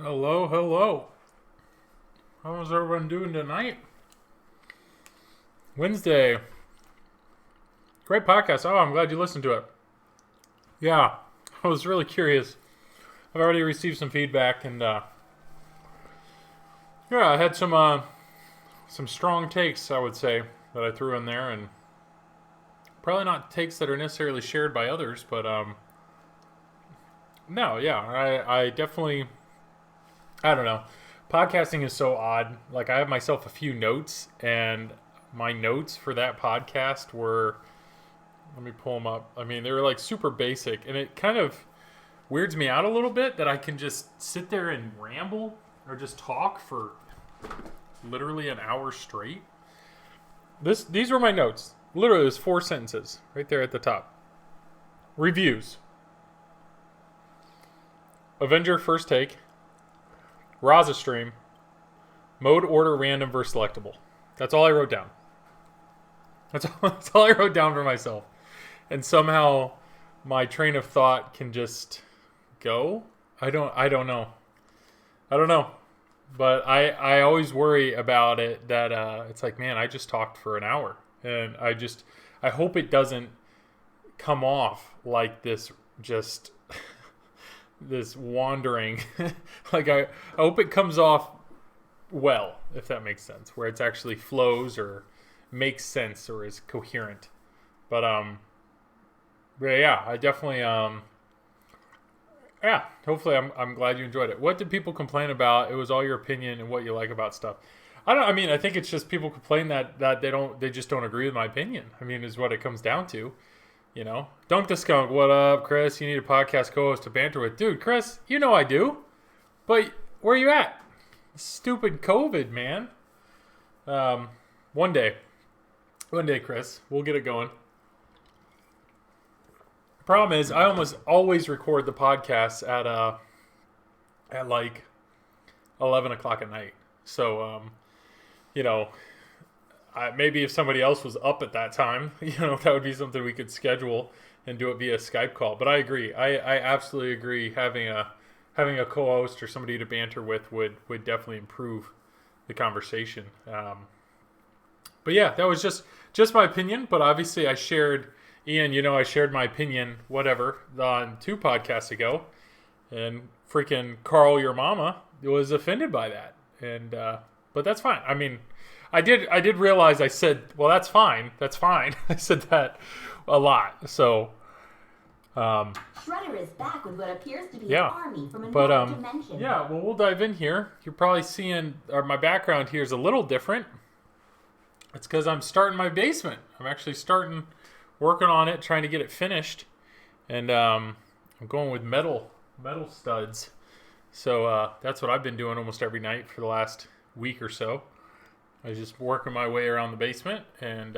Hello, hello. How's everyone doing tonight? Wednesday. Great podcast. Oh, I'm glad you listened to it. Yeah, I was really curious. I've already received some feedback, and yeah, I had some strong takes, I would say, that I threw in there, and probably not takes that are necessarily shared by others, but no, yeah, I definitely, I don't know. Podcasting is so odd. Like, I have myself a few notes, and my notes for that podcast were, let me pull them up. I mean, they were like super basic, and it kind of weirds me out a little bit that I can just sit there and ramble or just talk for literally an hour straight. These were my notes. Literally, there's 4 sentences right there at the top. Reviews. Avenger First Take. Raza Stream. Mode order random versus selectable. That's all I wrote down. That's all I wrote down for myself. And somehow my train of thought can just go. I don't know. But I always worry about it that it's like, man, I just talked for an hour. And I hope it doesn't come off like this just this wandering. Like I hope it comes off well, if that makes sense, where it actually flows or makes sense or is coherent. But yeah, I definitely yeah, hopefully I'm glad you enjoyed it. What did people complain about? It was all your opinion and what you like about stuff. I mean, I think it's just people complain that they just don't agree with my opinion. I mean, is what it comes down to. You know, Dunk the Skunk, what up, Chris? You need a podcast co-host to banter with. Dude, Chris, you know I do. But where are you at? Stupid COVID, man. One day, Chris, we'll get it going. Problem is, I almost always record the podcasts at like 11 o'clock at night. So, you know, maybe if somebody else was up at that time, you know, that would be something we could schedule and do it via Skype call. But I agree. I absolutely agree. Having a co-host or somebody to banter with would definitely improve the conversation. But yeah, that was just my opinion. But obviously, I shared my opinion, whatever, on 2 podcasts ago, and freaking Carl, your mama, was offended by that. And but that's fine. I mean, I did realize I said, well, that's fine. I said that a lot. So, Shredder is back with what appears to be an army from another dimension. Yeah, well, we'll dive in here. You're probably seeing, or my background here is a little different. It's because I'm starting my basement. I'm actually working on it, trying to get it finished. And I'm going with metal studs. So that's what I've been doing almost every night for the last week or so. I was just working my way around the basement and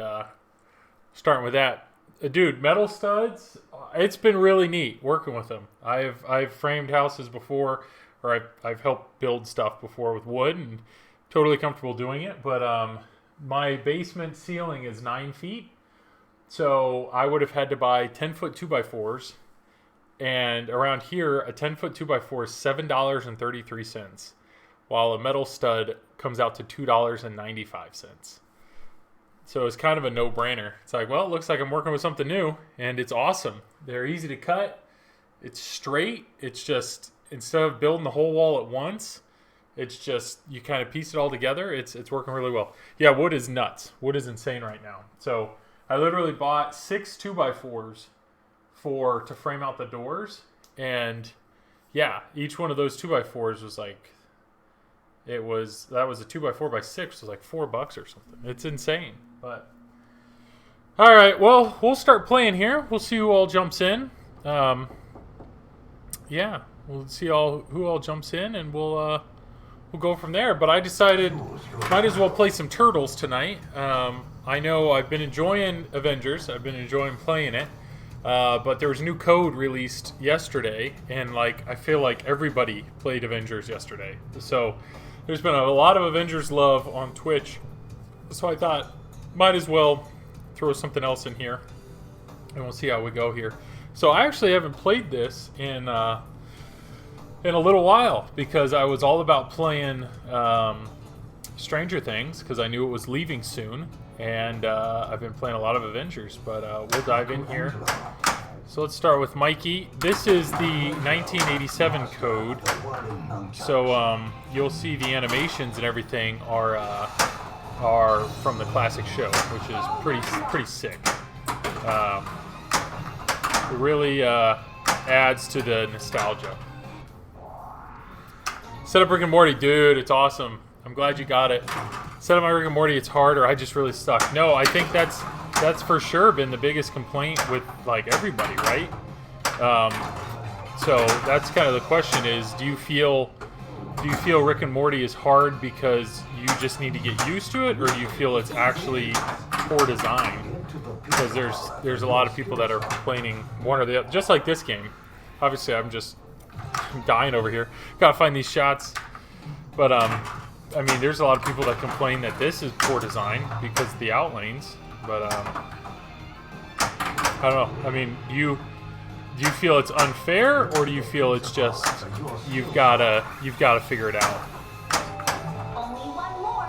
starting with that. Dude, metal studs, it's been really neat working with them. I've framed houses before, or I've helped build stuff before with wood, and totally comfortable doing it. But my basement ceiling is 9 feet, so I would have had to buy 10-foot 2x4s. And around here, a 10-foot 2x4 is $7.33, while a metal stud comes out to $2.95. So it's kind of a no-brainer. It's like, well, it looks like I'm working with something new, and it's awesome. They're easy to cut. It's straight. It's just, instead of building the whole wall at once, it's just, you kind of piece it all together. It's working really well. Yeah, wood is nuts. Wood is insane right now. So I literally bought 6 2x4s to frame out the doors, and yeah, each one of those 2x4s was like, that was a 2x4x6 was like $4 or something. It's insane. But all right, well, we'll start playing here. We'll see who all jumps in. Yeah, we'll see who all jumps in, and we'll go from there. But I decided might as well play some Turtles tonight. I know I've been enjoying Avengers. I've been enjoying playing it. But there was a new code released yesterday, and like I feel like everybody played Avengers yesterday. So there's been a lot of Avengers love on Twitch. So I thought might as well throw something else in here, and we'll see how we go here. So I actually haven't played this in in a little while because I was all about playing Stranger Things because I knew it was leaving soon, and I've been playing a lot of Avengers, but we'll dive in here. So let's start with Mikey. This is the 1987 code, so you'll see the animations and everything are from the classic show, which is pretty sick. It really adds to the nostalgia. Set up Rick and Morty, dude, it's awesome. I'm glad you got it. Set up my Rick and Morty, it's hard, or I just really stuck. No, I think that's for sure been the biggest complaint with like everybody, right? So that's kind of the question: is do you feel Rick and Morty is hard because you just need to get used to it, or do you feel it's actually poor design? Because there's a lot of people that are complaining one or the other, just like this game. Obviously, I'm dying over here. Gotta find these shots, but I mean, there's a lot of people that complain that this is poor design because of the outlanes. But I don't know. I mean, do you feel it's unfair, or do you feel it's just you've gotta figure it out? Only one more.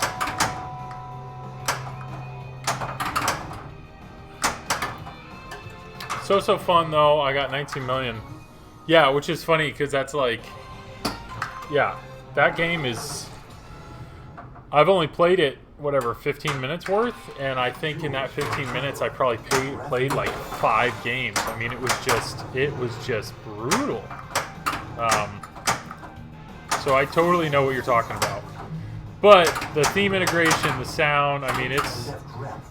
So fun though. I got 19 million. Yeah, which is funny because that's like, yeah, that game is. I've only played it, whatever, 15 minutes worth, and I think in that 15 minutes I probably played like 5 games. I mean, it was just brutal. So I totally know what you're talking about. But the theme integration, the sound, I mean,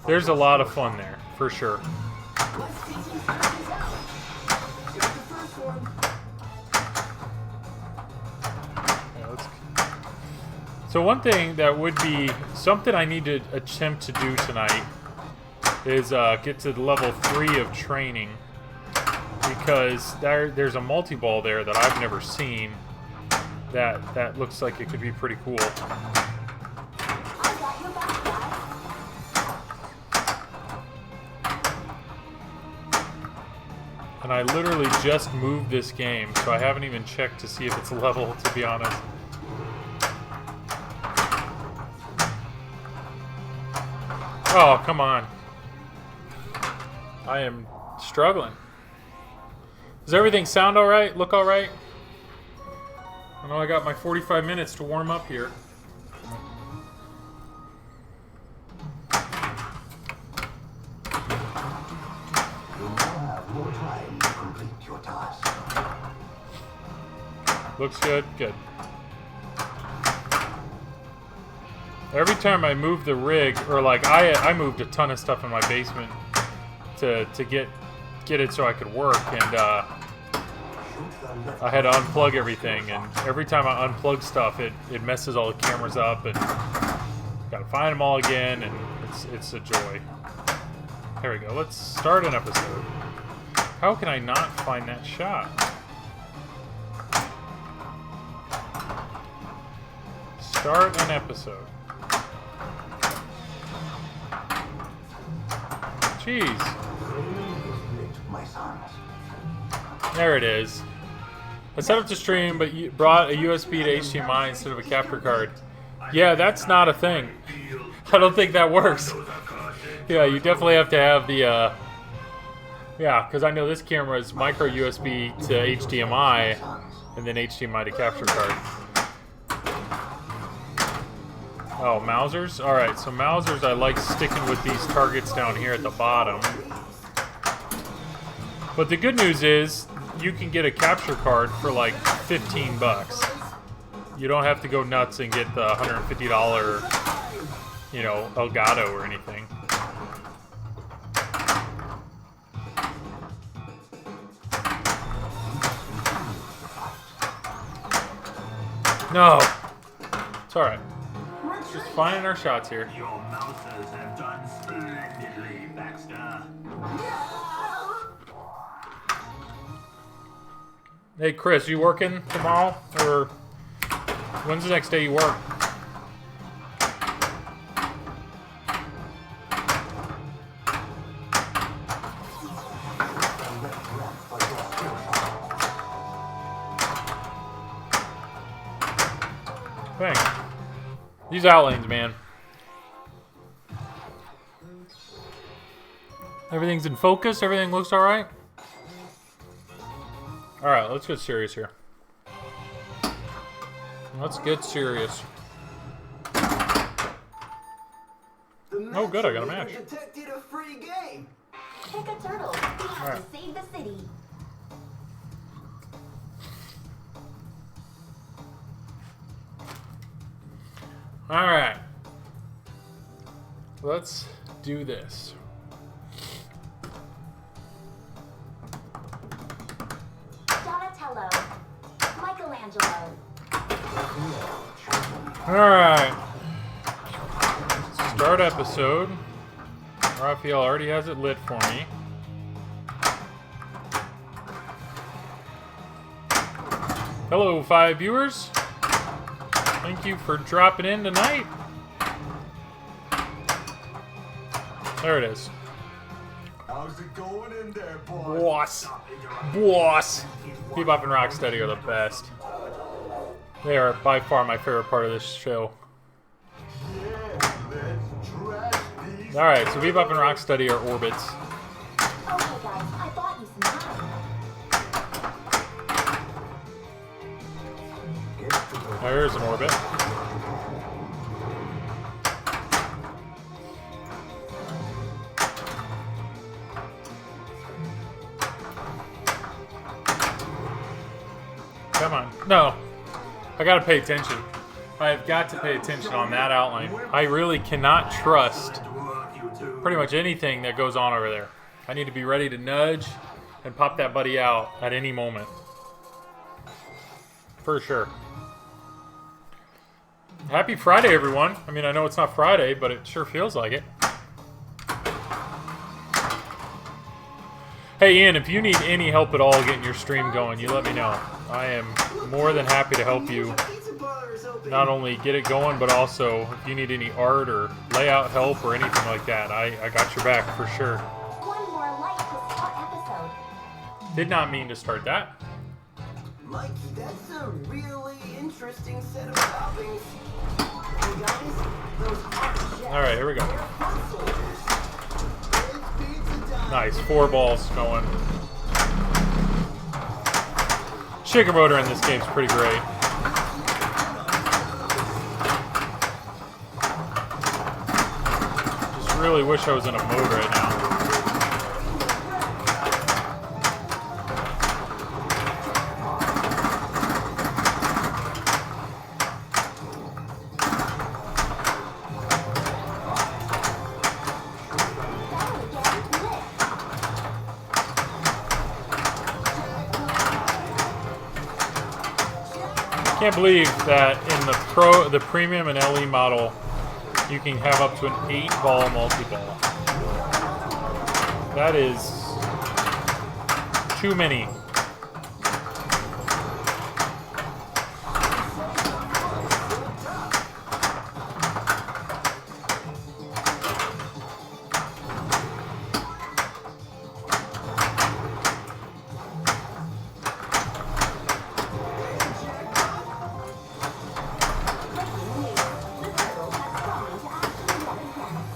there's a lot of fun there for sure. So one thing that would be something I need to attempt to do tonight is get to level 3 of training, because there's a multi-ball there that I've never seen that looks like it could be pretty cool. And I literally just moved this game, so I haven't even checked to see if it's level, to be honest. Oh, come on. I am struggling. Does everything sound alright? Look alright? I know I got my 45 minutes to warm up here. Looks good? Good. Every time I move the rig, or like I moved a ton of stuff in my basement to get it so I could work, and I had to unplug everything, and every time I unplug stuff, it messes all the cameras up, and gotta find them all again, and it's a joy. There we go. Let's start an episode. How can I not find that shot? Start an episode. Jeez. There it is. I set up to stream, but you brought a USB to HDMI instead of a capture card. Yeah, that's not a thing. I don't think that works. Yeah, you definitely have to have the, yeah, because I know this camera is micro USB to HDMI, and then HDMI to capture card. Oh, Mausers? Alright, so Mausers, I like sticking with these targets down here at the bottom. But the good news is, you can get a capture card for like 15 bucks. You don't have to go nuts and get the $150, you know, Elgato or anything. No! It's alright. Just finding our shots here. Your mousers have done splendidly, Baxter. Hey Chris, you working tomorrow? Or when's the next day you work? These outlanes, man. Everything's in focus. Everything looks all right. All right, let's get serious here. Let's get serious. Oh, good. I got a match. Detected a free game. Pick a turtle. We have to save the city. All right. Let's do this. Donatello. Michelangelo. All right. Start episode. Raphael already has it lit for me. Hello, 5 viewers. Thank you for dropping in tonight. There it is. How's it going in there, Boss. Boss. Bebop and Rocksteady are the best. They are by far my favorite part of this show. Alright, so Bebop and Rocksteady are orbits. Okay, guys, I bought you some time. There's an orbit. Come on. No. I gotta pay attention. I've got to pay attention on that outline. I really cannot trust pretty much anything that goes on over there. I need to be ready to nudge and pop that buddy out at any moment. For sure. Happy Friday, everyone. I mean, I know it's not Friday, but it sure feels like it. Hey, Ian, if you need any help at all getting your stream going, you let me know. I am more than happy to help you not only get it going, but also if you need any art or layout help or anything like that, I got your back for sure. One more like to start episode. Did not mean to start that. Mikey, that's a really interesting set of toppings. Hey guys, those hot chefs, All right, here we go. they're foot soldiers. It's pizza time. Nice, 4 balls going. Shaker motor in this game's pretty great. Just really wish I was in a mode right now. Can't believe that in the premium and LE model, you can have up to an 8-ball multi-ball. That is too many.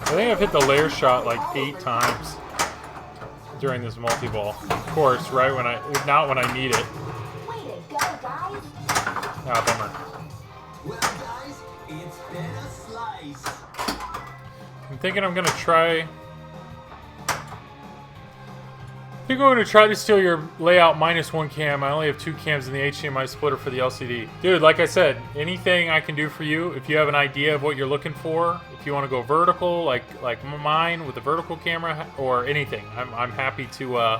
I think I've hit the layer shot like 8 times during this multi-ball. Of course, right when not when I need it. Way to go, guys. Ah, bummer. Well, guys, it's been a slice. I'm thinking I'm gonna try. I think I'm gonna try to steal your layout -1 cam. I only have 2 cams in the HDMI splitter for the LCD. Dude, like I said, anything I can do for you. If you have an idea of what you're looking for, if you want to go vertical, like mine with the vertical camera, or anything, I'm happy to.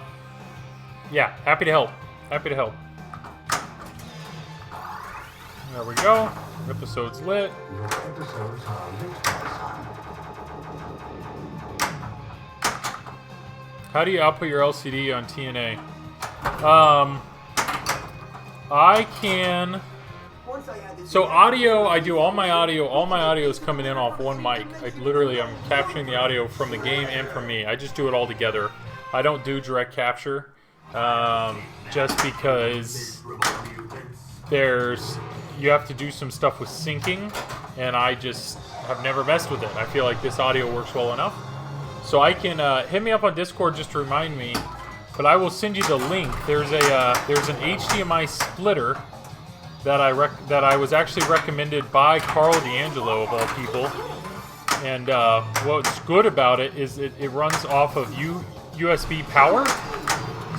Yeah, happy to help. Happy to help. There we go. Episode's lit. How do you output your LCD on TNA? I can. So audio, I do all my audio. All my audio is coming in off one mic. I literally am capturing the audio from the game and from me. I just do it all together. I don't do direct capture, just because there's you have to do some stuff with syncing, and I just have never messed with it. I feel like this audio works well enough. So I can hit me up on Discord just to remind me, but I will send you the link. There's an HDMI splitter that I was actually recommended by Carl D'Angelo of all people. And what's good about it is it runs off of USB power,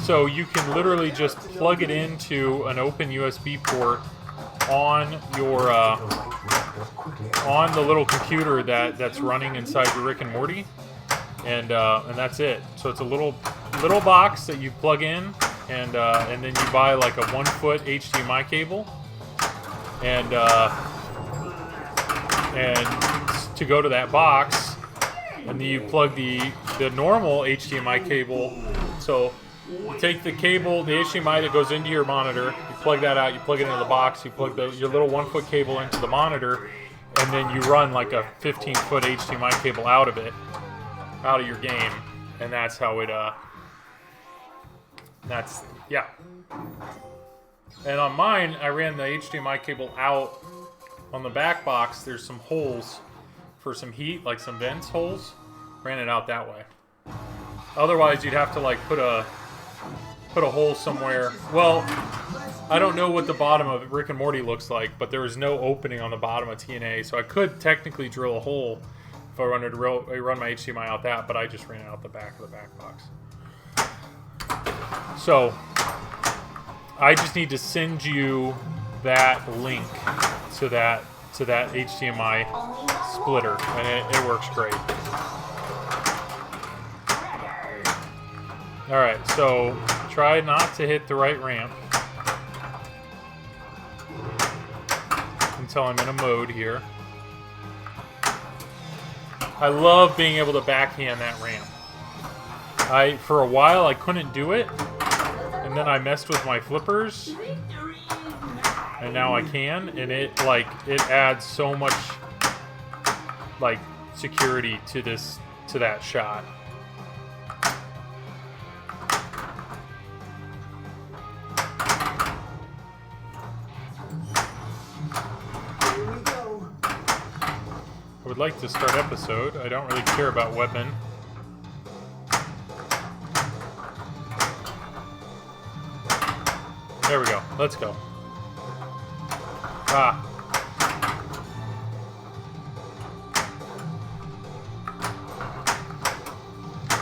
so you can literally just plug it into an open USB port on your on the little computer that's running inside your Rick and Morty, and that's it. So it's a little box that you plug in, and then you buy like a 1-foot HDMI cable, and to go to that box, and then you plug the normal HDMI cable. So you take the cable, the HDMI that goes into your monitor, you plug that out, you plug it into the box, you plug your little 1-foot cable into the monitor, and then you run like a 15-foot HDMI cable out of your game, and that's how it, yeah. And on mine, I ran the HDMI cable out on the back box. There's some holes for some heat, like some vents holes. Ran it out that way. Otherwise, you'd have to like put a hole somewhere. Well, I don't know what the bottom of Rick and Morty looks like, but there was no opening on the bottom of TNA, so I could technically drill a hole if I wanted to run my HDMI out that, but I just ran it out the back of the back box. So I just need to send you that link to that HDMI splitter, and it works great. Alright, so try not to hit the right ramp until I'm in a mode here. I love being able to backhand that ramp. For a while I couldn't do it, and then I messed with my flippers, and now I can, and it adds so much like security to that shot. I would like to start episode. I don't really care about weapon. There we go. Let's go. Ah.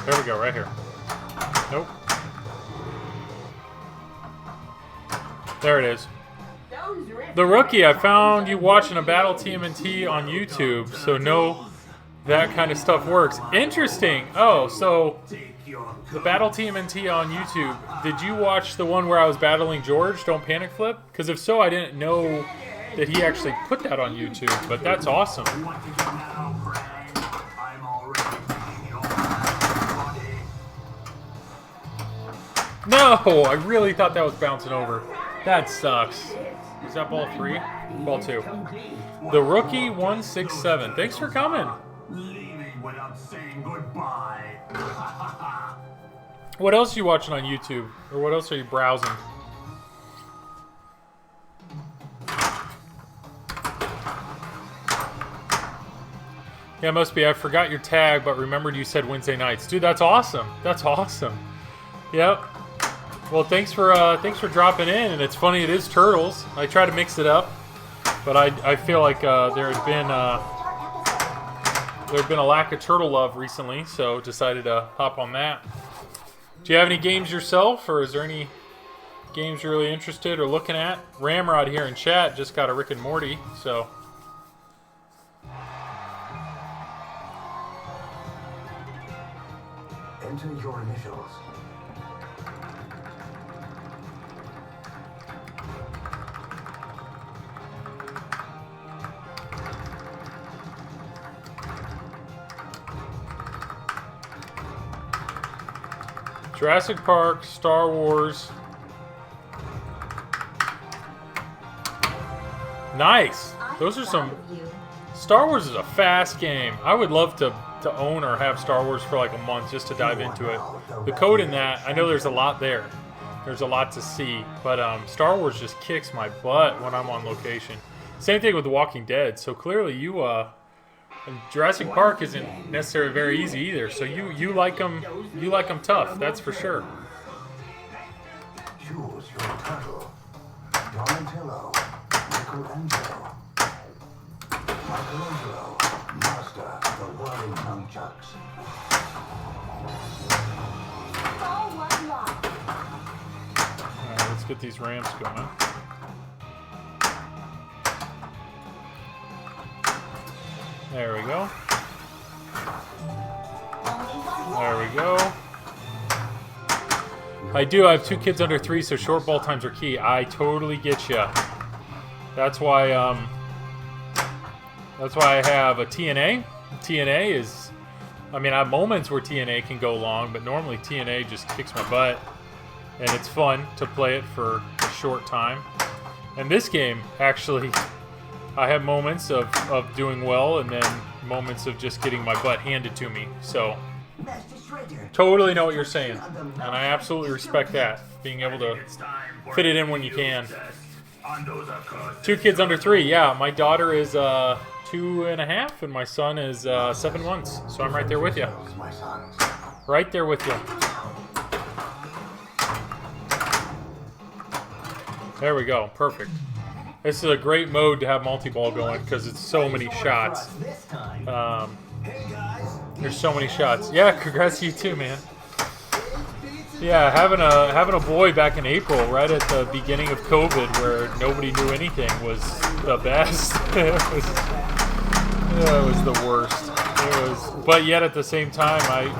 There we go, right here. Nope. There it is. The Rookie, I found you watching a Battle TMNT on YouTube, so no, that kind of stuff works. Interesting. Oh, so the Battle TMNT on YouTube, did you watch the one where I was battling George, Don't Panic Flip? Because if so, I didn't know that he actually put that on YouTube, but that's awesome. No, I really thought that was bouncing over. That sucks. Is that ball 3? Ball 2. The Rookie 167. Thanks for coming. Leaving without saying goodbye. What else are you watching on YouTube? Or what else are you browsing? Yeah, it must be. I forgot your tag, but remembered you said Wednesday nights. Dude, that's awesome. That's awesome. Yep. Well, thanks for dropping in, and it's funny, it is Turtles. I try to mix it up, but I feel like there had been a lack of turtle love recently, so decided to hop on that. Do you have any games yourself, or is there any games you're really interested or looking at? Ramrod here in chat just got a Rick and Morty, so. Enter your initials. Jurassic Park, Star Wars. Nice. Those are some. Star Wars is a fast game. I would love to own or have Star Wars for like a month just to dive into it. The code in that, I know there's a lot there. there's a lot to see. But Star Wars just kicks my butt when I'm on location. Same thing with The Walking Dead. So clearly you, and Jurassic Park isn't necessarily very easy either. So you like them tough, that's for sure. Choose your turtle. Donatello, Michelangelo. Michelangelo, master the whirling nunchucks. All one lot. Alright, let's get these ramps going. There we go. There we go. I have 2 kids under 3, so short ball times are key. I totally get you. That's why I have a TNA. TNA is, I mean, I have moments where TNA can go long, but normally TNA just kicks my butt, and it's fun to play it for a short time. And this game, actually, I have moments of doing well, and then moments of just getting my butt handed to me. So, totally know what you're saying, and I absolutely respect that, being able to fit it in when you can. 2 kids under 3, yeah. My daughter is 2.5, and my son is 7 months. So I'm right there with you. Right there with you. There we go. Perfect. This is a great mode to have multi-ball going because it's so many shots. There's so many shots. Yeah, congrats to you too, man. Yeah, having a boy back in April, right at the beginning of COVID, where nobody knew anything, was the best. It was the worst. But yet at the same time, I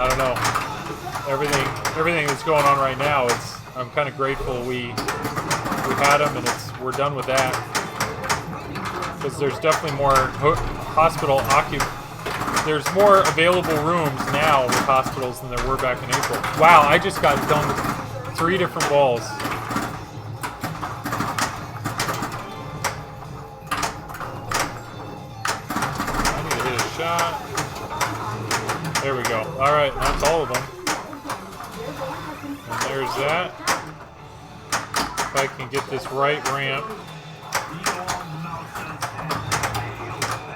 don't know. Everything that's going on right now, I'm kind of grateful we had him, and we're done with that, because there's definitely more hospital There's more available rooms now with hospitals than there were back in April. Wow, I just got done with 3 different balls. I need to hit a shot. There we go. All right, that's all of them. And there's that. If I can get this right ramp.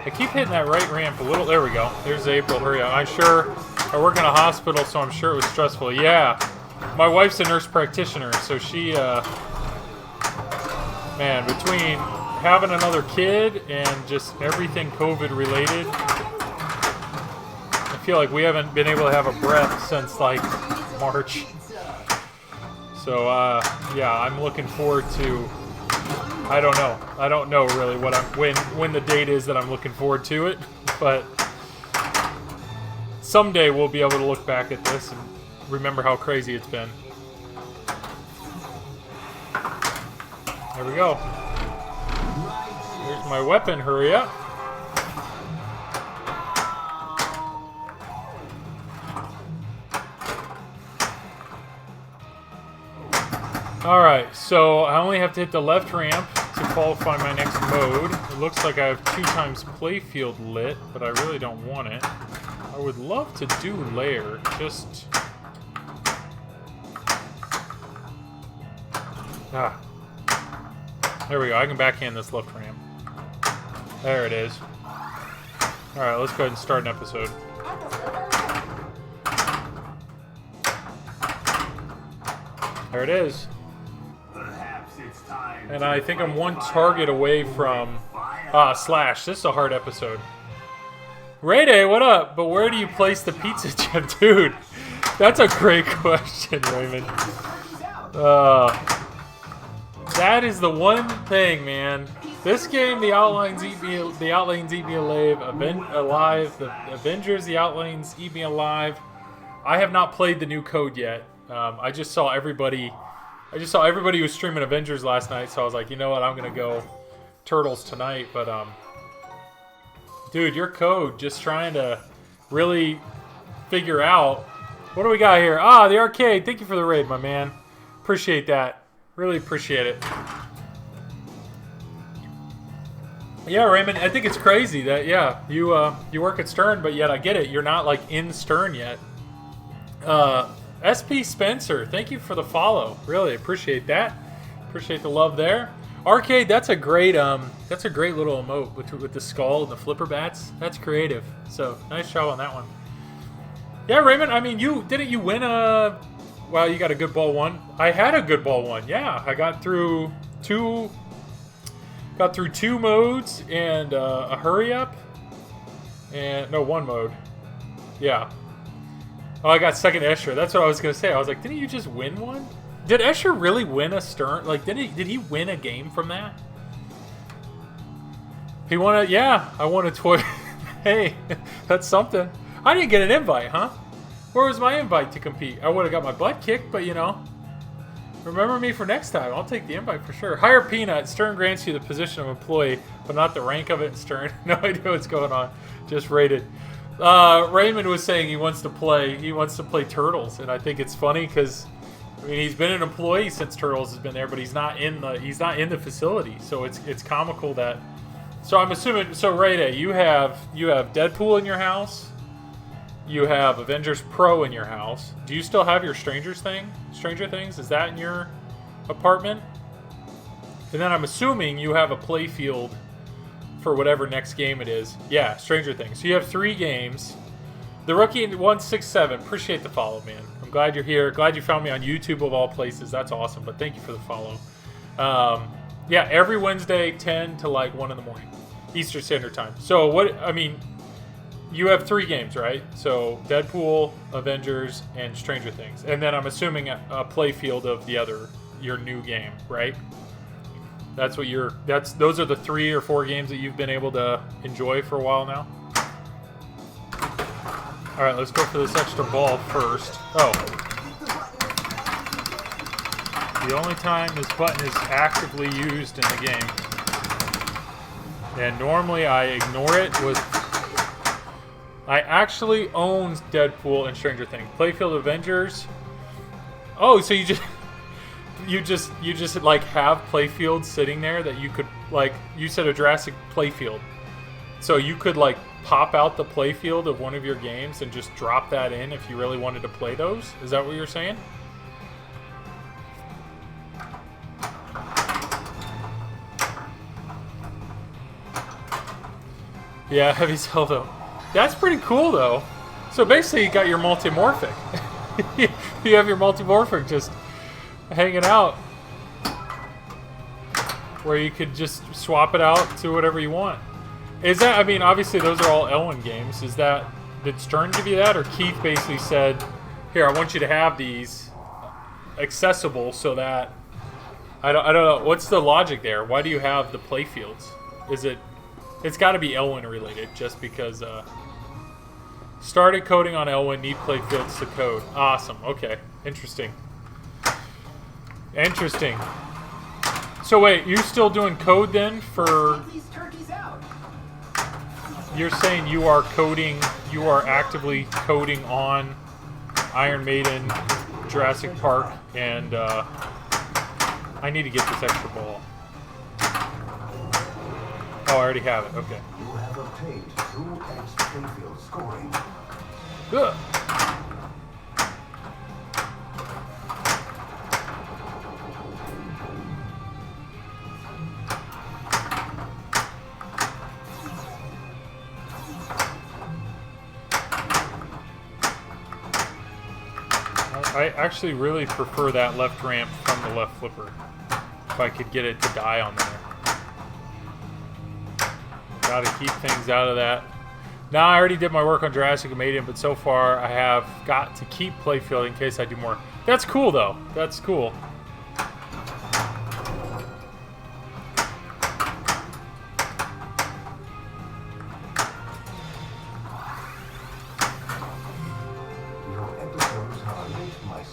I keep hitting that right ramp a little. There we go. There's April. Hurry up. I'm sure I work in a hospital, so I'm sure it was stressful. Yeah. My wife's a nurse practitioner, so she, man, between having another kid and just everything COVID related, I feel like we haven't been able to have a breath since, like, March. So, yeah, I'm looking forward to, I don't know really what when the date is that I'm looking forward to it, but someday we'll be able to look back at this and remember how crazy it's been. There we go. Here's my weapon, hurry up. Alright, so I only have to hit the left ramp to qualify my next mode. It looks like I have 2 times playfield lit, but I really don't want it. I would love to do layer, just... There we go, I can backhand this left ramp. There it is. Alright, let's go ahead and start an episode. There it is. And I think I'm 1 target away from... Slash, this is a hard episode. Ray Day, what up? But where do you place the pizza chip? Dude, that's a great question, Raymond. That is the one thing, man. This game, the Outlanes eat me alive. The Avengers, the Outlanes eat me alive. I have not played the new code yet. I just saw everybody who was streaming Avengers last night, so I was like, you know what, I'm gonna go Turtles tonight. But dude, your code, just trying to really figure out what do we got here. The arcade. Thank you for the raid, my man. Appreciate that. Really appreciate it. Yeah, Raymond, I think it's crazy that you work at Stern, but yet I get it. You're not like in Stern yet. SP Spencer, thank you for the follow. Really appreciate that. Appreciate the love there. Arcade, that's a great little emote with the skull and the flipper bats. That's creative. So nice job on that one. Yeah, Raymond. I mean, didn't you win a? Well, you got a good ball one. I had a good ball one. Yeah, I got through two modes and a hurry up, and no, one mode. Yeah. Oh, I got second Escher. That's what I was gonna say. I was like, didn't you just win one? Did Escher really win a Stern? Like, did he win a game from that? He won a. Yeah, I won a toy. Hey, that's something. I didn't get an invite, huh? Where was my invite to compete? I would have got my butt kicked, but you know. Remember me for next time. I'll take the invite for sure. Hire Peanut. Stern grants you the position of employee, but not the rank of it in Stern. No idea what's going on. Just rated. Raymond was saying he wants to play Turtles, and I think it's funny because I mean he's been an employee since Turtles has been there, but he's not in the facility. So it's comical that. So I'm assuming. So Ray, you have Deadpool in your house. You have Avengers Pro in your house. Do you still have your Stranger Things? Is that in your apartment? And then I'm assuming you have a play field for whatever next game it is. Yeah, Stranger Things. So you have 3 games. The Rookie 167. Appreciate the follow, man. I'm glad you're here. Glad you found me on YouTube of all places. That's awesome. But thank you for the follow. Yeah, every Wednesday, 10 to like 1 in the morning, Eastern Standard Time. So what? I mean. You have 3 games, right? So Deadpool, Avengers, and Stranger Things, and then I'm assuming a play field of your new game, right? Those are the 3 or 4 games that you've been able to enjoy for a while now. All right, let's go for this extra ball first. Oh, the only time this button is actively used in the game, and normally I ignore it. I actually owned Deadpool and Stranger Things. Playfield Avengers. Oh, so you just like have playfield sitting there that you could like. You said a Jurassic playfield, so you could like pop out the playfield of one of your games and just drop that in if you really wanted to play those. Is that what you're saying? Yeah, Heavy Zelda. That's pretty cool, though. So basically, you got your multimorphic. You have your multimorphic just hanging out, where you could just swap it out to whatever you want. Is that? I mean, obviously, those are all Elwin games. Did Stern give you that, or Keith basically said, "Here, I want you to have these accessible so that I don't know. What's the logic there? Why do you have the playfields? Is it? It's got to be Elwin related, just because. Started coding on Elwin, need playfields to code. Awesome. Okay. Interesting. Interesting. So wait, you're still doing code then for... You're saying you are actively coding on Iron Maiden, Jurassic Park, and I need to get this extra ball. Oh, I already have it. Okay. You have obtained 2x playfield scoring. Ugh. I actually really prefer that left ramp from the left flipper. If I could get it to die on there. Gotta keep things out of that. Now, I already did my work on Jurassic Maiden, but so far I have got to keep playfield in case I do more. That's cool, though. That's cool.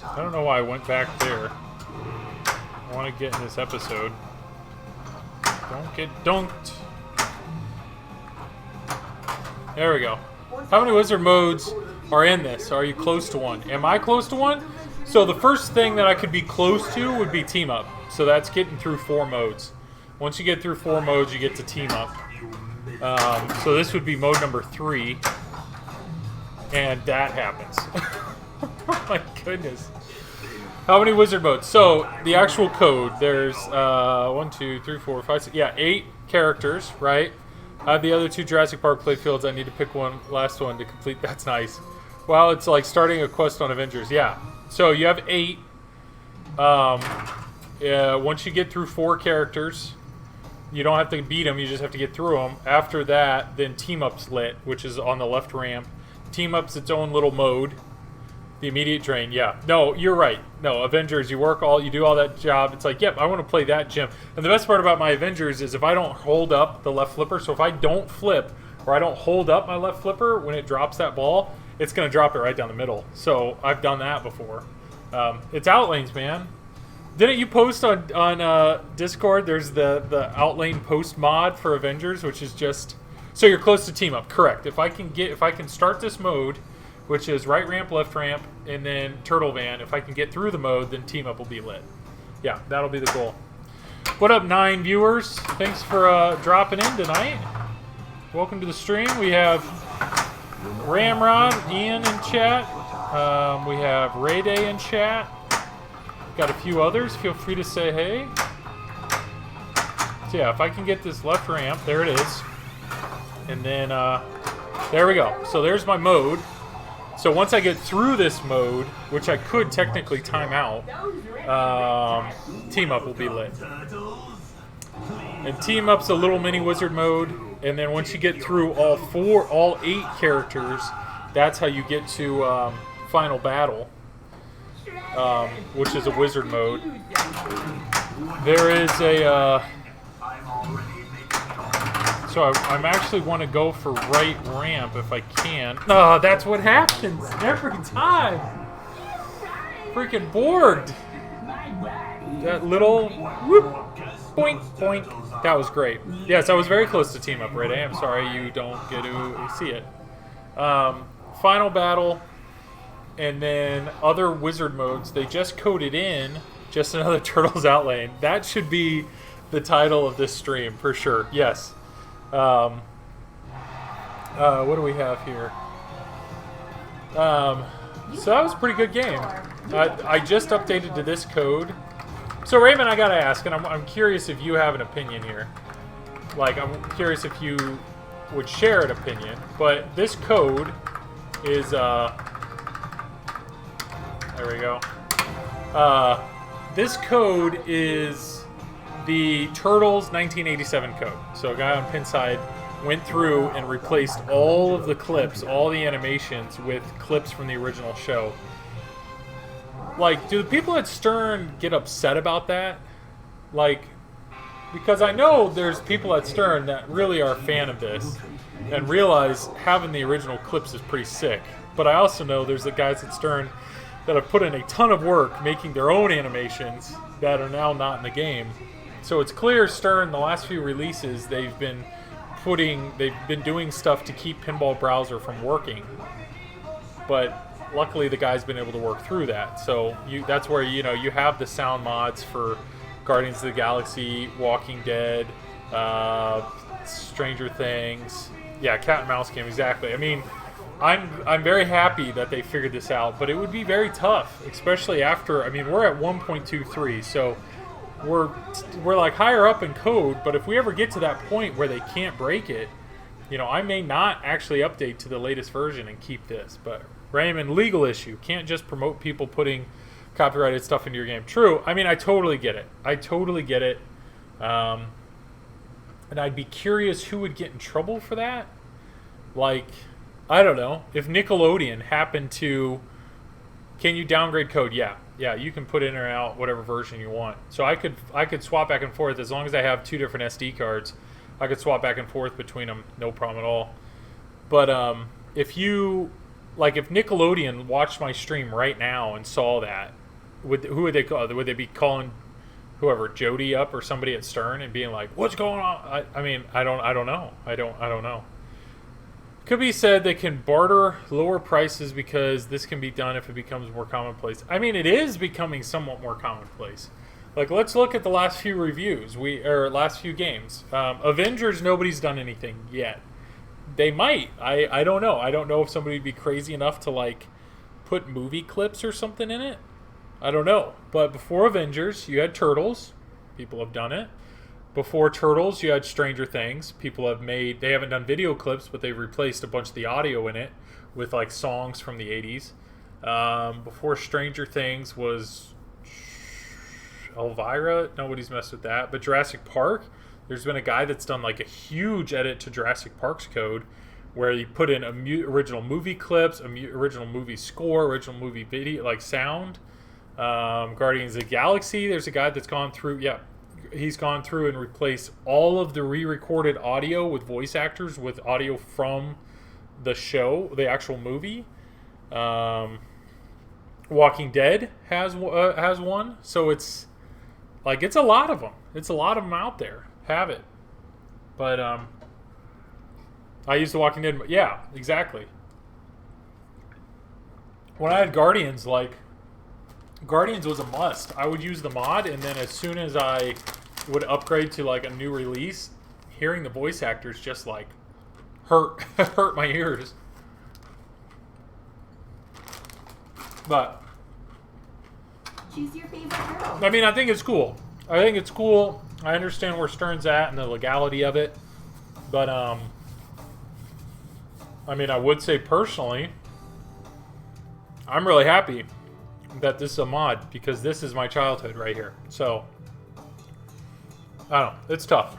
I don't know why I went back there. I want to get in this episode. Don't get dunked. There we go. How many wizard modes are in this? Are you close to one? Am I close to one? So the first thing that I could be close to would be team up. So that's getting through 4 modes. Once you get through 4 modes, you get to team up. So this would be mode number 3. And that happens. Oh my goodness. How many wizard modes? So, the actual code, there's 1, 2, 3, 4, 5, 6, yeah, 8 characters, right? I have the other 2 Jurassic Park playfields. I need to pick one, last one to complete. That's nice. Well, it's like starting a quest on Avengers, yeah. So, you have 8. Once you get through 4 characters, you don't have to beat them, you just have to get through them. After that, then Team Up's lit, which is on the left ramp. Team Up's its own little mode. The immediate drain, yeah. No, you're right. No, Avengers, you do all that job. It's like, yep, I want to play that gym. And the best part about my Avengers is if I don't hold up the left flipper, so if I don't flip, or I don't hold up my left flipper when it drops that ball, it's going to drop it right down the middle. So I've done that before. It's outlanes, man. Didn't you post on Discord, there's the outlane post mod for Avengers, which is just... So you're close to Team Up, correct. If I can start this mode, which is right ramp, left ramp, and then Turtle Van. If I can get through the mode, then Team Up will be lit. Yeah, that'll be the goal. What up, 9 viewers? Thanks for dropping in tonight. Welcome to the stream. We have Ramrod, Ian in chat. We have Ray Day in chat. Got a few others. Feel free to say hey. So yeah, if I can get this left ramp, there it is. And then, there we go. So there's my mode. So once I get through this mode, which I could technically time out, Team Up will be lit. And Team Up's a little mini wizard mode, and then once you get through all 8 characters, that's how you get to Final Battle, which is a wizard mode. There is a... So I'm actually want to go for right ramp if I can. Oh, that's what happens every time. Freaking Borged. That little whoop, boink, boink. That was great. Yes, I was very close to Team Up, right? I am sorry you don't get to see it. Final Battle, and then other wizard modes. They just coded in just another Turtles Outlane. That should be the title of this stream for sure. Yes. What do we have here? So that was a pretty good game. I just updated to this code. So Raymond, I gotta ask, and I'm curious if you have an opinion here. Like, I'm curious if you would share an opinion. But this code is, there we go. This code is the Turtles 1987 code. So a guy on Pinside went through and replaced all of the clips, all the animations with clips from the original show. Like, do the people at Stern get upset about that? Like, because I know there's people at Stern that really are a fan of this and realize having the original clips is pretty sick. But I also know there's the guys at Stern that have put in a ton of work making their own animations that are now not in the game. So it's clear Stern, the last few releases, they've been doing stuff to keep Pinball Browser from working. But luckily the guy's been able to work through that. So that's where you have the sound mods for Guardians of the Galaxy, Walking Dead, Stranger Things. Yeah, Cat and Mouse game, exactly. I mean, I'm very happy that they figured this out, but it would be very tough, especially after, I mean, we're at 1.23, so we're like higher up in code, but if we ever get to that point where they can't break it, I may not actually update to the latest version and keep this. But Raymond, legal issue. Can't just promote people putting copyrighted stuff into your game. True. I mean, I totally get it. And I'd be curious who would get in trouble for that. Like, I don't know. If Nickelodeon happened to... Can you downgrade code? Yeah. Yeah, you can put in or out whatever version you want. So I could swap back and forth as long as I have 2 different SD cards. I could swap back and forth between them, no problem at all. But if Nickelodeon watched my stream right now and saw that, who would they call? Would they be calling whoever, Jody up or somebody at Stern and being like, "What's going on?" I mean, I don't know. I don't know. Could be said they can barter lower prices because this can be done if it becomes more commonplace. I mean, it is becoming somewhat more commonplace. Like, let's look at the last few reviews, last few games. Avengers, nobody's done anything yet. They might. I don't know. I don't know if somebody would be crazy enough to, like, put movie clips or something in it. I don't know. But before Avengers, you had Turtles. People have done it. Before Turtles, you had Stranger Things. People have made... They haven't done video clips, but they've replaced a bunch of the audio in it with, like, songs from the 80s. Before Stranger Things was... Elvira. Nobody's messed with that. But Jurassic Park, there's been a guy that's done, like, a huge edit to Jurassic Park's code where you put in original movie clips, original movie score, original movie video, like, sound. Guardians of the Galaxy, there's a guy that's gone through, he's gone through and replaced all of the re-recorded audio with voice actors with audio from the show, the actual movie. Walking Dead has one, so it's like it's a lot of them. It's a lot of them out there. Have it, but I used The Walking Dead. Yeah, exactly. When I had Guardians, Guardians was a must. I would use the mod, and then as soon as I would upgrade to like a new release, hearing the voice actors just like hurt my ears. But Choose your favorite girl. I mean, I think it's cool. I think it's cool. I understand where Stern's at and the legality of it, but I mean, I would say personally, I'm really happy that this is a mod because this is my childhood right here. So, I don't know. It's tough.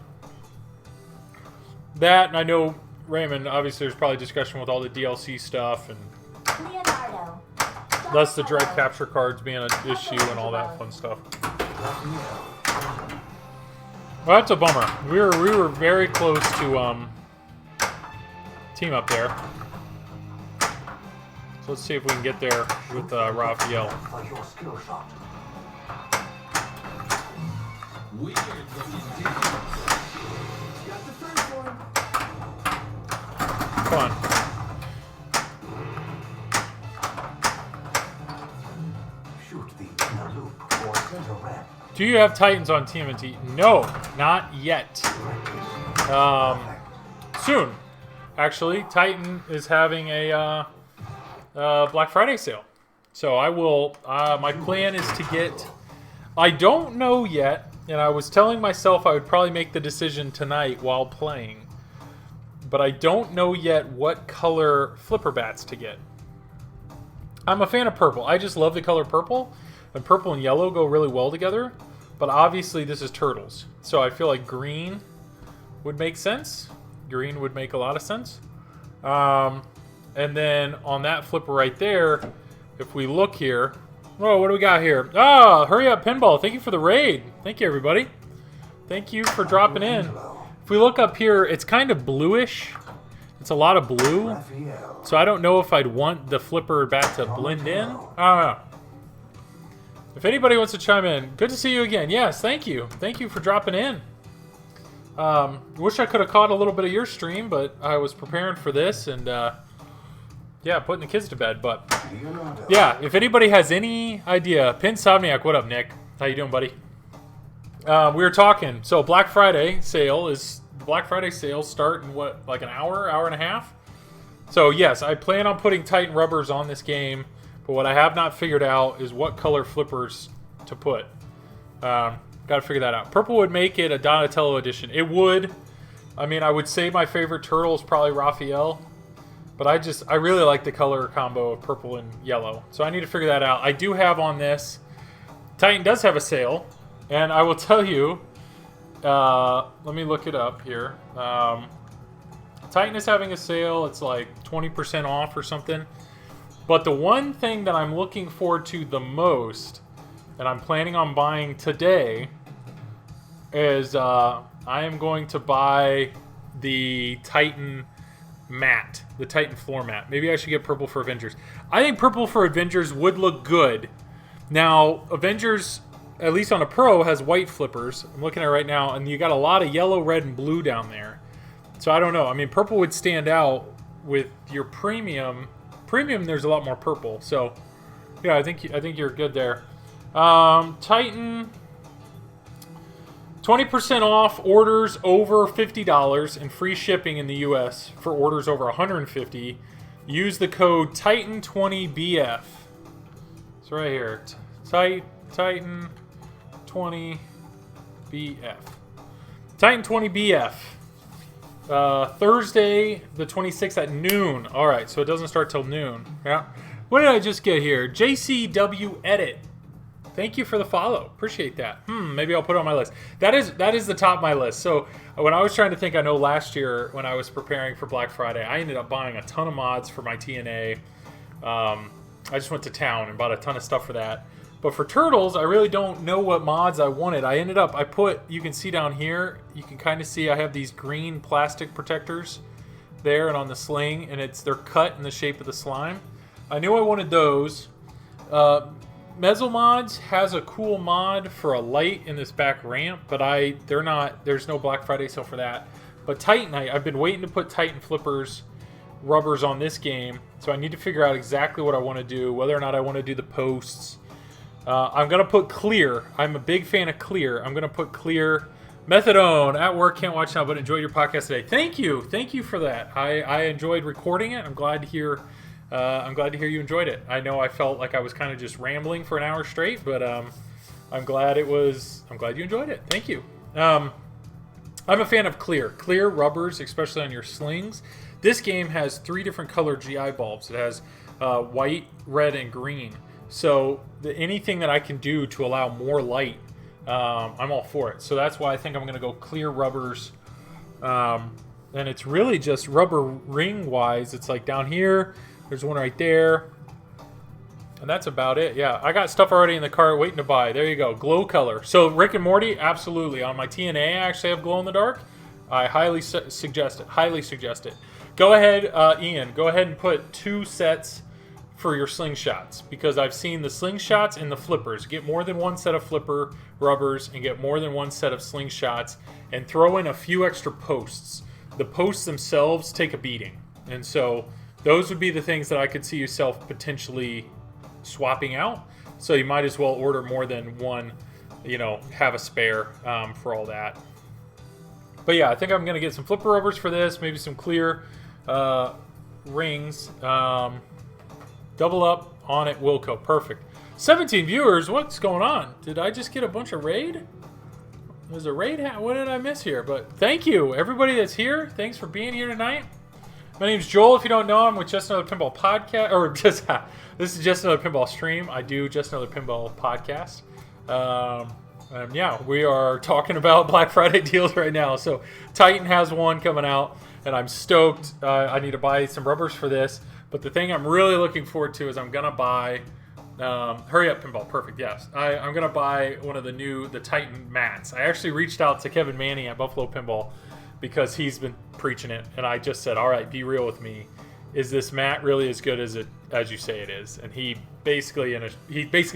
That, and I know, Raymond, obviously there's probably discussion with all the DLC stuff and Leonardo. less the direct capture cards being an issue and all that fun stuff. Well, that's a bummer. We were very close to team up there. So let's see if we can get there with Raphael. For your skill shot. Got the first one. Come on. Shoot the inner loop or center red. Do you have Titans on TMNT? No, not yet. Soon. Actually, Titan is having a Black Friday sale. So I will, my plan is to get, I don't know yet, and I was telling myself I would probably make the decision tonight while playing, but I don't know yet what color flipper bats to get. I'm a fan of purple. I just love the color purple, and purple and yellow go really well together, but obviously this is Turtles, so I feel like green would make sense. Green would make a lot of sense. And then on that flipper right there, if we look here, oh, what do we got here? Oh, Hurry Up Pinball. Thank you for the raid. Thank you, everybody. Thank you for dropping in. If we look up here, it's kind of bluish. It's a lot of blue. So I don't know if I'd want the flipper bat to blend in. I don't know. If anybody wants to chime in, good to see you again. Yes, thank you. Thank you for dropping in. Wish I could have caught a little bit of your stream, but I was preparing for this and, yeah, putting the kids to bed. But, yeah, if anybody has any idea, Pinsomniac, what up, Nick? How you doing, buddy? We were talking. So Black Friday sales start in what, like an hour and a half? So, yes, I plan on putting Titan rubbers on this game, but what I have not figured out is what color flippers to put. Got to figure that out. Purple would make it a Donatello edition. It would. I mean, I would say my favorite turtle is probably Raphael. But I really like the color combo of purple and yellow. So I need to figure that out. I do have on this. Titan does have a sale. And I will tell you. Let me look it up here. Titan is having a sale. It's like 20% off or something. But the one thing that I'm looking forward to the most, and I'm planning on buying today, is I am going to buy the Titan mat, the Titan floor mat. Maybe I should get purple for Avengers. I think purple for Avengers would look good. Now, Avengers, at least on a Pro, has white flippers. I'm looking at it right now, and you got a lot of yellow, red, and blue down there. So I don't know. I mean, purple would stand out with your premium. Premium, there's a lot more purple. So, yeah, I think you're good there. Titan, 20% off orders over $50 and free shipping in the U.S. for orders over $150. use the code Titan20BF. It's right here. Titan20BF. Titan20BF. Thursday the 26th at noon. All right, so it doesn't start till noon. Yeah. What did I just get here? JCW Edit. Thank you for the follow. Appreciate that. Maybe I'll put it on my list. That is the top of my list. So when I was trying to think, I know last year when I was preparing for Black Friday, I ended up buying a ton of mods for my TNA. I just went to town and bought a ton of stuff for that. But for Turtles, I really don't know what mods I wanted. You can see down here, you can kind of see I have these green plastic protectors there and on the sling, and they're cut in the shape of the slime. I knew I wanted those. Mezzo Mods has a cool mod for a light in this back ramp, but there's no Black Friday sale for that. But Titanite, I've been waiting to put Titan flippers, rubbers on this game, so I need to figure out exactly what I want to do, whether or not I want to do the posts. I'm going to put clear. I'm a big fan of clear. I'm going to put clear. Methadone, at work, can't watch now, but enjoyed your podcast today. Thank you for that. I enjoyed recording it. I'm glad to hear you enjoyed it. I know I felt like I was kind of just rambling for an hour straight, but I'm glad you enjoyed it. Thank you. I'm a fan of clear rubbers, especially on your slings. This game has 3 different colored GI bulbs. It has white, red, and green. So anything that I can do to allow more light, I'm all for it. So that's why I think I'm going to go clear rubbers. And it's really just rubber ring wise. It's like down here. There's one right there. And that's about it. Yeah, I got stuff already in the cart waiting to buy. There you go. Glow color. So Rick and Morty, absolutely. On my TNA, I actually have glow in the dark. I highly suggest it. Go ahead, Ian. Go ahead and put 2 sets for your slingshots, because I've seen the slingshots and the flippers. Get more than 1 set of flipper rubbers and get more than 1 set of slingshots, and throw in a few extra posts. The posts themselves take a beating, and so those would be the things that I could see yourself potentially swapping out. So you might as well order more than one, have a spare for all that. But yeah, I think I'm going to get some flipper rubbers for this, maybe some clear rings. Double up on it, Wilco. Perfect. 17 viewers. What's going on? Did I just get a bunch of raid? There's a raid. What did I miss here? But thank you, everybody that's here. Thanks for being here tonight. My name's Joel. If you don't know, I'm with Just Another Pinball Podcast. This is Just Another Pinball Stream. I do Just Another Pinball Podcast. Yeah, we are talking about Black Friday deals right now. So Titan has one coming out, and I'm stoked. I need to buy some rubbers for this. But the thing I'm really looking forward to is I'm going to buy... Hurry Up Pinball. Perfect, yes. I'm going to buy one of the Titan mats. I actually reached out to Kevin Manning at Buffalo Pinball because he's been preaching it. And I just said, all right, be real with me. Is this mat really as good as you say it is? And he basically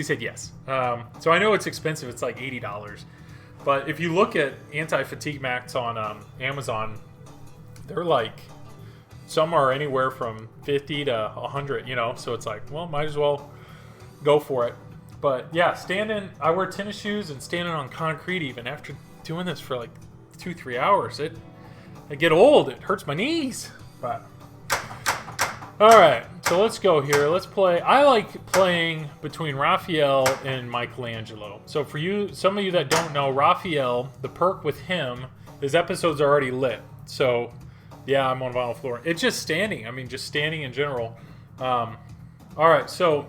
said yes. So I know it's expensive. It's like $80. But if you look at anti-fatigue mats on Amazon, they're like... Some are anywhere from 50 to 100, so it's like, well, might as well go for it. But yeah, I wear tennis shoes and standing on concrete even after doing this for like 2-3 hours. I get old. It hurts my knees. But all right, so let's go here. Let's play. I like playing between Raphael and Michelangelo. So for some of you that don't know, Raphael, the perk with him, his episodes are already lit. So yeah, I'm on vinyl floor. It's just standing. I mean, just standing in general. All right, so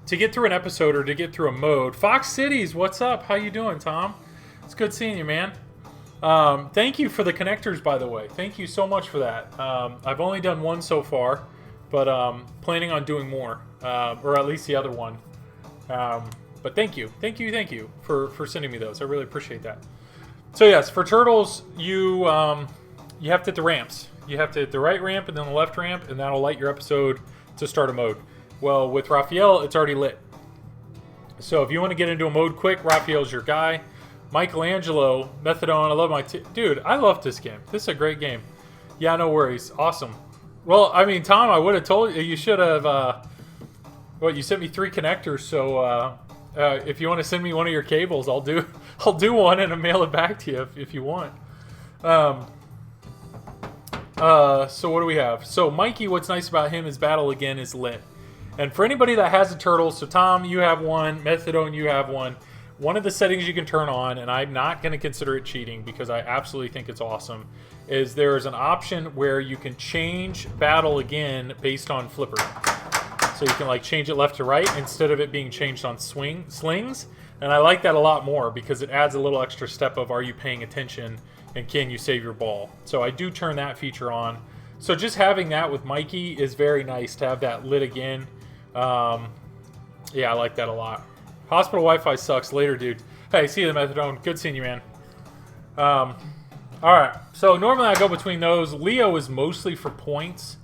to get through an episode or to get through a mode, Fox Cities, what's up? How you doing, Tom? It's good seeing you, man. Thank you for the connectors, by the way. Thank you so much for that. I've only done one so far, but planning on doing more, or at least the other one. But thank you for sending me those. I really appreciate that. So yes, for Turtles, you have to hit the ramps. You have to hit the right ramp and then the left ramp, and that'll light your episode to start a mode. Well, with Raphael, it's already lit. So if you want to get into a mode quick, Raphael's your guy. Michelangelo, Methadone, I love dude, I love this game. This is a great game. Yeah, no worries. Awesome. Well, I mean, Tom, I would have told you should have, you sent me 3 connectors, so if you want to send me one of your cables, I'll do one and I'll mail it back to you if you want. So what do we have? So Mikey, what's nice about him is battle again is lit. And for anybody that has a turtle, so Tom, you have one, Methadone, you have one. One of the settings you can turn on, and I'm not going to consider it cheating because I absolutely think it's awesome, is there's an option where you can change battle again based on flipper. So you can like change it left to right instead of it being changed on slings. And I like that a lot more because it adds a little extra step of are you paying attention and can you save your ball. So I do turn that feature on. So just having that with Mikey is very nice to have that lit again. Yeah, I like that a lot. Hospital Wi-Fi sucks. Later, dude. Hey, see you, the Methadone. Good seeing you, man. All right. So normally I go between those. Leo is mostly for points.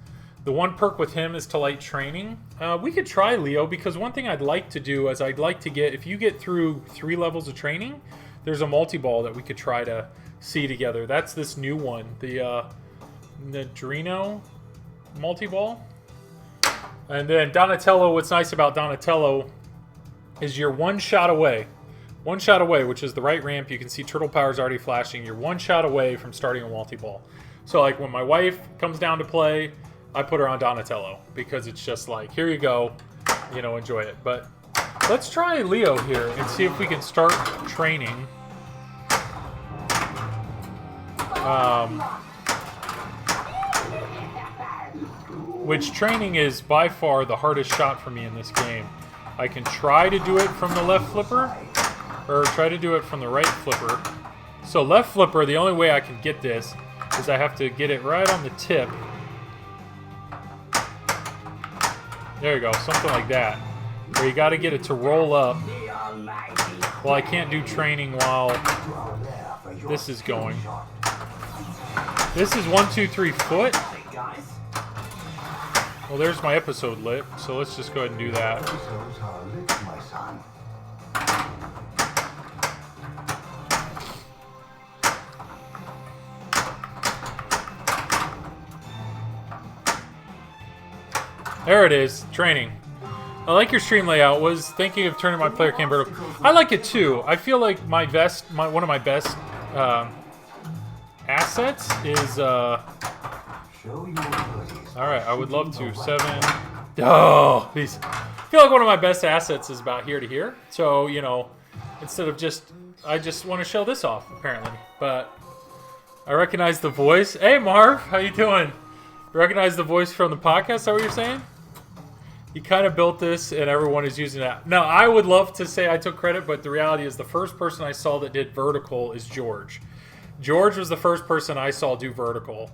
The one perk with him is to light training. We could try Leo because one thing I'd like to do is I'd like to get, if you get through 3 levels of training, there's a multi-ball that we could try to see together. That's this new one, the Nadrino multi-ball. And then Donatello, what's nice about Donatello is you're one shot away, which is the right ramp. You can see turtle power's already flashing. You're one shot away from starting a multi-ball. So like when my wife comes down to play, I put her on Donatello because it's just like, here you go, you know, enjoy it. But let's try Leo here and see if we can start training. Which training is by far the hardest shot for me in this game. I can try to do it from the left flipper, or try to do it from the right flipper. So left flipper, the only way I can get this is I have to get it right on the tip. There you go, something like that. Where you got to get it to roll up. Well, I can't do training while this is going. This is 1, 2, 3 foot. Well, there's my episode lit, so let's just go ahead and do that. There it is, training. I like your stream layout. Was thinking of turning my player cam vertical. I like it too. I feel like my one of my best assets is Alright, I would love to. 7. Oh, please. I feel like one of my best assets is about here to here. So, you know, instead of just, I just want to show this off, apparently. But I recognize the voice. Hey, Marv, how you doing? You recognize the voice from the podcast? Is that what you're saying? You kind of built this, and everyone is using that. No, I would love to say I took credit, but the reality is the first person I saw that did vertical is George. George was the first person I saw do vertical.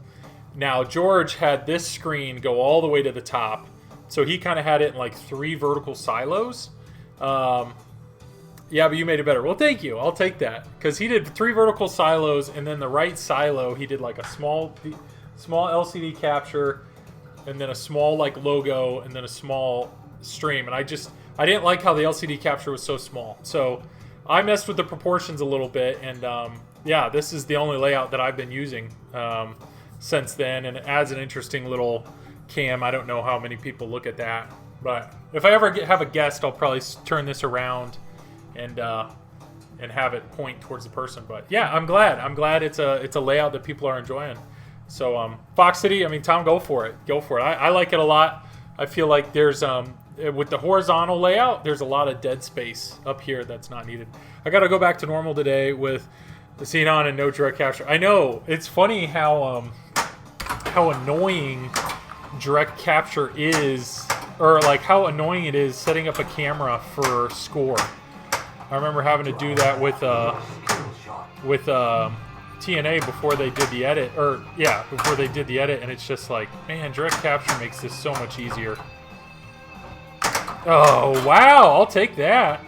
Now, George had this screen go all the way to the top. So he kind of had it in like 3 vertical silos. Yeah, but you made it better. Well, thank you. I'll take that. Because he did 3 vertical silos, and then the right silo, he did like a small LCD capture, and then a small like logo, and then a small stream. And I didn't like how the LCD capture was so small. So I messed with the proportions a little bit, and yeah, this is the only layout that I've been using since then, and it adds an interesting little cam. I don't know how many people look at that, but if I ever have a guest, I'll probably turn this around and have it point towards the person. But yeah, I'm glad it's a layout that people are enjoying. So Fox City, I mean, Tom, go for it. I like it a lot. I feel like there's with the horizontal layout, there's a lot of dead space up here that's not needed. I got to go back to normal today with the Xenon and no direct capture. I know, it's funny how annoying direct capture is, or like how annoying it is setting up a camera for score. I remember having to do that with TNA before they did the edit, and it's just like, man, direct capture makes this so much easier. Oh, wow, I'll take that.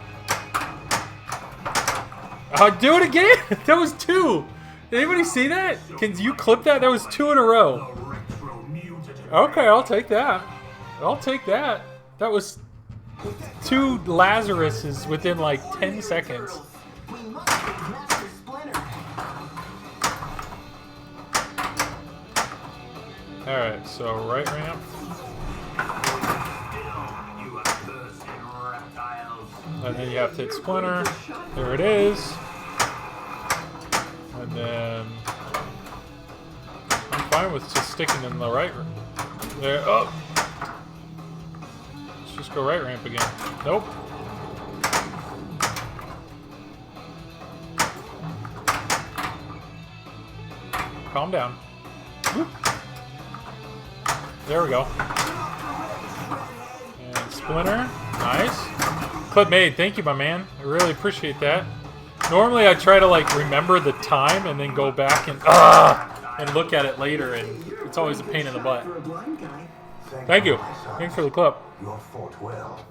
Do it again? That was 2. Did anybody see that? Can you clip that? That was 2 in a row. Okay, I'll take that. That was 2 Lazaruses within like 10 seconds. Alright, so right ramp. And then you have to hit Splinter. There it is. And then I'm fine with just sticking in the right. There. Oh. Let's just go right ramp again. Nope. Calm down. Whoop. There we go. And Splinter. Nice. Clip made. Thank you, my man. I really appreciate that. Normally I try to like remember the time and then go back and look at it later, and it's always a pain in the butt. Thank you. Thanks for the clip. You fought well.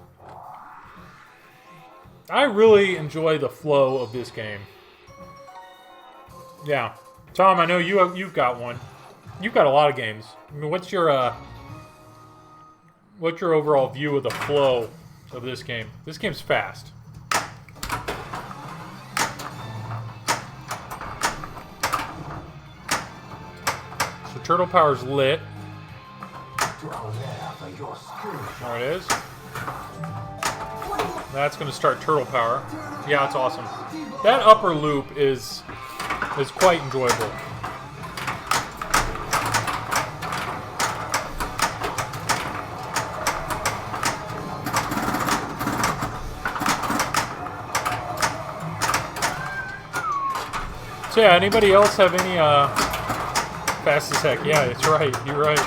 I really enjoy the flow of this game. Yeah. Tom, I know you've got one. You've got a lot of games. I mean, what's your overall view of the flow of this game? This game's fast. So Turtle Power's lit. There it is. That's going to start Turtle Power. Yeah, it's awesome. That upper loop is quite enjoyable. So yeah, anybody else have any fast as heck? Yeah, it's right. You're right.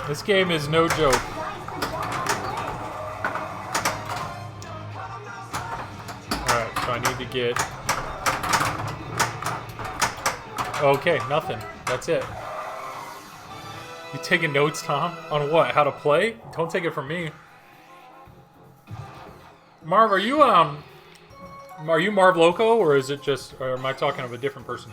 This game is no joke. Alright, so I need to get... Okay, nothing. That's it. You taking notes, Tom? On what? How to play? Don't take it from me. Marv, are you Marv Loco, or is it just, or am I talking of a different person?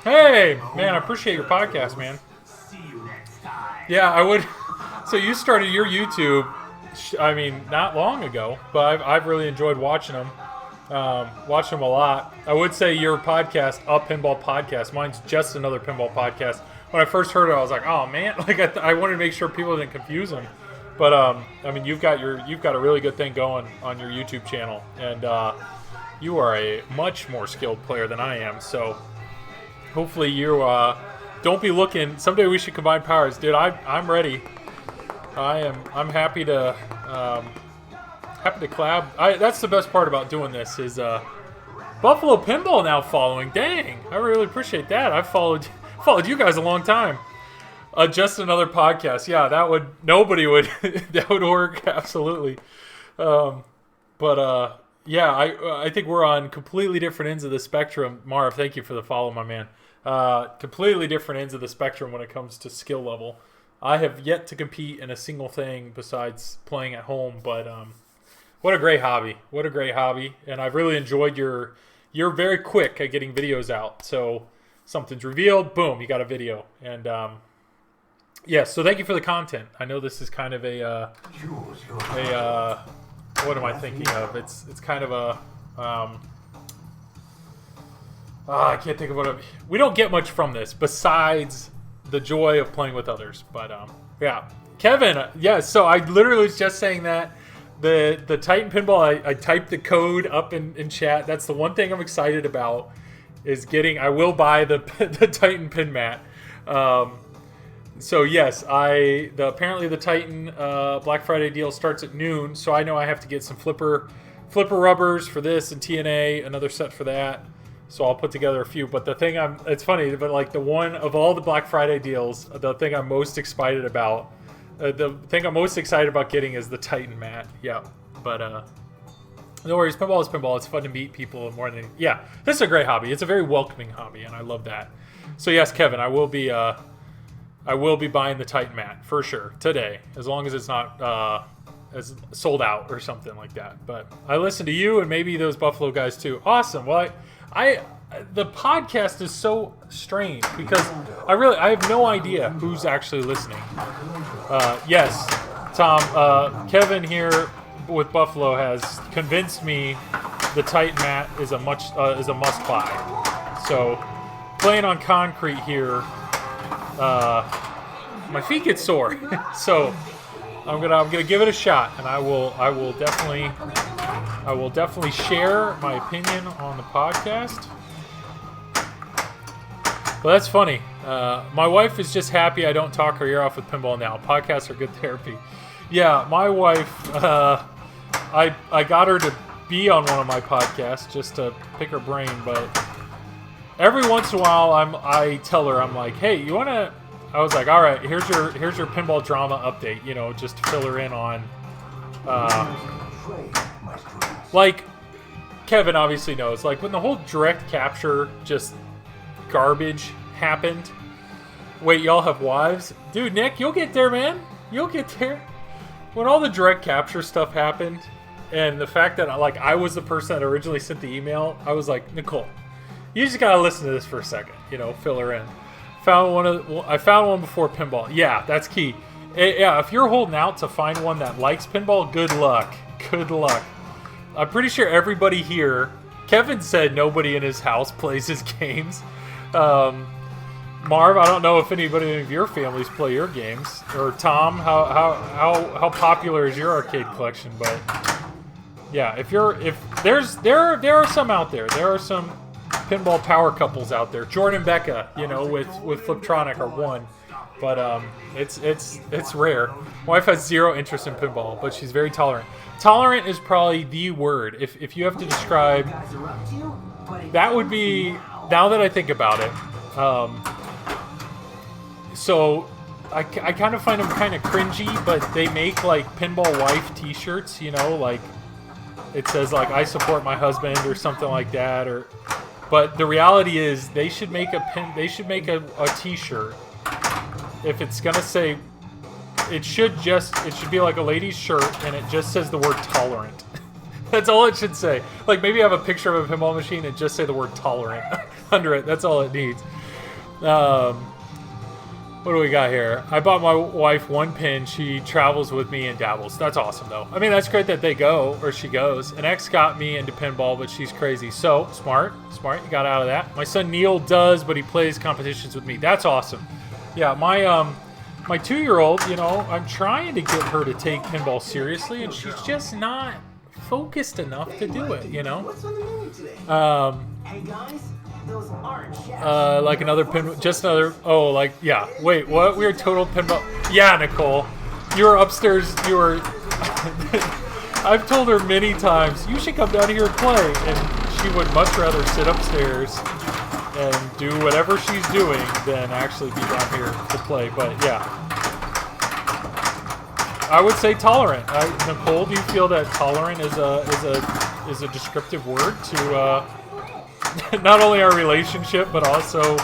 Hey, man, I appreciate your podcast, man. See you next time. Yeah, I would. So you started your YouTube, I mean, not long ago, but I've really enjoyed watching them. Watch them a lot. I would say your podcast, A Pinball Podcast. Mine's just another pinball podcast. When I first heard it, I was like, "Oh man!" Like I wanted to make sure people didn't confuse them. But I mean, you've got a really good thing going on your YouTube channel, and you are a much more skilled player than I am. So hopefully you don't be looking. Someday we should combine powers, dude. I'm ready. I'm happy to. Happy to collab. That's the best part about doing this is Buffalo Pinball now following. Dang, I really appreciate that. I've followed you guys a long time. Just another podcast. Yeah, that would that would work absolutely. Yeah, I think we're on completely different ends of the spectrum. Marv, thank you for the follow, my man. Completely different ends of the spectrum when it comes to skill level. I have yet to compete in a single thing besides playing at home, but what a great hobby. What a great hobby. And I've really enjoyed you're very quick at getting videos out. So something's revealed, boom, you got a video. And yeah, so thank you for the content. I know this is kind of a what am I thinking of? It's kind of a I can't think of what we don't get much from this besides the joy of playing with others. But yeah. Kevin, yeah, so I literally was just saying that the Titan Pinball, I typed the code up in chat. That's the one thing I'm excited about is I will buy the Titan Pin Mat. So yes, apparently the Titan Black Friday deal starts at noon, so I know I have to get some flipper rubbers for this and TNA, another set for that. So I'll put together a few. But it's funny, but like the one of all the Black Friday deals, the thing I'm most excited about. The thing I'm most excited about getting is the Titan mat. Yeah, but no worries. Pinball is pinball. It's fun to meet people more than this is a great hobby. It's a very welcoming hobby, and I love that. So yes, Kevin, I will be buying the Titan mat for sure today, as long as it's not as sold out or something like that. But I listen to you and maybe those Buffalo guys too. Awesome. Well, the podcast is so strange because I have no idea who's actually listening. Yes, Tom, Kevin here with Buffalo has convinced me the Titan mat is a must buy. So playing on concrete here, my feet get sore. So I'm gonna give it a shot, and I will definitely share my opinion on the podcast. Well, that's funny. My wife is just happy I don't talk her ear off with pinball now. Podcasts are good therapy. Yeah, my wife, I got her to be on one of my podcasts just to pick her brain, but every once in a while I tell her, I'm like, hey, you wanna? I was like, all right, here's your pinball drama update, you know, just to fill her in on, like Kevin obviously knows, like when the whole direct capture just garbage happened. Wait, y'all have wives? Dude, Nick, you'll get there, man. You'll get there. When all the direct capture stuff happened, and the fact that like I was the person that originally sent the email, I was like, Nicole, you just gotta listen to this for a second, you know, fill her in. I found one before pinball. Yeah, that's key. Yeah, if you're holding out to find one that likes pinball, good luck. Good luck. I'm pretty sure everybody here. Kevin said nobody in his house plays his games. Marv, I don't know if anybody in your families play your games, or Tom, how popular is your arcade collection? But yeah, there are some out there. There are some pinball power couples out there. Jordan and Becca, you know, with Fliptronic are one, but it's rare. My wife has zero interest in pinball, but she's very tolerant. Tolerant is probably the word. If you have to describe, that would be. Now that I think about it, so I kind of find them kind of cringy, but they make like pinball wife T-shirts, you know, like it says like I support my husband or something like that, or. But the reality is they should make a T-shirt. If it's gonna say, it should be like a lady's shirt and it just says the word tolerant. That's all it should say. Like maybe have a picture of a pinball machine and just say the word tolerant under it. That's all it needs. What do we got here? I bought my wife one pin. She travels with me and dabbles. That's awesome, though. I mean, that's great that they go, or she goes. An ex got me into pinball, but she's crazy. So, smart. You got out of that. My son Neil does, but he plays competitions with me. That's awesome. Yeah, my 2-year-old, you know, I'm trying to get her to take pinball seriously, and she's just not focused enough to do it, you know? What's on the menu today? Hey guys, those aren't chefs. Like another pinball, just another, oh, like, yeah. Wait, what? We were total pinball. Yeah, Nicole. You were upstairs, I've told her many times, you should come down here and play. And she would much rather sit upstairs and do whatever she's doing than actually be down here to play. But yeah. I would say tolerant. Nicole, do you feel that tolerant is a descriptive word to not only our relationship but also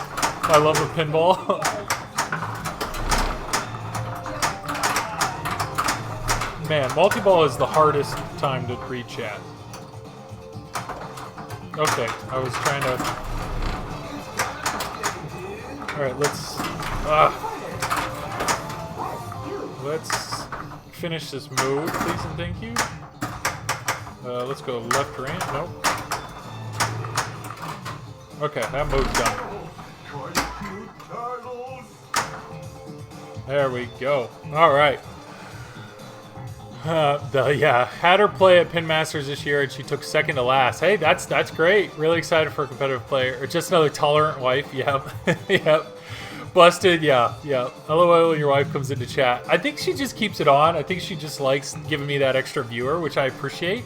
my love of pinball? Man, multi-ball is the hardest time to read chat. Okay, I was trying to. All right, let's finish this mode, please and thank you. Let's go left, right. Nope. Okay, that mode's done. There we go. All right. Had her play at Pin Masters this year, and she took second to last. Hey, that's great. Really excited for a competitive player. Or just another tolerant wife. Yep. Yep. Busted. Yeah. LOL when your wife comes into chat. I think she just keeps it on. I think she just likes giving me that extra viewer, which I appreciate.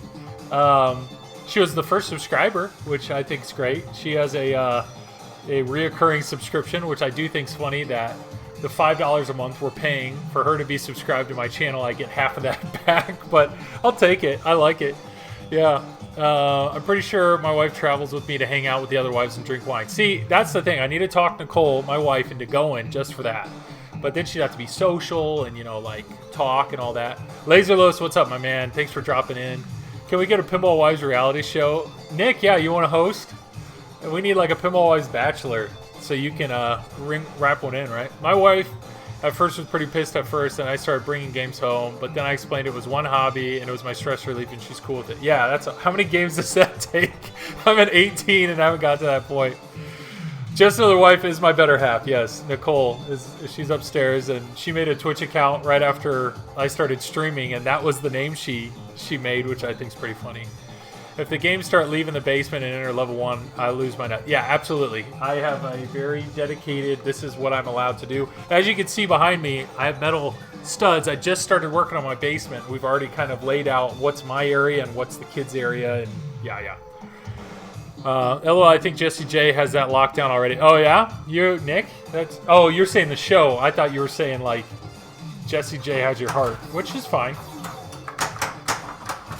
She was the first subscriber, which I think is great. She has a reoccurring subscription, which I do think is funny that the $5 a month we're paying for her to be subscribed to my channel, I get half of that back, but I'll take it. I like it. Yeah. I'm pretty sure my wife travels with me to hang out with the other wives and drink wine. See, that's the thing. I need to talk Nicole, my wife, into going just for that. But then she'd have to be social and, like, talk and all that. Laserlos, what's up, my man? Thanks for dropping in. Can we get a Pinball Wives reality show? Nick, yeah, you want to host? We need, like, a Pinball Wives Bachelor. So you can wrap one in, right? My wife at first was pretty pissed at first, and I started bringing games home. But then I explained it was one hobby, and it was my stress relief, and she's cool with it. Yeah, how many games does that take? I'm at 18 and I haven't got to that point. Just another wife is my better half. Yes, Nicole she's upstairs, and she made a Twitch account right after I started streaming, and that was the name she made, which I think is pretty funny. If the games start leaving the basement and enter level 1, I lose my nut. Yeah, absolutely. I have a very dedicated, this is what I'm allowed to do. As you can see behind me, I have metal studs. I just started working on my basement. We've already kind of laid out what's my area and what's the kids' area, and yeah. LOL, I think Jesse J has that locked down already. Oh, yeah? You, Nick? Oh, you're saying the show. I thought you were saying, like, Jesse J has your heart, which is fine.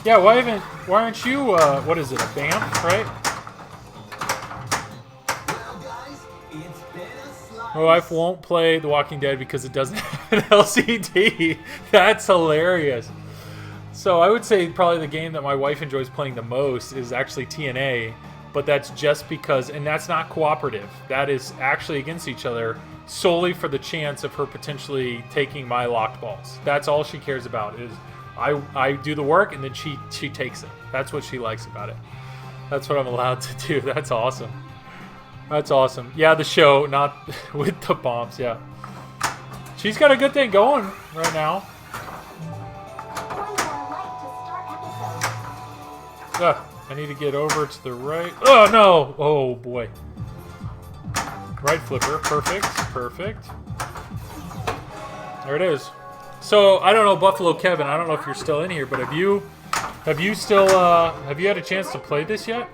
Yeah, why aren't you, what is it, a BAMF, right? My wife won't play The Walking Dead because it doesn't have an LCD. That's hilarious. So I would say probably the game that my wife enjoys playing the most is actually TNA, but that's just because, and that's not cooperative. That is actually against each other solely for the chance of her potentially taking my locked balls. That's all she cares about is I do the work, and then she takes it. That's what she likes about it. That's what I'm allowed to do. That's awesome. That's awesome. Yeah, the show, not with the bombs, yeah. She's got a good thing going right now. I need to get over to the right. Oh, no! Oh, boy. Right flipper. Perfect. Perfect. There it is. So I don't know, Buffalo Kevin. I don't know if you're still in here, but have you had a chance to play this yet?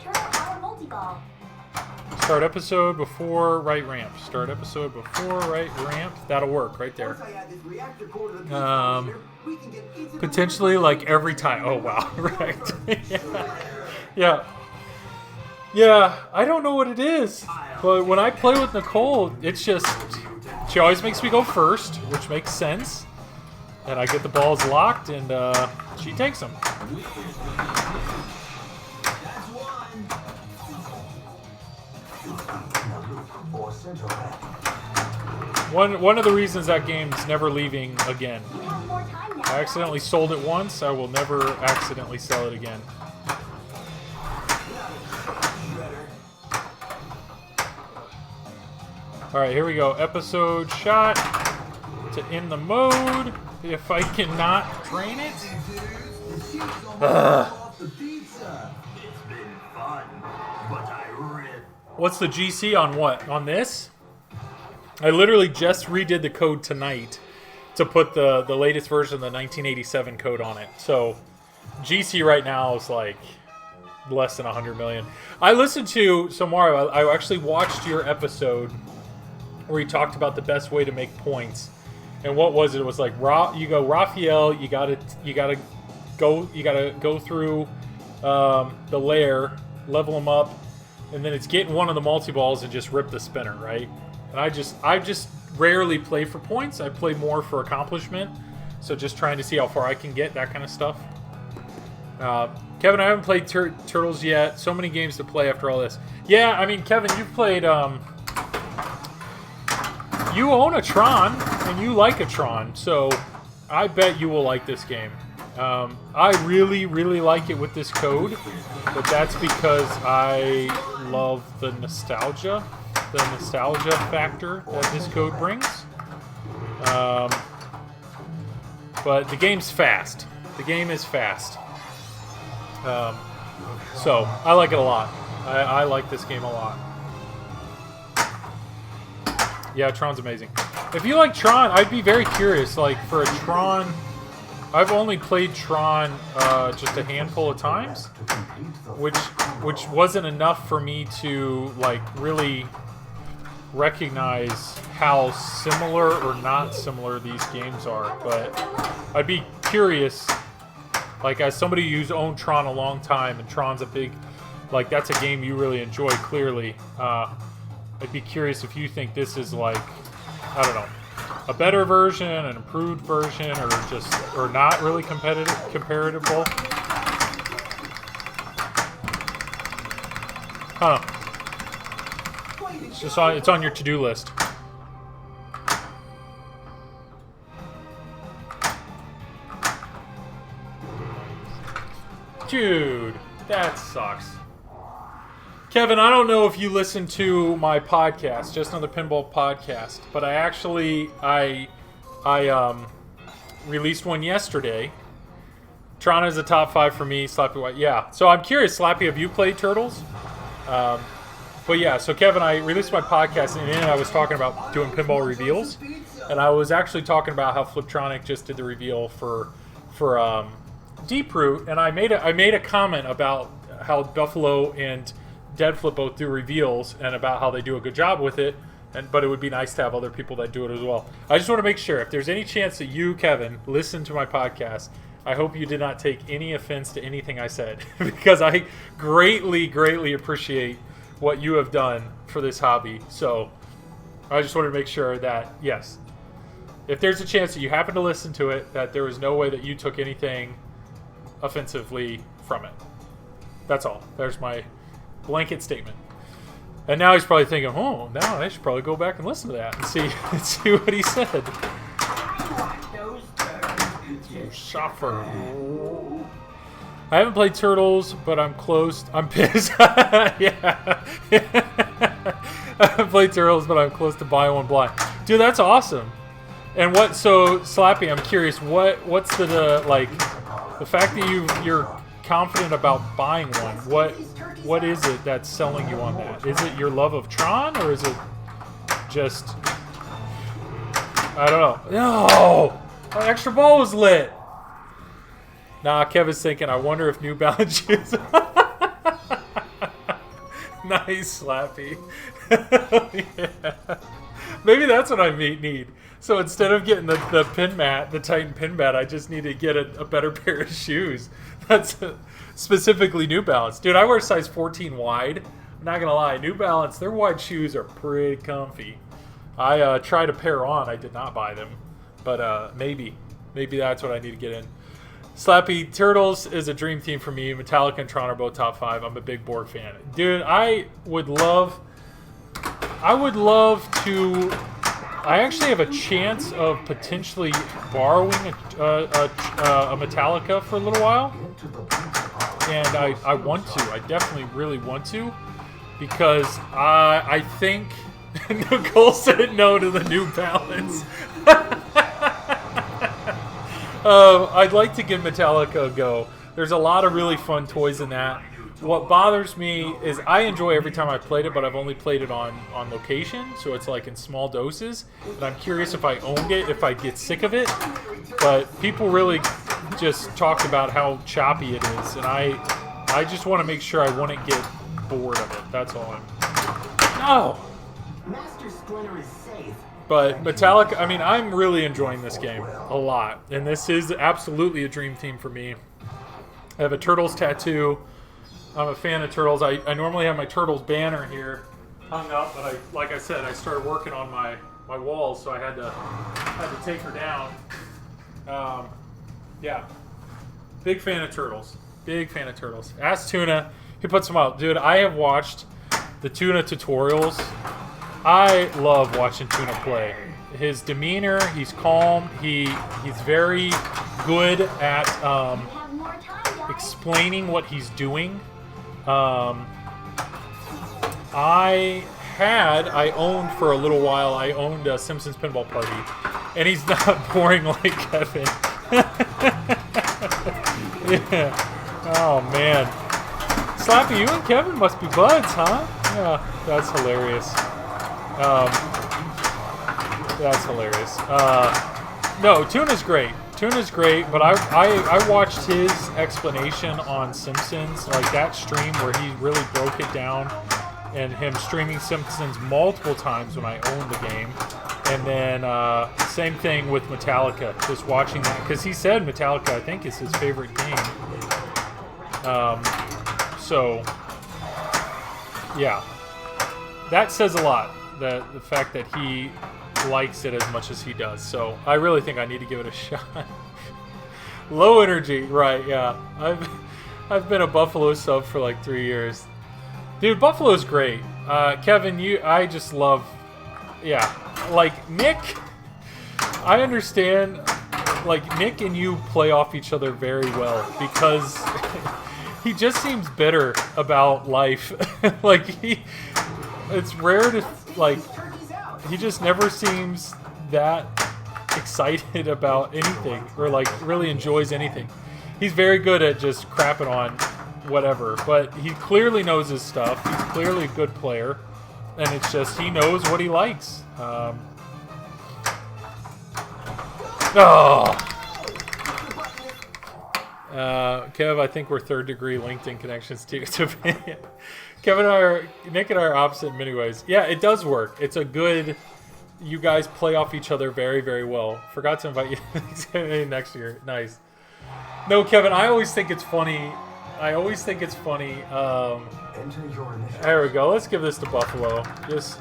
Start episode before right ramp. Start episode before right ramp. That'll work right there. Potentially like every time. Oh wow, right. Yeah. I don't know what it is, but when I play with Nicole, it's just she always makes me go first, which makes sense. And I get the balls locked, and she takes them. One of the reasons that game's never leaving again. I accidentally sold it once. I will never accidentally sell it again. All right, here we go. Episode shot to end the mode. If I cannot drain it. What's the GC on what? On this? I literally just redid the code tonight to put the latest version of the 1987 code on it. So GC right now is like less than 100 million. I listened to, so Mario, I actually watched your episode where you talked about the best way to make points. And what was it? It was like you go Raphael. You gotta go through the layer, level them up, and then it's getting one of the multi balls and just rip the spinner, right? And I just rarely play for points. I play more for accomplishment. So just trying to see how far I can get, that kind of stuff. Kevin, I haven't played Turtles yet. So many games to play after all this. Yeah, I mean, Kevin, you've played. You own a Tron, and you like a Tron, so I bet you will like this game. I really, really like it with this code, but that's because I love the nostalgia factor that this code brings. But the game's fast. The game is fast. So I like it a lot. I like this game a lot. Yeah, Tron's amazing. If you like Tron, I'd be very curious. Like, for a Tron... I've only played Tron just a handful of times, which wasn't enough for me to, like, really recognize how similar or not similar these games are. But I'd be curious, like, as somebody who's owned Tron a long time, and Tron's a big... Like, that's a game you really enjoy, clearly. I'd be curious if you think this is like, I don't know, a better version, an improved version, or not really comparable. Huh. It's on your to-do list. Dude, that sucks. Kevin, I don't know if you listen to my podcast, Just Another Pinball Podcast, but I released one yesterday. Tron is a top 5 for me. Slappy White, yeah. So I'm curious, Slappy, have you played Turtles? But yeah, so Kevin, I released my podcast, and in it I was talking about doing pinball reveals, and I was actually talking about how Fliptronic just did the reveal for Deeproot, and I made a comment about how Buffalo and Dead Flip both do reveals, and about how they do a good job with it. But it would be nice to have other people that do it as well. I just want to make sure, if there's any chance that you, Kevin, listen to my podcast, I hope you did not take any offense to anything I said, because I greatly, greatly appreciate what you have done for this hobby. So I just wanted to make sure that, yes, if there's a chance that you happen to listen to it, that there was no way that you took anything offensively from it. That's all. There's my blanket statement. And now he's probably thinking, oh, now I should probably go back and listen to that and see what he said. You suffer. I haven't played Turtles, but I'm close. I'm pissed. Yeah. I haven't played Turtles, but I'm close to buying one blind. Dude, that's awesome. And what? So Slappy, I'm curious. What's the like? The fact that you're confident about buying one. What is it that's selling you on that? Is it your love of Tron, or is it just? I don't know. No, my extra ball was lit. Nah, Kevin's thinking, I wonder if New Balance shoes. Nice, Slappy. Yeah. Maybe that's what I need. So instead of getting the pin mat, the Titan pin mat, I just need to get a better pair of shoes. That's specifically New Balance. Dude, I wear size 14 wide. I'm not going to lie. New Balance, their wide shoes are pretty comfy. I tried a pair on. I did not buy them. But maybe that's what I need to get in. Slappy, Turtles is a dream team for me. Metallica and Tron are both top 5. I'm a big Borg fan. Dude, I would love to... I actually have a chance of potentially borrowing a Metallica for a little while. And I want to. I definitely really want to. Because I think... Nicole said no to the New Balance. I'd like to give Metallica a go. There's a lot of really fun toys in that. What bothers me is I enjoy every time I played it, but I've only played it on location, so it's like in small doses. And I'm curious if I owned it, if I'd get sick of it. But people really just talked about how choppy it is, and I just want to make sure I wouldn't get bored of it. That's all No! Master Splinter is safe. But Metallica, I mean, I'm really enjoying this game a lot. And this is absolutely a dream team for me. I have a Turtles tattoo. I'm a fan of Turtles. I normally have my Turtles banner here hung up, but like I said, I started working on my walls, so I had to take her down. Yeah. Big fan of Turtles. Big fan of Turtles. Ask Tuna. He puts them out. Dude, I have watched the Tuna tutorials. I love watching Tuna play. His demeanor, he's calm. He's very good at explaining what he's doing. I owned for a little while, I owned a Simpsons Pinball Party. And he's not boring like Kevin. Yeah. Oh, man. Slappy, you and Kevin must be buds, huh? Yeah, that's hilarious. That's hilarious. No, Tuna's great. Tuna's great, but I watched his explanation on Simpsons, like that stream where he really broke it down, and him streaming Simpsons multiple times when I owned the game. And then same thing with Metallica, just watching that, because he said Metallica, I think, is his favorite game. So, yeah. That says a lot. The fact that he likes it as much as he does. So I really think I need to give it a shot. Low energy, right? Yeah, I've been a Buffalo sub for like 3 years. Dude, Buffalo's great. Kevin, I just love. Yeah, like Nick. I understand. Like Nick and you play off each other very well because he just seems bitter about life. Like it's rare to like. He just never seems that excited about anything or like really enjoys anything. He's very good at just crapping on whatever, but he clearly knows his stuff. He's clearly a good player, and it's just he knows what he likes. Kev, I think we're third degree LinkedIn connections to Kevin and Nick and I are opposite in many ways. Yeah, it does work. It's a good. You guys play off each other very, very well. Forgot to invite you next year. Nice. No, Kevin, I always think it's funny. There we go. Let's give this to Buffalo. Just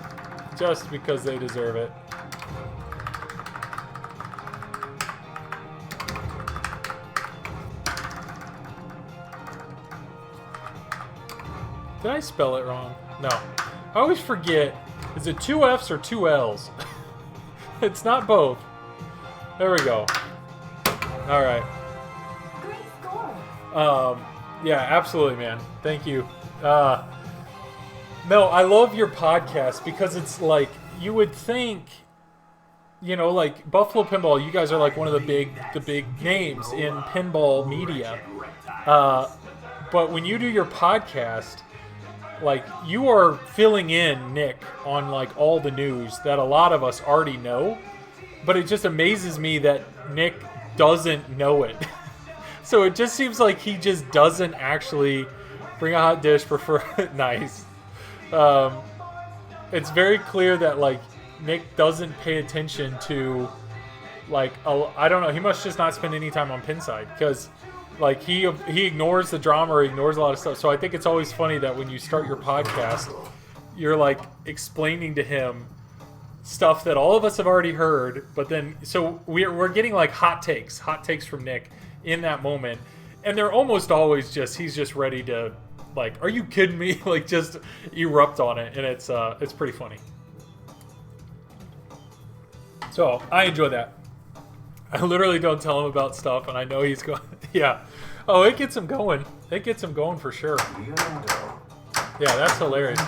because they deserve it. Did I spell it wrong? No. I always forget. Is it 2 F's or 2 L's? It's not both. There we go. All right. Great score. Yeah, absolutely, man. Thank you. No, I love your podcast because it's like you would think, you know, like Buffalo Pinball. You guys are like one of the big names in pinball media. But when you do your podcast, like you are filling in Nick on like all the news that a lot of us already know, but it just amazes me that Nick doesn't know it. So it just seems like he just doesn't actually bring a hot dish, prefer nice. It's very clear that like Nick doesn't pay attention to like I don't know, he must just not spend any time on Pinside because like he ignores the drama or ignores a lot of stuff. So I think it's always funny that when you start your podcast, you're like explaining to him stuff that all of us have already heard. But then, so we're getting like hot takes from Nick in that moment, and they're almost always just he's just ready to like, are you kidding me? Like just erupt on it, and it's pretty funny. So I enjoy that. I literally don't tell him about stuff, and I know he's going. Yeah. Oh, it gets him going. It gets him going for sure. Yeah, that's hilarious.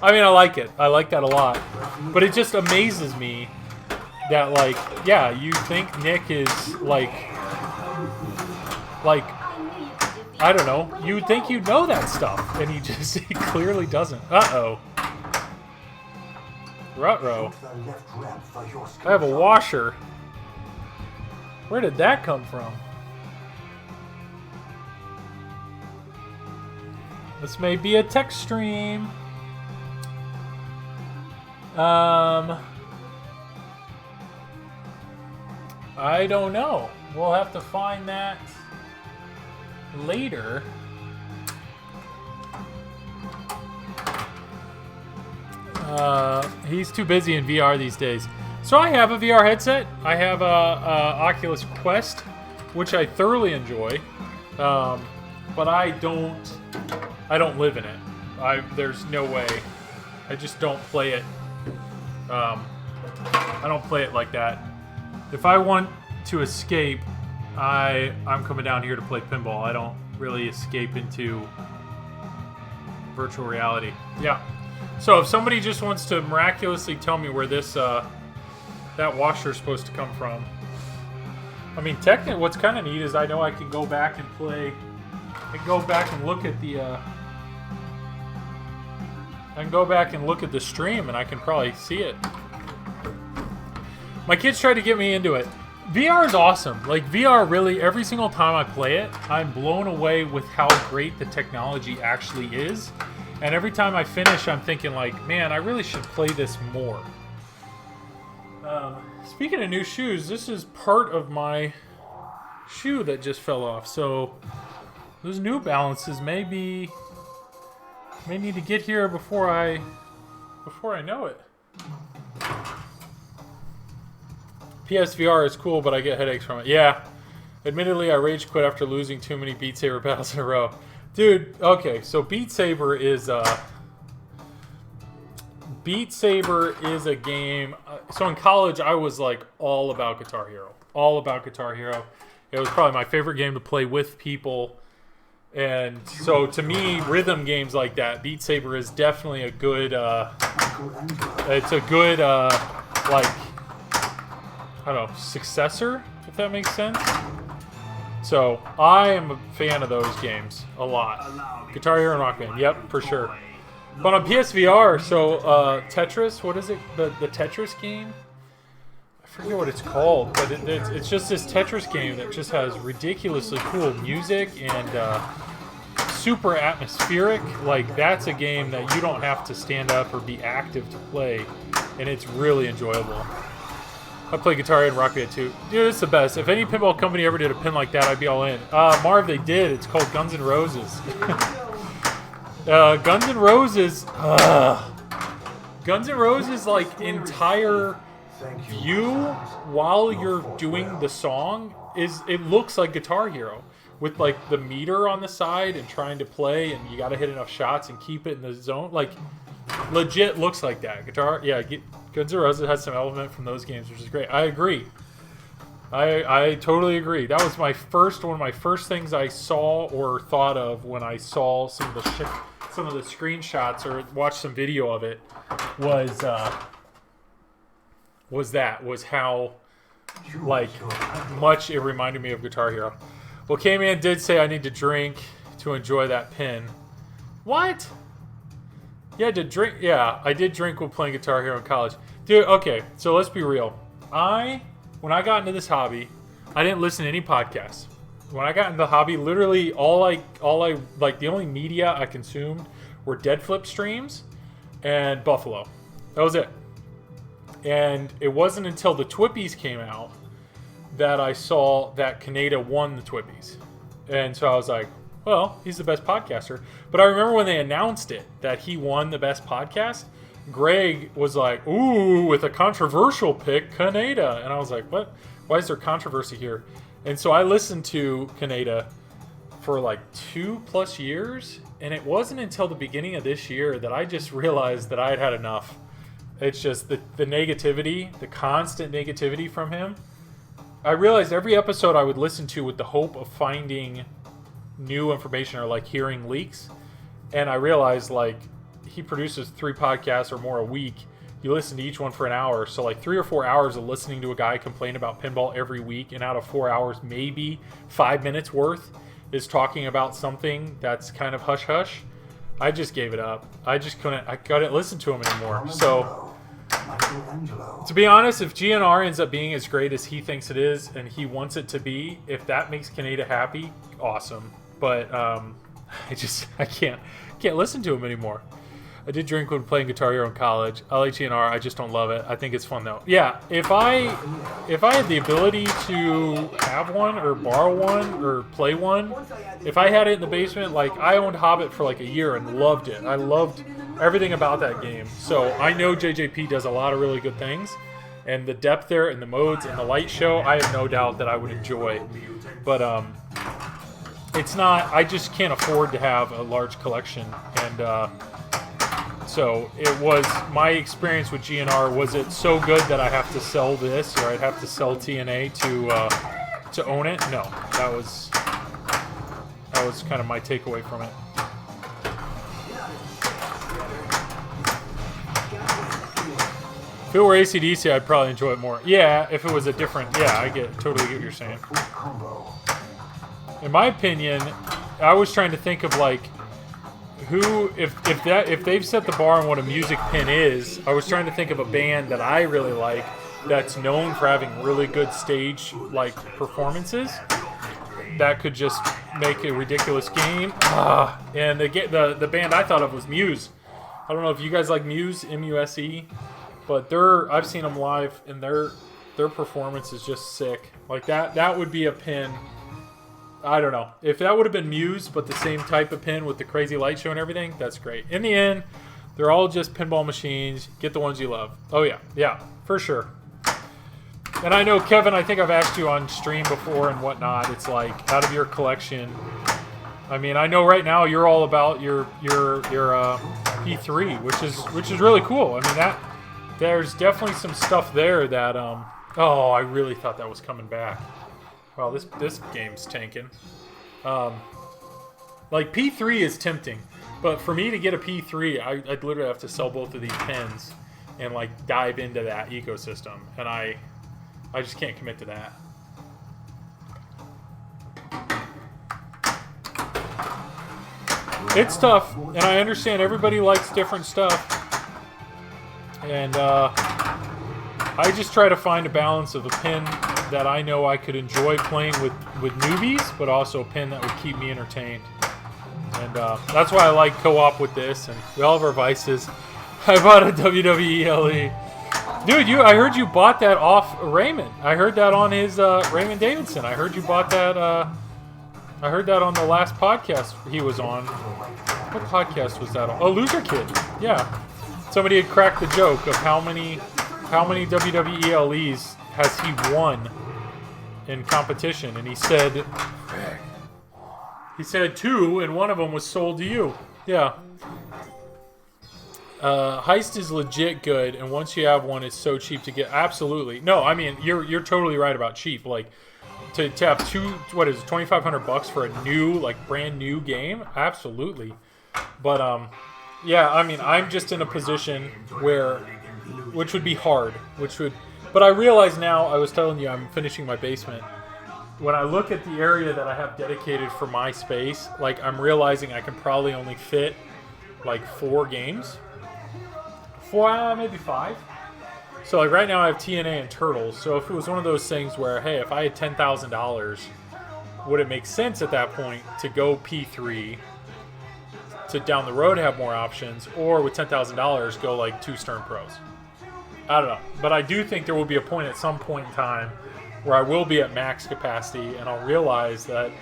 I mean, I like it. I like that a lot. But it just amazes me that, like, yeah, you think Nick is, like, I don't know. You would think you'd know that stuff, and he clearly doesn't. Uh-oh. Ruh-roh. I have a washer. Where did that come from? This may be a text stream. I don't know. We'll have to find that later. He's too busy in VR these days. So I have a VR headset. I have a Oculus Quest, which I thoroughly enjoy, but I don't live in it. There's no way. I just don't play it. I don't play it like that. If I want to escape, I'm coming down here to play pinball. I don't really escape into virtual reality. Yeah. So if somebody just wants to miraculously tell me where this that washer is supposed to come from. I mean, technically, what's kind of neat is I know I can go back and play. I can go back and look at the. I can go back and look at the stream, and I can probably see it. My kids tried to get me into it. VR is awesome. Like VR, really, every single time I play it, I'm blown away with how great the technology actually is. And every time I finish, I'm thinking like, man, I really should play this more. Speaking of new shoes, this is part of my shoe that just fell off. So those New Balances may need to get here before I know it. PSVR is cool, but I get headaches from it. Yeah. Admittedly, I rage quit after losing too many Beat Saber battles in a row. Dude, okay, so Beat Saber is a game. So in college, I was like all about Guitar Hero. All about Guitar Hero. It was probably my favorite game to play with people. And so to me, rhythm games like that, Beat Saber is definitely a good, it's a good, like, I don't know, successor, if that makes sense. So I am a fan of those games a lot. Guitar Hero and Rock Band, yep, for sure. But on PSVR, so Tetris, what is it? The Tetris game? I forget what it's called, but it's just this Tetris game that just has ridiculously cool music and super atmospheric. Like, that's a game that you don't have to stand up or be active to play, and it's really enjoyable. I play Guitar Hero and Rock Band too. Dude, it's the best. If any pinball company ever did a pin like that, I'd be all in. Marv, they did. It's called Guns N' Roses. Guns N' Roses. Guns N' Roses, like, entire view while you're doing the song it looks like Guitar Hero with, like, the meter on the side and trying to play, and you got to hit enough shots and keep it in the zone. Like, legit looks like that. Guns N' Roses has some element from those games, which is great. I agree. I totally agree. That was one of my first things I saw or thought of when I saw some of the screenshots or watched some video of it. Was how, like, much it reminded me of Guitar Hero. Well, K-Man did say I need to drink to enjoy that pin. What? Yeah, to drink. Yeah, I did drink while playing Guitar Hero in college. Dude, okay, so let's be real. When I got into this hobby, I didn't listen to any podcasts. When I got into the hobby, literally all I like, the only media I consumed were Dead Flip streams and Buffalo. That was it. And it wasn't until the Twippies came out that I saw that Kaneda won the Twippies. And so I was like, well, he's the best podcaster. But I remember when they announced it, that he won the best podcast, Greg was like, ooh, with a controversial pick, Kaneda. And I was like, what? Why is there controversy here? And so I listened to Kaneda for like 2+ years. And it wasn't until the beginning of this year that I just realized that I had had enough. It's just the negativity, the constant negativity from him. I realized every episode I would listen to with the hope of finding new information or, like, hearing leaks. And I realized, like, he produces 3 podcasts or more a week. You listen to each one for an hour. So, like, 3 or 4 hours of listening to a guy complain about pinball every week. And out of 4 hours, maybe 5 minutes worth is talking about something that's kind of hush-hush. I just gave it up. I couldn't listen to him anymore. So, to be honest, if GNR ends up being as great as he thinks it is and he wants it to be, if that makes Kaneda happy, awesome. But I can't listen to him anymore. I did drink when playing Guitar Hero in college. I like GNR. I just don't love it. I think it's fun though. Yeah, if I had the ability to have one or borrow one or play one, if I had it in the basement, like, I owned Hobbit for like a year and loved it. I loved everything about that game. So I know JJP does a lot of really good things, and the depth there and the modes and the light show, I have no doubt that I would enjoy. But it's not. I just can't afford to have a large collection, and so it was my experience with GNR. Was it so good that I have to sell this, or I'd have to sell TNA to own it? No, that was kind of my takeaway from it. If it were AC/DC, I'd probably enjoy it more. Yeah, if it was a different. Yeah, I totally get what you're saying. In my opinion, I was trying to think of, like, who, if they've set the bar on what a music pin is. I was trying to think of a band that I really like that's known for having really good stage, like, performances that could just make a ridiculous game. And the band I thought of was Muse. I don't know if you guys like Muse, MUSE, but I've seen them live, and their performance is just sick. Like, that would be a pin. I don't know. If that would have been Muse, but the same type of pin with the crazy light show and everything, that's great. In the end, they're all just pinball machines. Get the ones you love. Oh, yeah. Yeah, for sure. And I know, Kevin, I think I've asked you on stream before and whatnot. It's like, out of your collection, I mean, I know right now you're all about your P3, which is really cool. I mean, there's definitely some stuff there that oh, I really thought that was coming back. Wow, this game's tanking. Like, P3 is tempting. But for me to get a P3, I'd literally have to sell both of these pins and, like, dive into that ecosystem. And I just can't commit to that. It's tough, and I understand everybody likes different stuff. And I just try to find a balance of a pin that I know I could enjoy playing with newbies, but also a pin that would keep me entertained. And that's why I like co-op with this, and we all have our vices. I bought a WWE LE. Dude, I heard you bought that off Raymond. I heard that on his Raymond Davidson. I heard you bought that. I heard that on the last podcast he was on. What podcast was that on? Oh, Loser Kid. Yeah. Somebody had cracked the joke of how many WWE LEs has he won in competition, and he said 2, and one of them was sold to you. Yeah. Heist is legit good, and once you have one, it's so cheap to get. Absolutely. No, I mean, you're totally right about cheap. Like, to have two, what is it, $2,500 for a new, like, brand new game? Absolutely. But, yeah, I mean, I'm just in a position which would be hard, but I realize now, I was telling you, I'm finishing my basement. When I look at the area that I have dedicated for my space, like, I'm realizing I can probably only fit, like, 4 games. 4, maybe 5. So, like, right now I have TNA and Turtles. So if it was one of those things where, hey, if I had $10,000, would it make sense at that point to go P3 to down the road have more options, or with $10,000 go like 2 Stern Pros? I don't know. But I do think there will be a point at some point in time where I will be at max capacity, and I'll realize that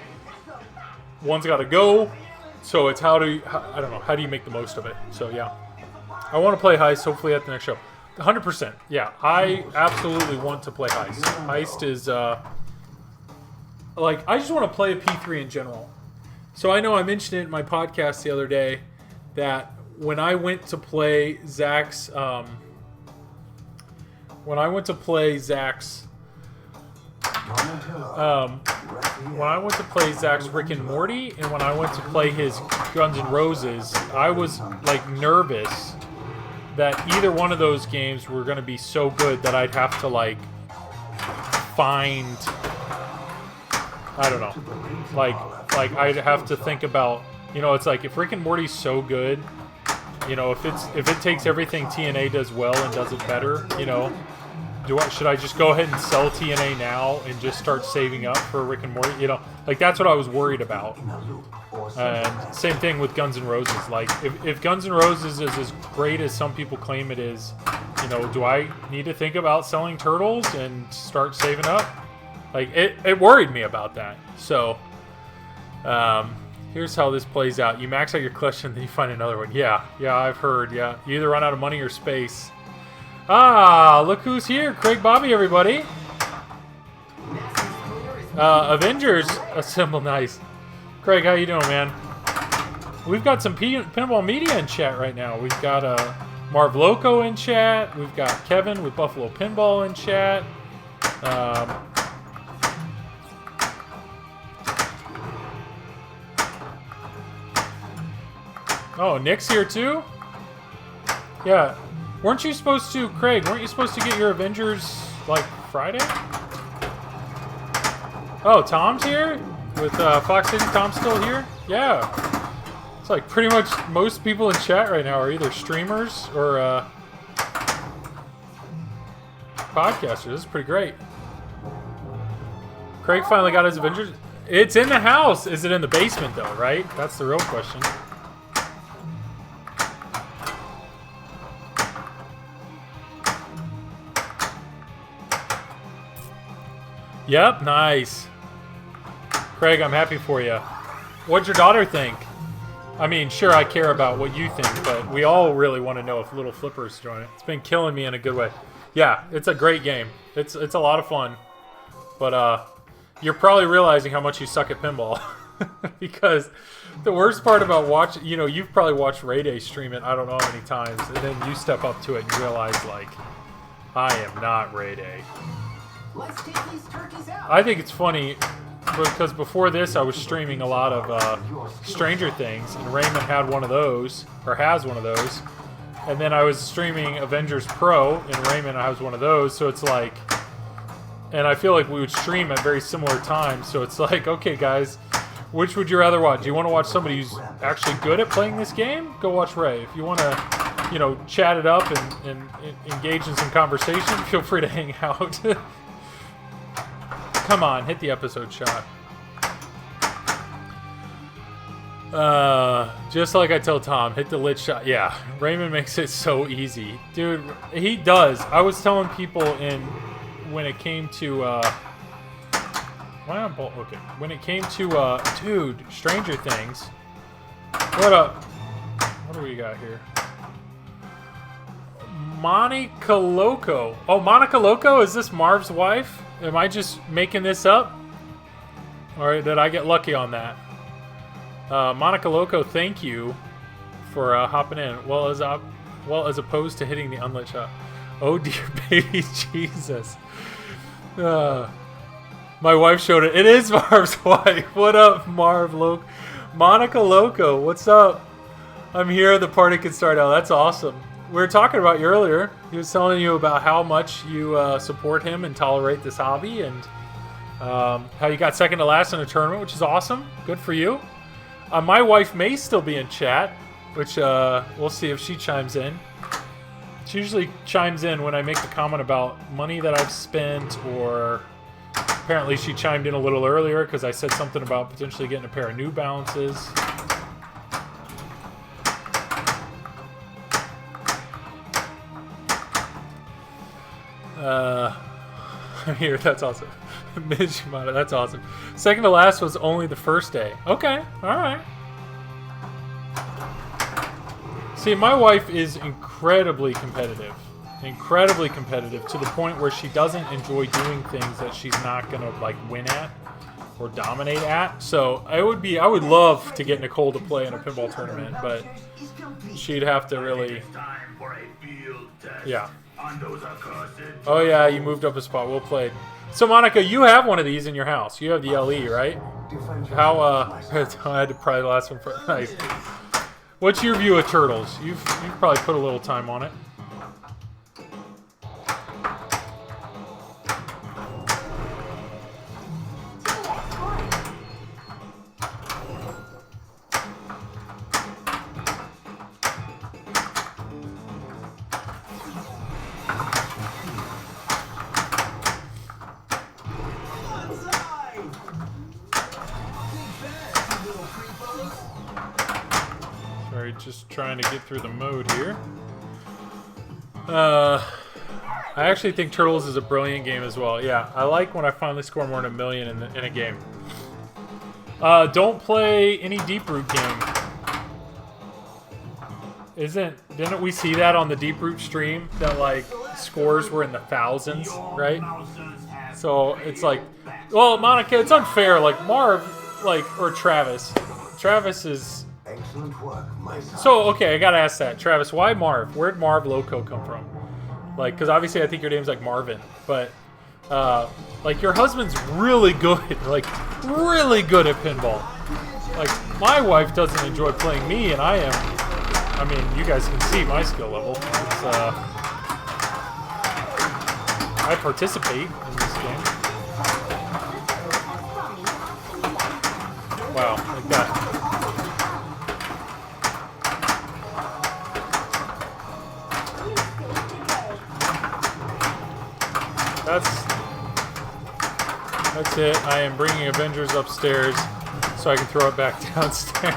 one's got to go. So it's I don't know, how do you make the most of it? So yeah, I want to play Heist, hopefully at the next show. 100%. Yeah, I absolutely want to play Heist. Heist is, like, I just want to play a P3 in general. So I know I mentioned it in my podcast the other day that when I went to play Zach's, Rick and Morty, and when I went to play his Guns N' Roses, I was, like, nervous that either one of those games were going to be so good that I'd have to, like, find, I don't know, like I'd have to think about, you know, it's like, if Rick and Morty's so good, you know, if it takes everything TNA does well and does it better, you know, should I just go ahead and sell TNA now and just start saving up for Rick and Morty? You know, like, that's what I was worried about. And same thing with Guns N' Roses. Like, if Guns N' Roses is as great as some people claim it is, you know, do I need to think about selling Turtles and start saving up? Like, it worried me about that. So, here's how this plays out. You max out your collection, then you find another one. Yeah, I've heard. Yeah, you either run out of money or space. Ah, look who's here. Craig Bobby, everybody. Avengers assemble. Nice. Craig, how you doing, man? We've got some Pinball Media in chat right now. We've got Marv Loco in chat. We've got Kevin with Buffalo Pinball in chat. Oh, Nick's here too? Yeah. Weren't you supposed to, Craig, weren't you supposed to get your Avengers, like, Friday? Oh, Tom's here? With Fox City, Tom's still here? Yeah. It's like pretty much most people in chat right now are either streamers or podcasters. This is pretty great. Craig finally got his Avengers. It's in the house. Is it in the basement, though, right? That's the real question. Yep, nice. Craig, I'm happy for you. What'd your daughter think? I mean, sure, I care about what you think, but we all really want to know if Little Flipper's joining it. It's been killing me in a good way. Yeah, it's a great game. It's a lot of fun. But you're probably realizing how much you suck at pinball. Because the worst part about watching, you know, you've probably watched Ray Day stream it I don't know how many times, and then you step up to it and realize, like, I am not Ray Day. Let's take these turkeys out. I think it's funny. because before this I was streaming a lot of Stranger Things, and Raymond had one of those, or has one of those. And then I was streaming Avengers Pro, and Raymond has one of those, so it's like... And I feel like we would stream at very similar times, so it's like, okay guys, which would you rather watch? Do you want to watch somebody who's actually good at playing this game? Go watch Ray. If you want to, you know, chat it up and engage in some conversation, feel free to hang out. Come on, hit the episode shot. Just like I tell Tom, hit the lit shot. Yeah, Raymond makes it so easy. Dude, he does. I was telling people when it came to, okay. When it came to, dude, Stranger Things. What up? What do we got here? Monica Loco. Oh, Monica Loco? Is this Marv's wife? Am I just making this up? Or did I get lucky on that? Monica Loco, thank you for hopping in. Well, as opposed to hitting the unlit shot. Oh dear baby Jesus. My wife showed it. It is Marv's wife. What up, Marv Loco? Monica Loco, what's up? I'm here. The party can start out. That's awesome. We were talking about you earlier. He was telling you about how much you support him and tolerate this hobby, and how you got second to last in a tournament, which is awesome. Good for you. My wife may still be in chat, which we'll see if she chimes in. She usually chimes in when I make the comment about money that I've spent, or apparently she chimed in a little earlier because I said something about potentially getting a pair of New Balances. I'm here. That's awesome. Midge, that's awesome. Second to last was only the first day. Okay, all right. See, my wife is incredibly competitive to the point where she doesn't enjoy doing things that she's not gonna like win at or dominate at. So I would love to get Nicole to play in a pinball tournament, but she'd have to really, yeah. Oh yeah, you moved up a spot. Well played. So Monica, you have one of these in your house. You have the LE, right? How I had to probably the last one for nice. What's your view of Turtles? You've probably put a little time on it. Just trying to get through the mode here. I actually think Turtles is a brilliant game as well. Yeah, I like when I finally score more than 1 million in a game. Don't play any Deep Root game. Didn't we see that on the Deep Root stream? That like scores were in the thousands, right? So it's like, well, Monica, it's unfair. Like Marv, or Travis. Travis is. Excellent work, my son. So, okay, I gotta ask that. Travis, why Marv? Where'd Marv Loco come from? Like, because obviously I think your name's like Marvin, but, like, your husband's really good, like, really good at pinball. Like, my wife doesn't enjoy playing me, and I mean, you guys can see my skill level. It's, I participate in this game. Wow, like that. That's it. I am bringing Avengers upstairs so I can throw it back downstairs.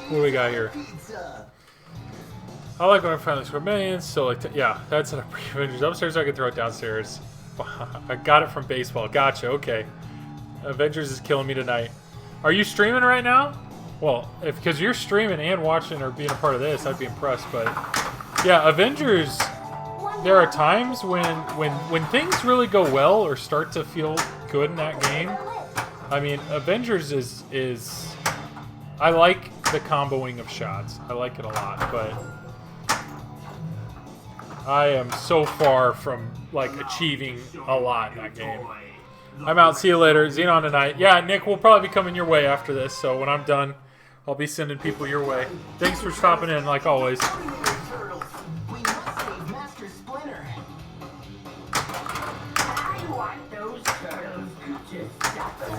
What do we got here? I like when I finally score millions, so like, yeah, that's an Avengers upstairs so I can throw it downstairs. I got it from baseball. Gotcha, okay. Avengers is killing me tonight. Are you streaming right now? Well, because you're streaming and watching or being a part of this, I'd be impressed. But yeah, Avengers. There are times when things really go well or start to feel good in that game, I mean, Avengers is I like the comboing of shots. I like it a lot, but I am so far from like achieving a lot in that game. I'm out. See you later. Xenon tonight. Yeah, Nick, we'll probably be coming your way after this, so when I'm done, I'll be sending people your way. Thanks for stopping in, like always. We must save Master Splinter. I want those turtles to suffer.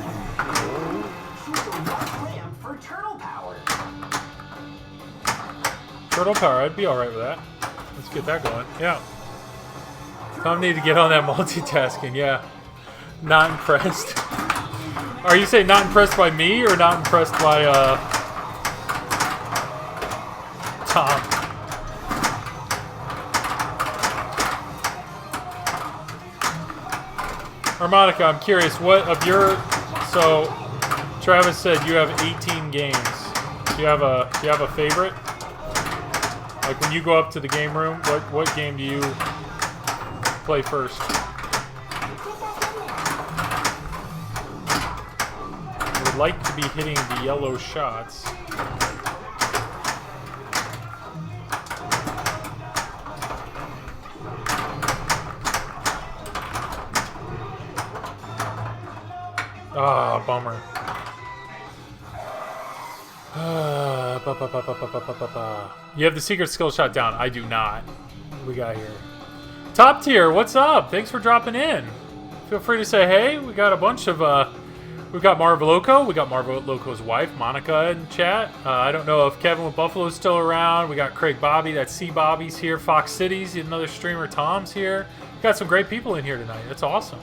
Shoot the rock ramp for turtle power. Turtle power, I'd be alright with that. Let's get that going. Yeah. Tom need to get on that multitasking, yeah. Not impressed. Are you saying not impressed by me or not impressed by Tom? Harmonica, I'm curious, what of your... So, Travis said you have 18 games. Do you have a favorite? Like when you go up to the game room, what game do you play first? I would like to be hitting the yellow shots. Ah, bummer. You have the secret skill shot down. I do not. What do we got here? Top tier, what's up? Thanks for dropping in. Feel free to say hey. We got a bunch of we've got Marvel Loco. We got Marvel Loco's wife, Monica, in chat. I don't know if Kevin with Buffalo is still around. We got Craig Bobby, that's C Bobby's here. Fox Cities, another streamer, Tom's here. We got some great people in here tonight. That's awesome.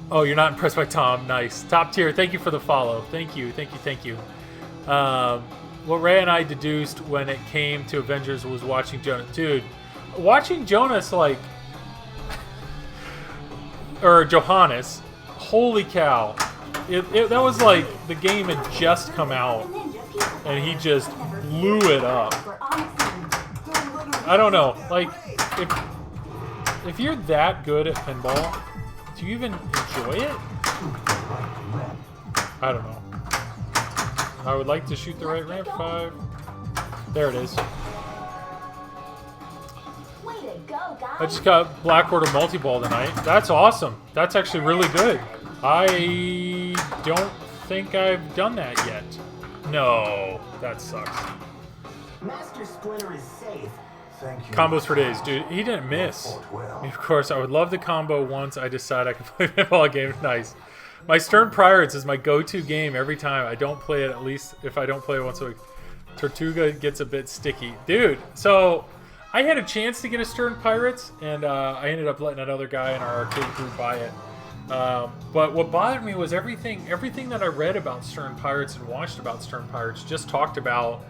Oh, you're not impressed by Tom. Nice. Top tier. Thank you for the follow. Thank you. Thank you. Thank you. What Ray and I deduced when it came to Avengers was watching Jonas. Dude, watching Jonas, like... or Johannes. Holy cow. That was like the game had just come out. And he just blew it up. I don't know. Like, if you're that good at pinball... Do you even enjoy it? I don't know. I would like to shoot the right ramp 5. There it is. Way to go, guys. I just got Black Order multi-ball tonight. That's awesome. That's actually really good. I don't think I've done that yet. No, that sucks. Master Splinter is safe. Thank you. Combos for days, dude. He didn't miss. Of course, I would love to combo once I decide I can play pinball game. Nice. My Stern Pirates is my go-to game every time. I don't play it, at least if I don't play it once a week. Tortuga gets a bit sticky. Dude, so I had a chance to get a Stern Pirates, and I ended up letting another guy in our arcade group buy it. But what bothered me was everything that I read about Stern Pirates and watched about Stern Pirates just talked about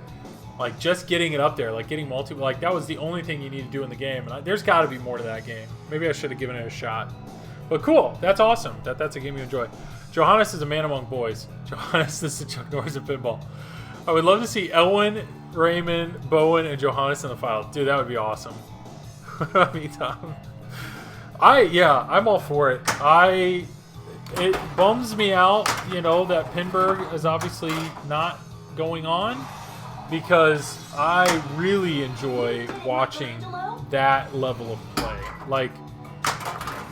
like just getting it up there, like getting like that was the only thing you need to do in the game. And there's got to be more to that game. Maybe I should have given it a shot. But cool, that's awesome. That's a game you enjoy. Johannes is a man among boys. Johannes is the Chuck Norris of pinball. I would love to see Elwin, Raymond, Bowen, and Johannes in the file. Dude, that would be awesome. I mean, Tom. I'm all for it. It bums me out, you know, that Pinburg is obviously not going on. Because I really enjoy watching that level of play. Like,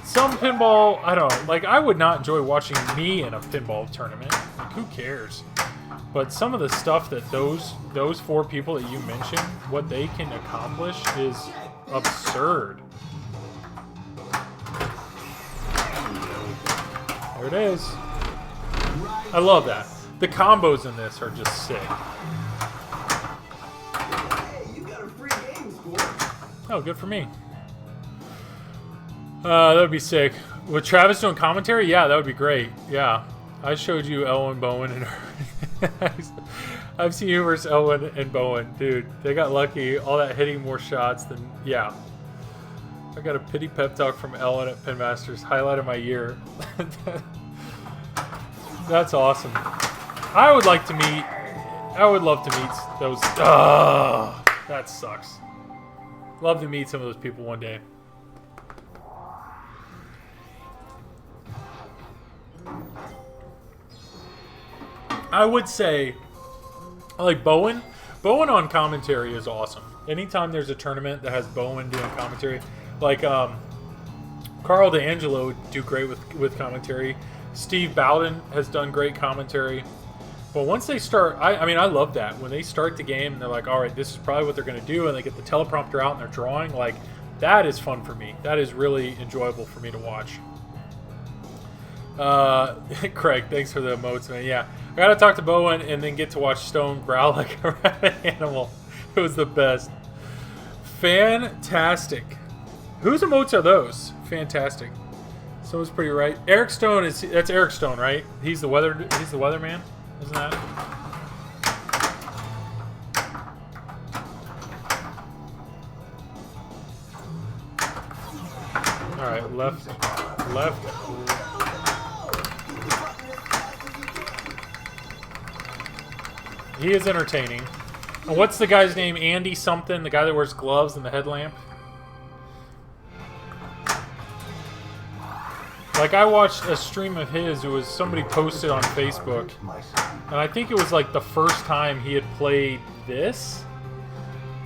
some pinball, I don't know, like, I would not enjoy watching me in a pinball tournament. Like, who cares? But some of the stuff that those 4 people that you mentioned, what they can accomplish is absurd. There it is. I love that. The combos in this are just sick. Oh, good for me. That would be sick. With Travis doing commentary? Yeah, that would be great. Yeah. I showed you Elwin, Bowen, and I've seen you versus Elwin and Bowen. Dude, they got lucky. All that hitting more shots than... Yeah. I got a pity pep talk from Elwin at Pinmasters. Highlight of my year. That's awesome. I would love to meet those... that sucks. Love to meet some of those people one day. I would say, I like Bowen. Bowen on commentary is awesome. Anytime there's a tournament that has Bowen doing commentary, like Carl D'Angelo would do great with commentary. Steve Bowden has done great commentary. But once they start, I mean, I love that. When they start the game, and they're like, all right, this is probably what they're going to do, and they get the teleprompter out and they're drawing, like, that is fun for me. That is really enjoyable for me to watch. Craig, thanks for the emotes, man. Yeah, I got to talk to Bowen and then get to watch Stone growl like a rabbit animal. It was the best. Fantastic. Whose emotes are those? Fantastic. Someone's pretty right. Eric Stone that's Eric Stone, right? He's the weatherman, isn't that? All right, left. He is entertaining. And what's the guy's name? Andy something, the guy that wears gloves and the headlamp? Like, I watched a stream of his. It was somebody posted on Facebook. And I think it was like the first time he had played this.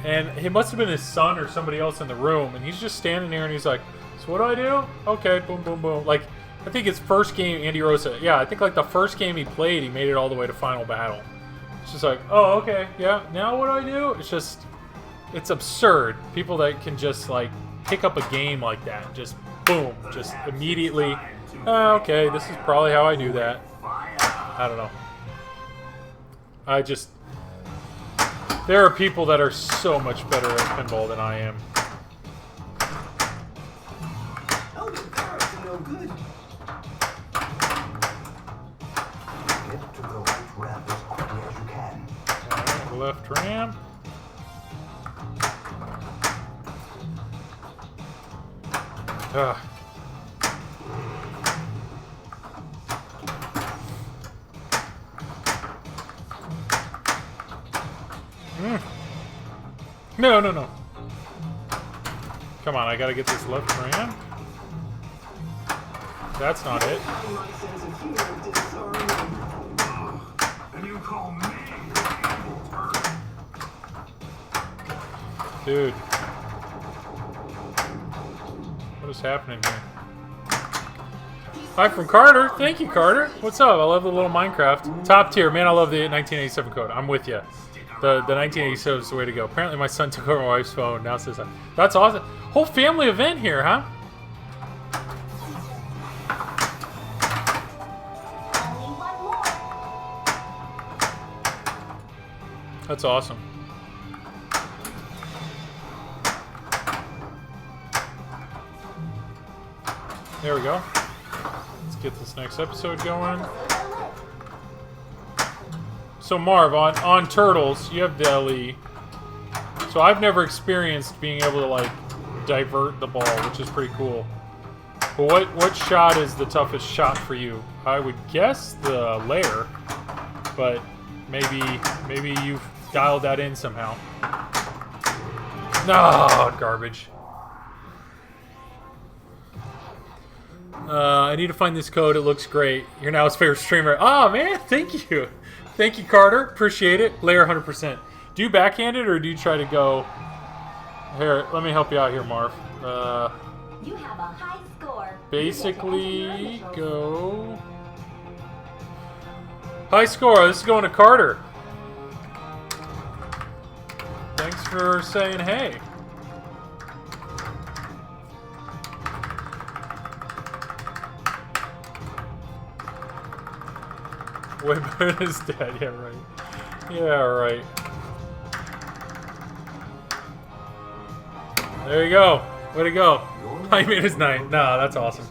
And it must have been his son or somebody else in the room. And he's just standing there and he's like, so what do I do? Okay, boom, boom, boom. Like, I think his first game, Andy Rosa. Yeah, I think like the first game he played, he made it all the way to Final Battle. It's just like, oh, okay, yeah, now what do I do? It's just, it's absurd. People that can just like pick up a game like that, just boom, just immediately, oh, okay, this is probably how I do that. I don't know. There are people that are so much better at pinball than I am. Left ramp. No. Come on, I gotta get this left ramp. That's not it. And you call me? Dude. What is happening here? Hi from Carter. Thank you, Carter. What's up? I love the little Minecraft. Top tier. Man, I love the 1987 code. I'm with you. The 1987 is the way to go. Apparently my son took over my wife's phone. Now it says that. That's awesome. Whole family event here, huh? That's awesome. There we go. Let's get this next episode going. So Marv, on Turtles, you have the LE. So I've never experienced being able to like divert the ball, which is pretty cool. But what shot is the toughest shot for you? I would guess the layer, but maybe you've dialed that in somehow. No, garbage. I need to find this code. It looks great. You're now his favorite streamer. Oh, man. Thank you. Thank you, Carter. Appreciate it. Layer 100%. Do you backhand it or do you try to go... Here, let me help you out here, Marv. You have a high score. Basically, go... High score. This is going to Carter. Thanks for saying hey. Way better than his dad. Yeah, right. Yeah, right. There you go. Way to go. I made his night. Nah, that's awesome.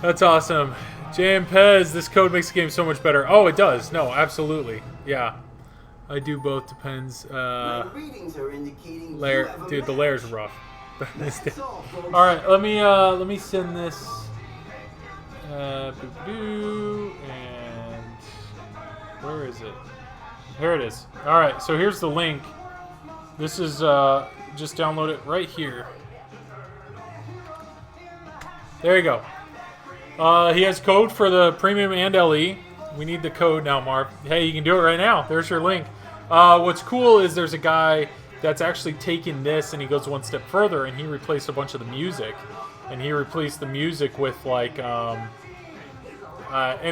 That's awesome. JM Pez, this code makes the game so much better. Oh, it does. No, absolutely. Yeah. I do both. Depends. Layer. Dude, the layer's rough. Alright, let me send this. And where is it? Here it is. Alright, so here's the link. This is just download it right here. There you go. He has code for the premium and LE. We need the code now, Marv. Hey, you can do it right now. There's your link. What's cool is there's a guy that's actually taken this and he goes one step further and he replaced a bunch of the music. And he replaced the music with like, and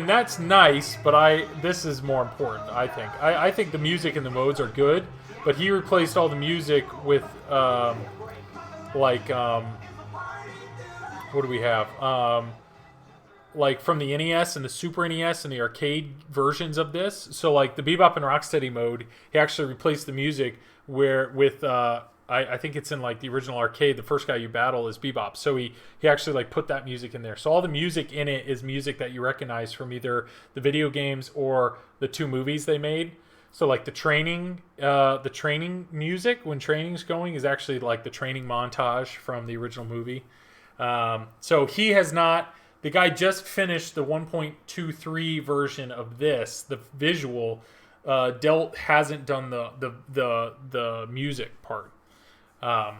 that's nice, but this is more important, I think. I think the music and the modes are good, but he replaced all the music with, what do we have? Like from the NES and the Super NES and the arcade versions of this. So like the Bebop and Rocksteady mode, he actually replaced the music with I think it's in like the original arcade. The first guy you battle is Bebop, so he actually like put that music in there. So all the music in it is music that you recognize from either the video games or the 2 movies they made. So like the training music when training's going is actually like the training montage from the original movie. So he has not. The guy just finished the 1.23 version of this, the visual. Delt hasn't done the music part. But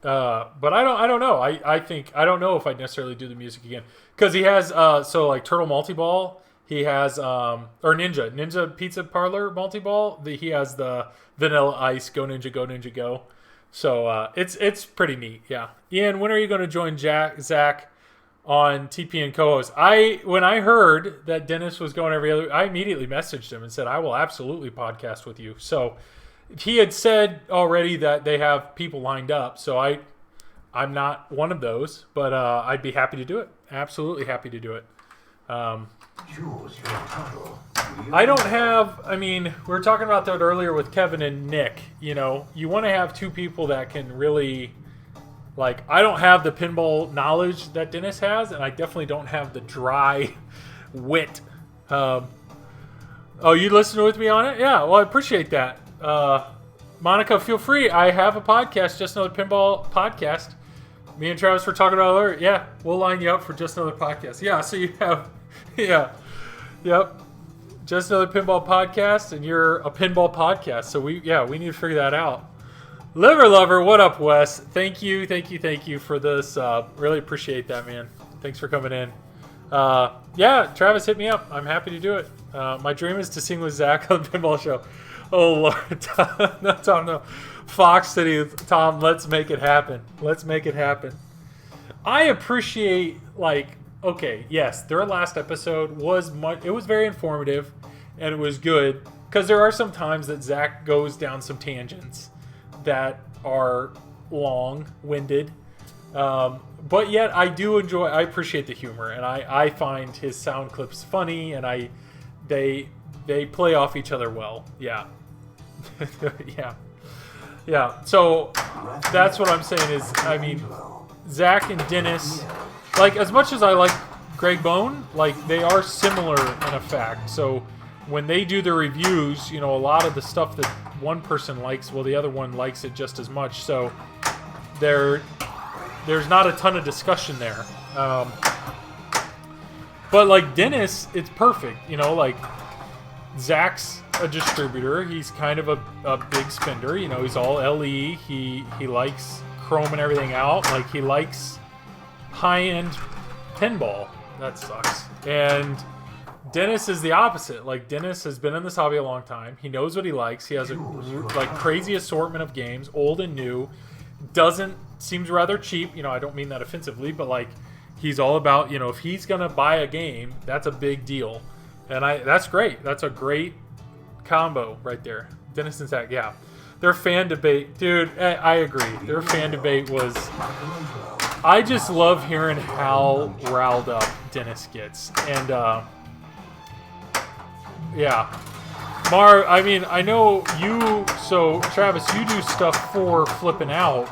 I don't know. I think I don't know if I'd necessarily do the music again because he has so like Turtle Multi-Ball. He has or Ninja Pizza Parlor Multi-Ball. He has the Vanilla Ice Go Ninja Go Ninja Go. So it's pretty neat. Yeah. Ian, when are you going to join Zach on TPN co-host? When I heard that Dennis was going every other, I immediately messaged him and said I will absolutely podcast with you. So he had said already that they have people lined up. So I'm not one of those, but I'd be happy to do it. Absolutely happy to do it. I don't have, I mean, we were talking about that earlier with Kevin and Nick. You know, you want to have 2 people that can really, like, I don't have the pinball knowledge that Dennis has, and I definitely don't have the dry wit. Oh, you listening with me on it? Yeah, well, I appreciate that. Monica, feel free. I have a podcast, Just Another Pinball Podcast. Me and Travis were talking about it earlier. Yeah, we'll line you up for Just Another Podcast. Yeah, so you have, yeah, yep, Just Another Pinball Podcast, and you're a pinball podcast. So we need to figure that out. Liver Lover, what up, Wes? Thank you for this. Really appreciate that, man. Thanks for coming in. Yeah, Travis, hit me up. I'm happy to do it. My dream is to sing with Zach on the pinball show. Oh, Lord. Tom, no. Fox City, Tom, let's make it happen. Let's make it happen. I appreciate, like, okay, yes, their last episode was very informative, and it was good, because there are some times that Zach goes down some tangents that are long-winded, but yet I appreciate the humor, and I find his sound clips funny, and they play off each other well. Yeah. Yeah. So that's what I'm saying is, I mean, Zach and Dennis, like, as much as I like Greg Bone, like, they are similar in effect. So when they do the reviews, you know, a lot of the stuff that one person likes, well, the other one likes it just as much. So there's not a ton of discussion there. But like Dennis, it's perfect. You know, like, Zach's a distributor. He's kind of a big spender. You know, he's all LE. He likes chrome and everything out. Like, he likes high-end pinball. That sucks. And Dennis is the opposite. Like, Dennis has been in this hobby a long time. He knows what he likes. He has a like crazy assortment of games, old and new. Seems rather cheap. You know, I don't mean that offensively, but like, he's all about, you know, if he's gonna buy a game, that's a big deal. And that's great. That's a great combo right there. Dennis and Zach, yeah. Their fan debate, dude, I agree. Their fan debate was, I just love hearing how riled up Dennis gets. And, yeah. Mar, I mean, I know so Travis, you do stuff for flipping out,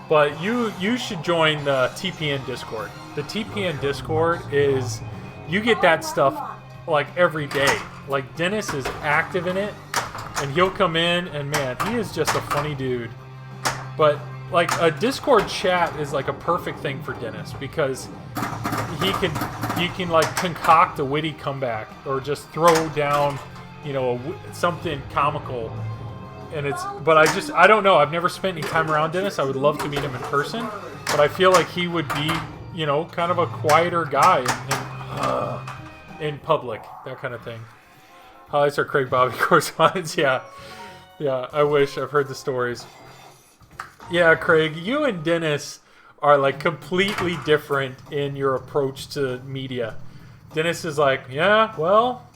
but you should join the TPN Discord. The TPN Discord is, you get that stuff like every day. Like, Dennis is active in it, and he'll come in, and man, he is just a funny dude. But like, a Discord chat is like a perfect thing for Dennis, because he can like concoct a witty comeback or just throw down, you know, something comical. And but I don't know. I've never spent any time around Dennis. I would love to meet him in person, but I feel like he would be, you know, kind of a quieter guy. And in public, that kind of thing. Highlights are Craig Bobby correspondence. Yeah, I wish. I've heard the stories. Yeah, Craig, you and Dennis are like completely different in your approach to media. Dennis is like, yeah, well,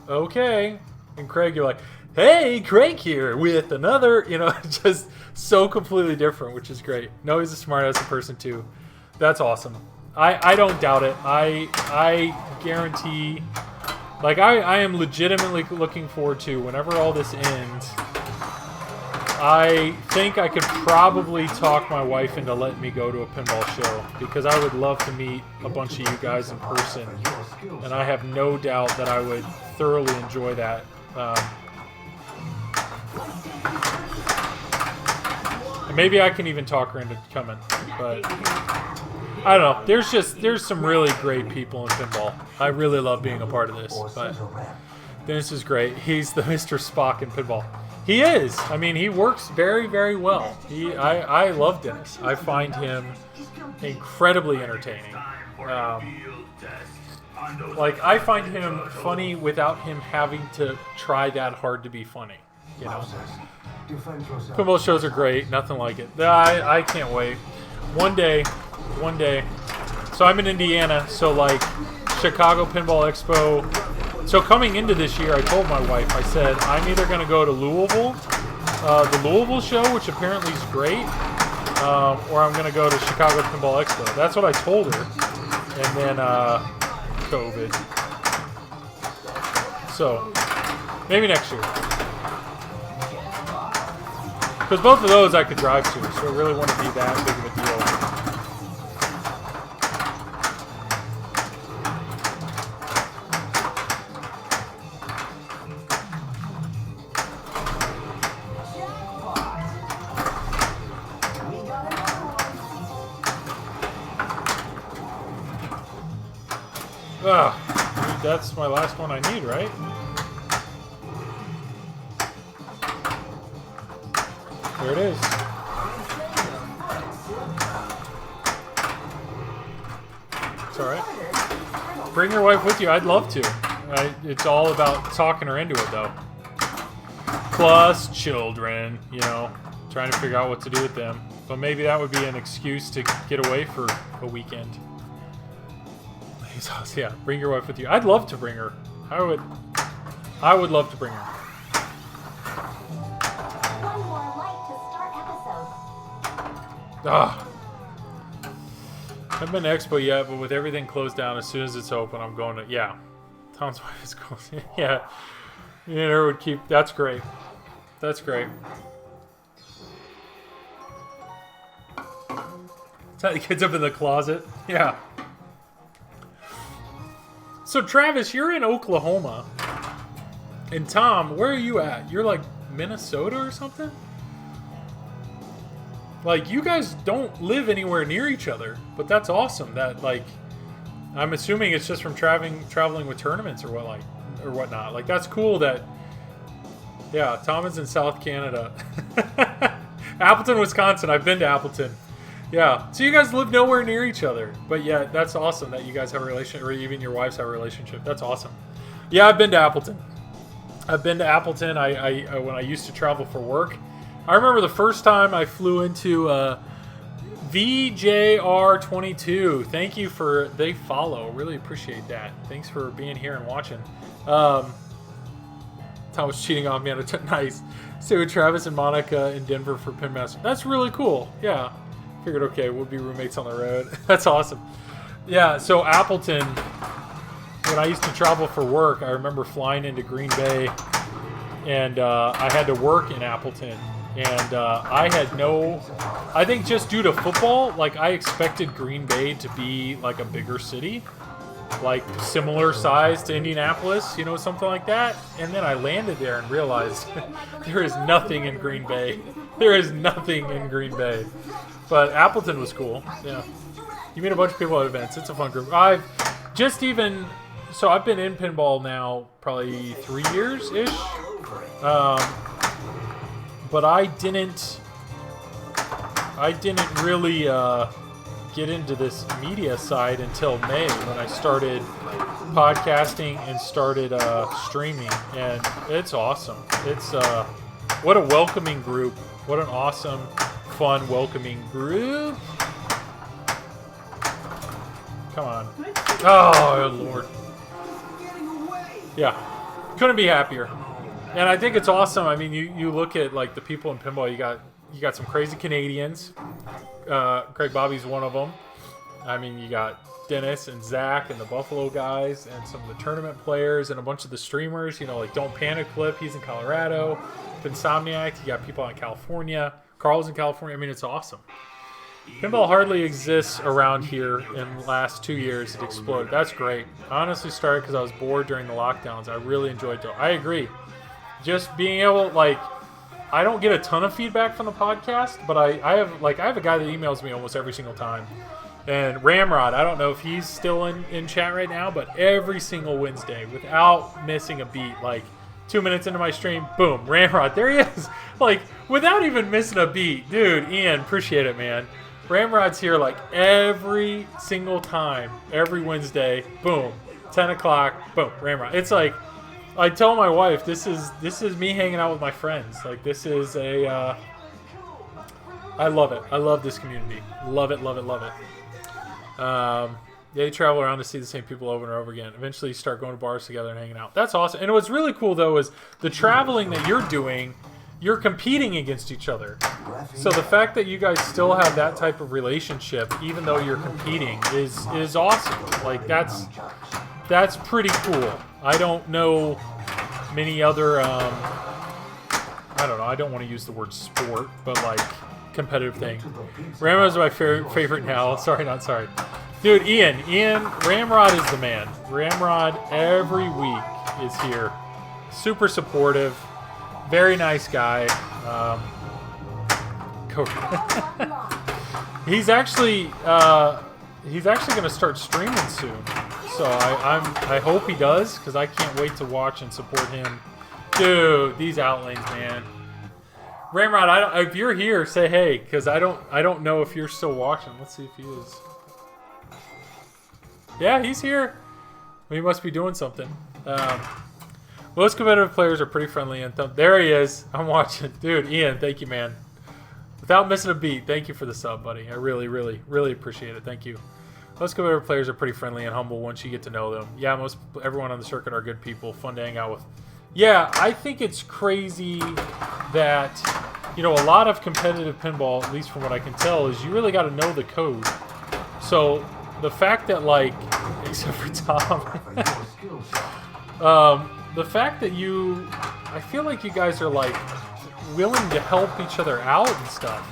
okay. And Craig, you're like, hey, Craig here with another, just so completely different, which is great. No, he's a smart-ass person too. That's awesome. I don't doubt it. I guarantee, like, I am legitimately looking forward to whenever all this ends. I think I could probably talk my wife into letting me go to a pinball show because I would love to meet a bunch of you guys in person, and I have no doubt that I would thoroughly enjoy that. And maybe I can even talk her into coming, but I don't know. There's some really great people in pinball. I really love being a part of this, but Dennis is great. He's the Mr. Spock in pinball. He is. I mean, he works very, very well. I love Dennis. I find him incredibly entertaining. Like, I find him funny without him having to try that hard to be funny. Pinball shows are great. Nothing like it. I can't wait. One day. So I'm in Indiana. So, like, Chicago Pinball Expo. So coming into this year, I told my wife, I said, I'm either going to go to Louisville, the Louisville show, which apparently is great, or I'm going to go to Chicago Pinball Expo. That's what I told her. And then COVID. So maybe next year. Because both of those I could drive to, so it really wouldn't be that big of a deal. That's my last one I need, right? There it is. It's alright. Bring your wife with you. I'd love to. It's all about talking her into it, though. Plus children, trying to figure out what to do with them. But maybe that would be an excuse to get away for a weekend. Yeah, bring your wife with you. I'd love to bring her. I would love to bring her. One more light to start episode. Ah. I haven't been to Expo yet, but with everything closed down, as soon as it's open, I'm going to. Yeah, Tom's wife is close. Yeah, her would keep. That's great. That's great. Tie the kids up in the closet. Yeah. So, Travis, you're in Oklahoma. And Tom, where are you at? You're like Minnesota or something? Like, you guys don't live anywhere near each other. But that's awesome. That, like, I'm assuming it's just from traveling with tournaments or whatnot. Like, that's cool that, yeah, Tom is in South Canada. Appleton, Wisconsin. I've been to Appleton. Yeah, so you guys live nowhere near each other, but yeah, that's awesome that you guys have a relationship, or even your wives have a relationship. That's awesome. Yeah, I've been to Appleton. I when I used to travel for work. I remember the first time I flew into VJR22. Thank you for they follow. Really appreciate that. Thanks for being here and watching. Tom was cheating on me on a nice. Stay with Travis and Monica in Denver for Pinmaster. That's really cool. Yeah. Figured, okay, we'll be roommates on the road. That's awesome. Yeah, so Appleton, when I used to travel for work, I remember flying into Green Bay, and I had to work in Appleton. And I think just due to football, like, I expected Green Bay to be like a bigger city, like similar size to Indianapolis, something like that. And then I landed there and realized there is nothing in Green Bay. There is nothing in Green Bay. But Appleton was cool. Yeah. You meet a bunch of people at events. It's a fun group. I've been in pinball now probably 3 years-ish. But I didn't really get into this media side until May when I started podcasting and started streaming, and it's awesome. It's what a welcoming group. What an awesome, fun, welcoming group. Come on. Oh, Lord. Yeah. Couldn't be happier. And I think it's awesome. I mean, you look at like the people in pinball. You got some crazy Canadians. Craig Bobby's one of them. I mean, you got Dennis and Zach and the Buffalo guys and some of the tournament players and a bunch of the streamers. You know, like Don't Panic Flip. He's in Colorado. Insomniac. You got people out in California. Carl's in California. I mean, it's awesome. Pinball hardly exists around here in the last 2 years. It exploded. That's great. I honestly started because I was bored during the lockdowns. I really enjoyed it. I agree. Just being able, like, I don't get a ton of feedback from the podcast, but I have a guy that emails me almost every single time. And Ramrod, I don't know if he's still in chat right now, but every single Wednesday, without missing a beat, like 2 minutes into my stream, boom, Ramrod, there he is. Like, without even missing a beat. Dude, Ian, appreciate it, man. Ramrod's here like every single time, every Wednesday, boom, 10 o'clock, boom, Ramrod. It's like, I tell my wife, this is me hanging out with my friends. Like, this is a, I love it. I love this community. Love it, love it, love it. Yeah, you travel around to see the same people over and over again. Eventually you start going to bars together and hanging out. That's awesome. And what's really cool, though, is the traveling that you're doing, you're competing against each other. So the fact that you guys still have that type of relationship, even though you're competing, is awesome. Like, that's pretty cool. I don't know many other, I don't know, I don't want to use the word sport, but like competitive thing. Ramrod's my favorite now. Sorry, not sorry. Dude, Ian, Ramrod is the man. Ramrod every week is here. Super supportive. Very nice guy. He's actually going to start streaming soon. So I hope he does, because I can't wait to watch and support him. Dude, these outlanes, man. Ramrod, if you're here, say hey, because I don't know if you're still watching. Let's see if he is. Yeah, he's here. He must be doing something. Most competitive players are pretty friendly and there he is. I'm watching. Dude, Ian, thank you, man. Without missing a beat, thank you for the sub, buddy. I really, really, really appreciate it. Thank you. Most competitive players are pretty friendly and humble once you get to know them. Yeah, everyone on the circuit are good people, fun to hang out with. Yeah, I think it's crazy that, you know, a lot of competitive pinball, at least from what I can tell, is you really got to know the code. So the fact that, like, except for Tom, the fact that I feel like you guys are, like, willing to help each other out and stuff.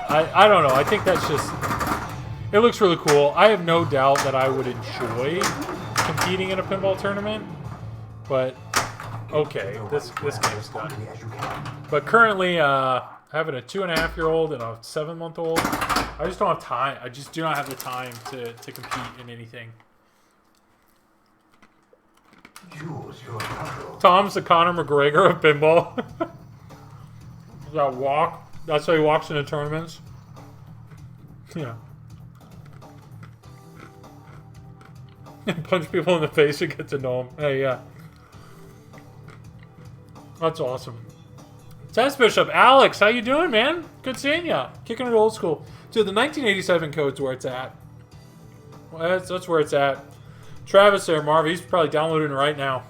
I don't know. I think that's just, it looks really cool. I have no doubt that I would enjoy competing in a pinball tournament, but okay, this game's done. But currently, having a 2.5-year-old and a 7-month-old, I just don't have time. I just do not have the time to compete in anything. Tom's the Conor McGregor of pinball. That walk. That's how he walks into tournaments. Yeah. Punch people in the face to get to know him. Hey, yeah. That's awesome. Test Bishop, Alex, how you doing, man? Good seeing ya. Kicking it old school. Dude, the 1987 code's where it's at. Well, that's where it's at. Travis there, Marv, he's probably downloading it right now.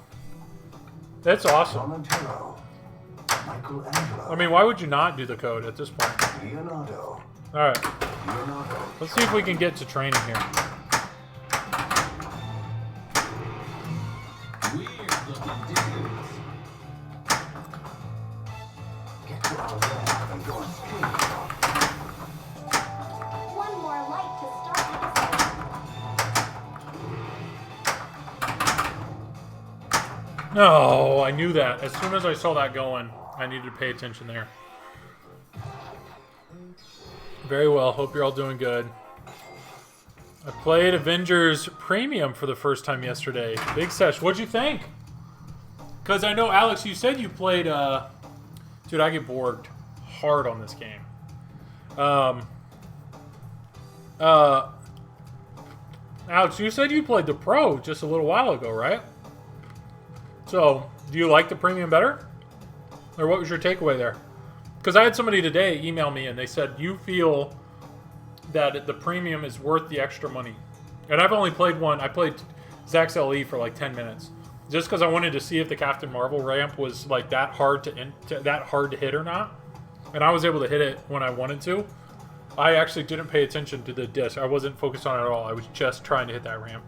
That's awesome. I mean, why would you not do the code at this point? Alright. Let's see if we can get to training here. One more light to start. No, I knew that. As soon as I saw that going, I needed to pay attention there. Very well. Hope you're all doing good. I played Avengers Premium for the first time yesterday. Big sesh. What'd you think? Because I know, Alex, you said you played... Dude, I get bored hard on this game. Alex, you said you played the Pro just a little while ago, right? So, do you like the Premium better? Or what was your takeaway there? Because I had somebody today email me and they said, you feel that the Premium is worth the extra money. And I've only played one. I played Zax's LE for like 10 minutes. Just because I wanted to see if the Captain Marvel ramp was like that hard to hit or not. And I was able to hit it when I wanted to. I actually didn't pay attention to the disc. I wasn't focused on it at all. I was just trying to hit that ramp.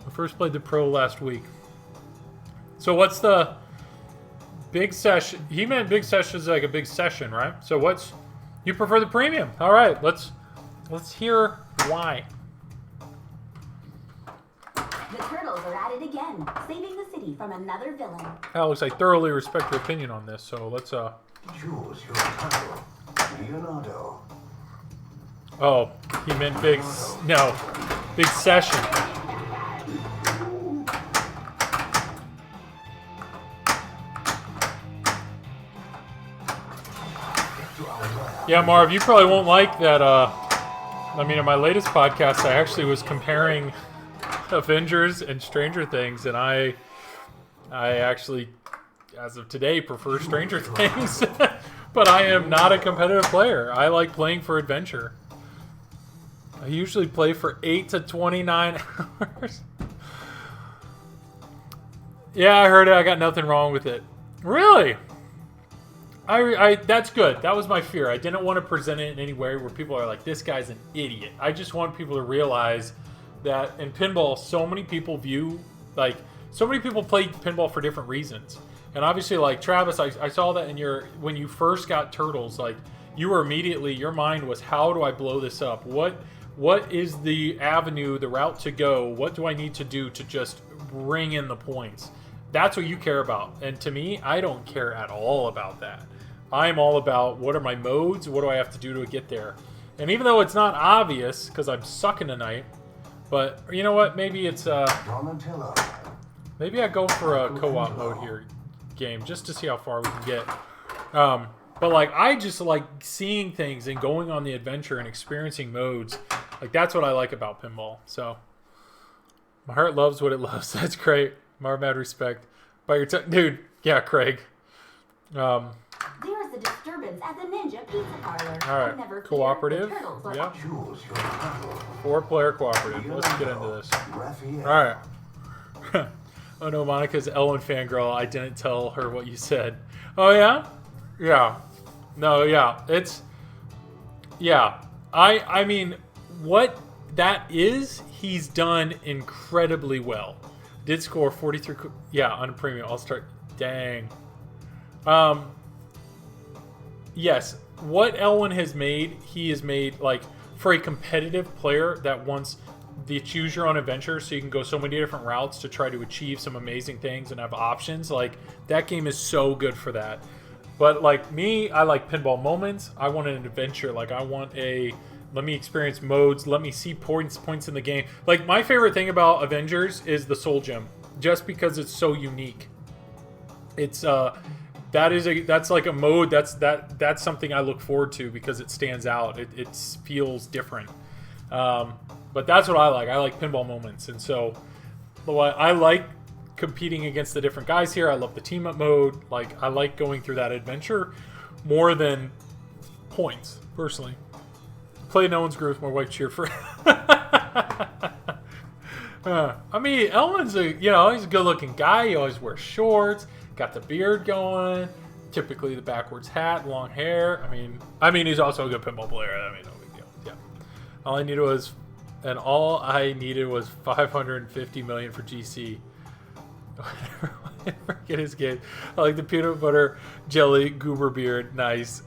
I first played the Pro last week. So what's the big session? He meant big session is like a big session, right? So what's... You prefer the Premium. All right, let's hear why. The turtles are at it again, saving the city from another villain. Alex, I thoroughly respect your opinion on this, so let's Choose your title. Leonardo. Oh, he meant big big session. Yeah, Marv, you probably won't like that I mean, in my latest podcast I actually was comparing Avengers and Stranger Things, and I actually, as of today, prefer Stranger Things. But I am not a competitive player. I like playing for adventure. I usually play for 8 to 29 hours. Yeah, I heard it. I got nothing wrong with it. Really? That's good. That was my fear. I didn't want to present it in any way where people are like, this guy's an idiot. I just want people to realize that in pinball, so many people play pinball for different reasons. And obviously, like Travis, I saw that when you first got Turtles, like you were immediately, your mind was, how do I blow this up? What is the avenue, the route to go? What do I need to do to just bring in the points? That's what you care about. And to me, I don't care at all about that. I'm all about, what are my modes? What do I have to do to get there? And even though it's not obvious, because I'm sucking tonight, but you know what? Maybe it's maybe I go for a co-op mode here, game, just to see how far we can get. But like, I just like seeing things and going on the adventure and experiencing modes. Like, that's what I like about pinball. So my heart loves what it loves. That's great. Mar, mad respect. By your dude, yeah, Craig. There's a disturbance at the Ninja Pizza Parlor. All right, cooperative. Yeah. 4-player cooperative. Let's get into this. All right. Oh no, Monica's Ellen fangirl. I didn't tell her what you said. Oh yeah? Yeah. No, yeah. It's... Yeah. I mean, what that is, he's done incredibly well. Did score 43... Yeah, on a premium. I'll start... Dang. Yes. What Elwin has made, he has made, like, for a competitive player that wants the choose your own adventure, so you can go so many different routes to try to achieve some amazing things and have options. Like, that game is so good for that. But like me, I like pinball moments. I want an adventure. Like, I want a, let me experience modes, let me see points in the game. Like, my favorite thing about Avengers is the Soul Gem, just because it's so unique. It's that's like a mode that's something I look forward to because it stands out. It feels different. But that's what I like. I like pinball moments. And so I like competing against the different guys here. I love the team up mode. Like, I like going through that adventure more than points, personally. Play no one's group, my wife cheered for. I mean, Elwin's he's a good looking guy. He always wears shorts, got the beard going, typically the backwards hat, long hair. I mean, he's also a good pinball player. I mean, no big deal. Yeah. All I needed was 550 million for GC. Forget his game. I like the peanut butter jelly goober beard. Nice.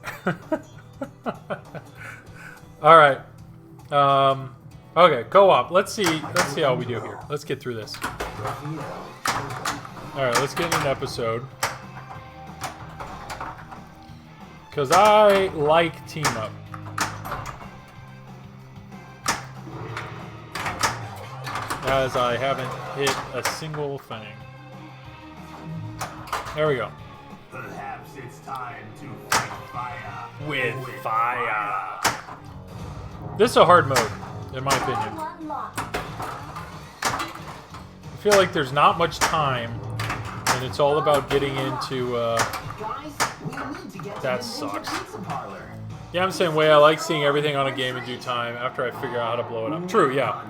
All right. Okay, co-op. Let's see how we do here. Let's get through this. All right, let's get in an episode. Because I like team up. As I haven't hit a single thing. There we go. Perhaps it's time to fight fire. With fire. This is a hard mode, in my opinion. One lock. I feel like there's not much time, and it's all about getting into, Guys, we need to get That to the sucks. Ninja Pizza Parlor. yeah, I'm the same way. I like seeing everything on a game in due time after I figure out how to blow it up. True, yeah.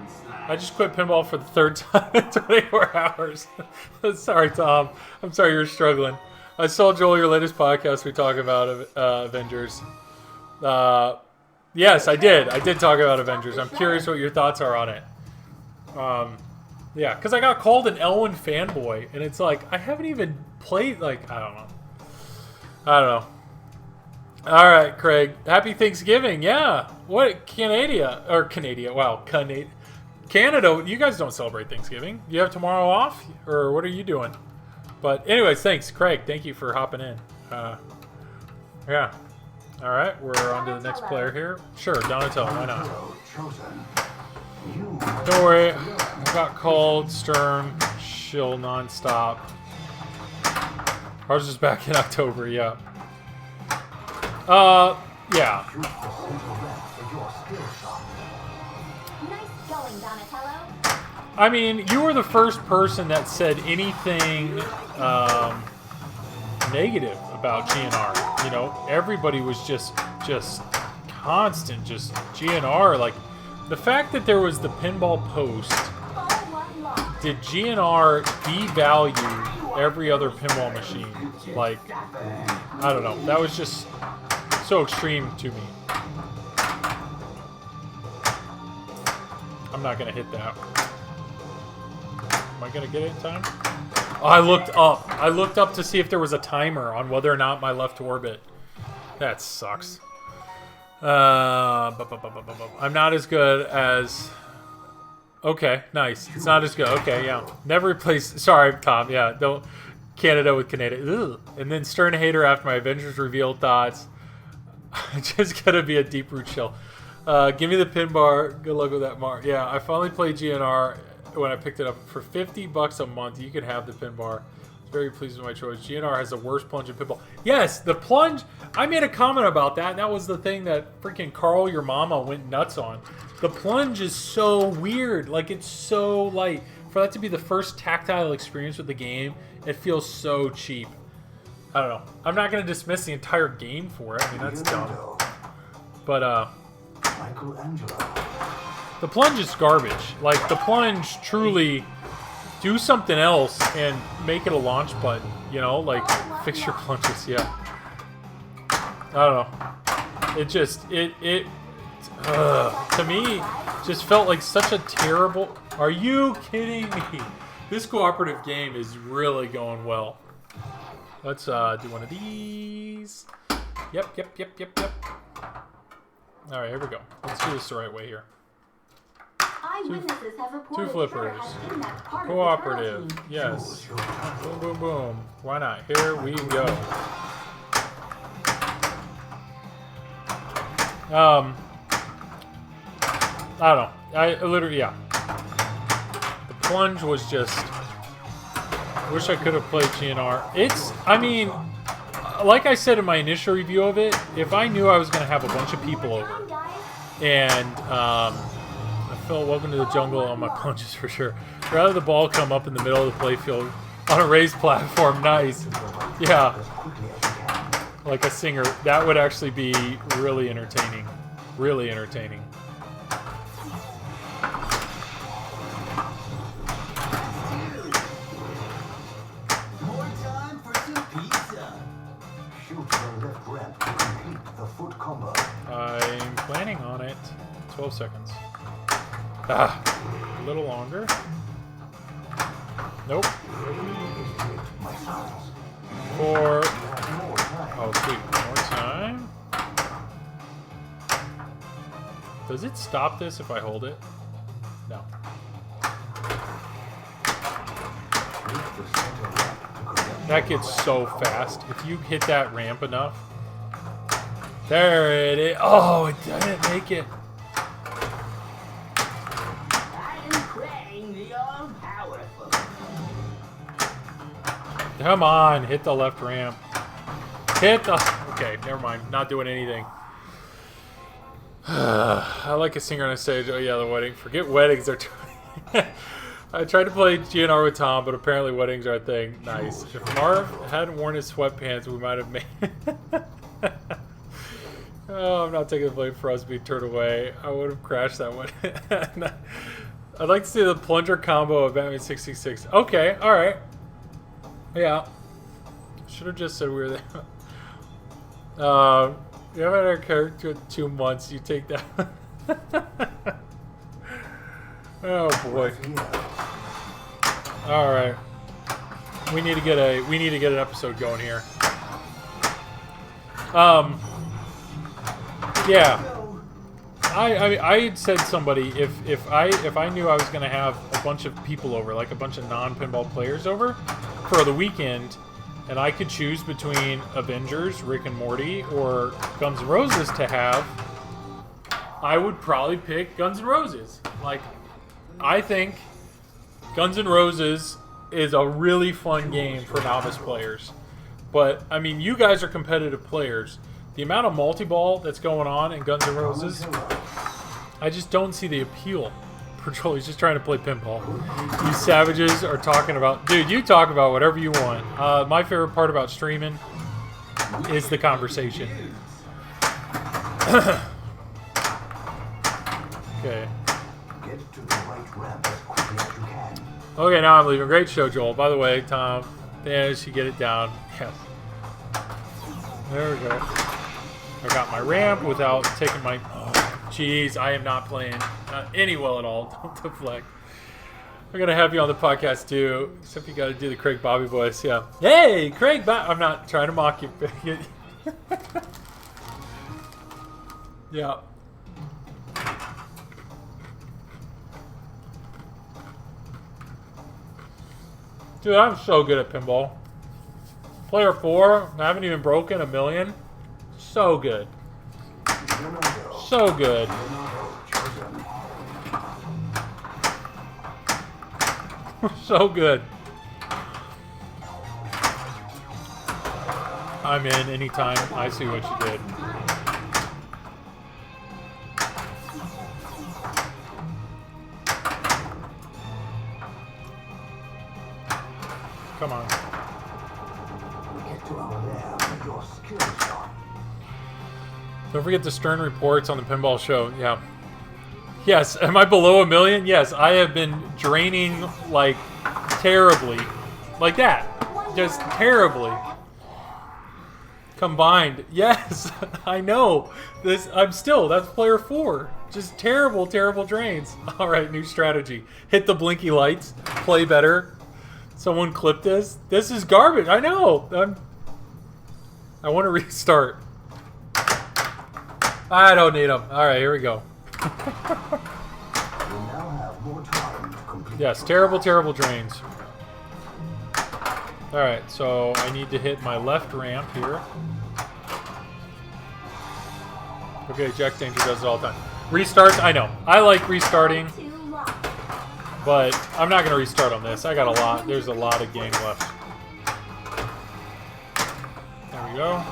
I just quit pinball for the 3rd time in 24 hours. Sorry, Tom. I'm sorry you're struggling. I saw, Joel, your latest podcast. We talk about Avengers. Yes, I did. I did talk about Avengers. I'm curious what your thoughts are on it. Yeah, because I got called an Elwin fanboy, and it's like, I haven't even played, like, I don't know. All right, Craig. Happy Thanksgiving. Yeah. What? Canada. Wow. Canada. You guys don't celebrate Thanksgiving. You have tomorrow off? Or what are you doing? But anyways, thanks, Craig. Thank you for hopping in. Yeah. All right. We're on to the next player here. Sure. Donatello. Why not? Don't worry. I got called, stern, chill, nonstop. Ours is back in October. Yeah. Yeah. Nice going, Donatello. I mean, you were the first person that said anything negative about GNR. You know, everybody was just constant, just GNR. Like, the fact that there was the pinball post, Ball one lock. did GNR devalue every other pinball machine? Like, I don't know. That was just so extreme to me. I'm not going to hit that. Am I going to get it in time? Oh, I looked up. I looked up to see if there was a timer on whether or not my left orbit. That sucks. I'm not as good as... Okay, nice. It's not as good. Okay, yeah. Never replace... Sorry, Tom. Yeah, don't... Canada with Canada. Ugh. And then Stern Hater after my Avengers revealed thoughts. Just gonna be a deep root chill. Give me the pin bar. Good luck with that, Mark. Yeah, I finally played GNR when I picked it up for $50 a month. You can have the pin bar. Very pleased with my choice. GNR has the worst plunge in pinball. Yes, the plunge. I made a comment about that, and that was the thing that freaking Carl, your mama, went nuts on. The plunge is so weird. Like, it's so light. For that to be the first tactile experience with the game, it feels so cheap. I don't know. I'm not going to dismiss the entire game for it. I mean, that's dumb. But, the plunge is garbage. Like, the plunge truly... Do something else and make it a launch button, you know? Like, fix your plunges, yeah. I don't know. It just, to me, just felt like such a terrible... Are you kidding me? This cooperative game is really going well. Let's do one of these. Yep. Alright, here we go. Let's do this the right way here. Eyewitnesses have reported Two flippers. Trevor has kidnapped part of the Cooperative, turtle team. yes. Boom, boom, boom. Why not? Here we go. I don't know. I literally, yeah. The plunge was just... Wish I could have played GNR. It's, I mean, like I said in my initial review of it, if I knew I was going to have a bunch of people over, and, welcome to the jungle on my punches for sure. Rather the ball come up in the middle of the playfield on a raised platform. Nice. Yeah. Like a singer. That would actually be really entertaining. Really entertaining. More time for some pizza. Shoot the left ramp to complete the foot combo. I'm planning on it. 12 seconds. Ah, a little longer. Nope. 4. Oh, sweet. More time. Does it stop this if I hold it? No. That gets so fast. If you hit that ramp enough. There it is. Oh, it didn't make it. Come on, hit the left ramp. Hit the... Okay, never mind. Not doing anything. I like a synchronous stage. Oh, yeah, the wedding. Forget weddings. I tried to play GNR with Tom, but apparently weddings are a thing. Nice. If Marv hadn't worn his sweatpants, we might have made... Oh, I'm not taking the blame for us being turned away. I would have crashed that one. I'd like to see the plunger combo of Batman 66. Okay, alright. Yeah. Should have just said we were there. You haven't had a character in 2 months. You take that. Oh boy. All right. We need to get an episode going here. Yeah. I had said somebody if I knew I was gonna have a bunch of people over, like a bunch of non-pinball players over for the weekend, and I could choose between Avengers, Rick and Morty, or Guns N' Roses to have, I would probably pick Guns N' Roses. Like, I think Guns N' Roses is a really fun game for novice players. But, I mean, you guys are competitive players. The amount of multi-ball that's going on in Guns N' Roses, I just don't see the appeal. Patrol, he's just trying to play pinball. You savages are talking about... Dude, you talk about whatever you want. My favorite part about streaming is the conversation. Okay. Okay, now I'm leaving. Great show, Joel. By the way, Tom, managed to get it down. Yes. There we go. I got my ramp without taking my... Jeez, I am not playing any well at all. Don't deflect. I'm going to have you on the podcast, too. Except you got to do the Craig Bobby voice. Yeah. Hey, Craig Bobby. I'm not trying to mock you. Yeah. Dude, I'm so good at pinball. Player 4, I haven't even broken 1,000,000. So good. So good. So good. I'm in anytime. I see what you did. Come on. Don't forget the Stern reports on the pinball show. Yeah. Yes. Am I below 1,000,000? Yes. I have been draining like terribly. Like that. Just terribly. Combined. Yes. I know. That's player 4. Just terrible, terrible drains. Alright, new strategy. Hit the blinky lights. Play better. Someone clip this. This is garbage. I know. I want to restart. I don't need them. All right, here we go. Yes, terrible, terrible drains. All right, so I need to hit my left ramp here. Okay, Jack Danger does it all the time. Restarts, I know. I like restarting, but I'm not going to restart on this. I got a lot. There's a lot of game left. There we go.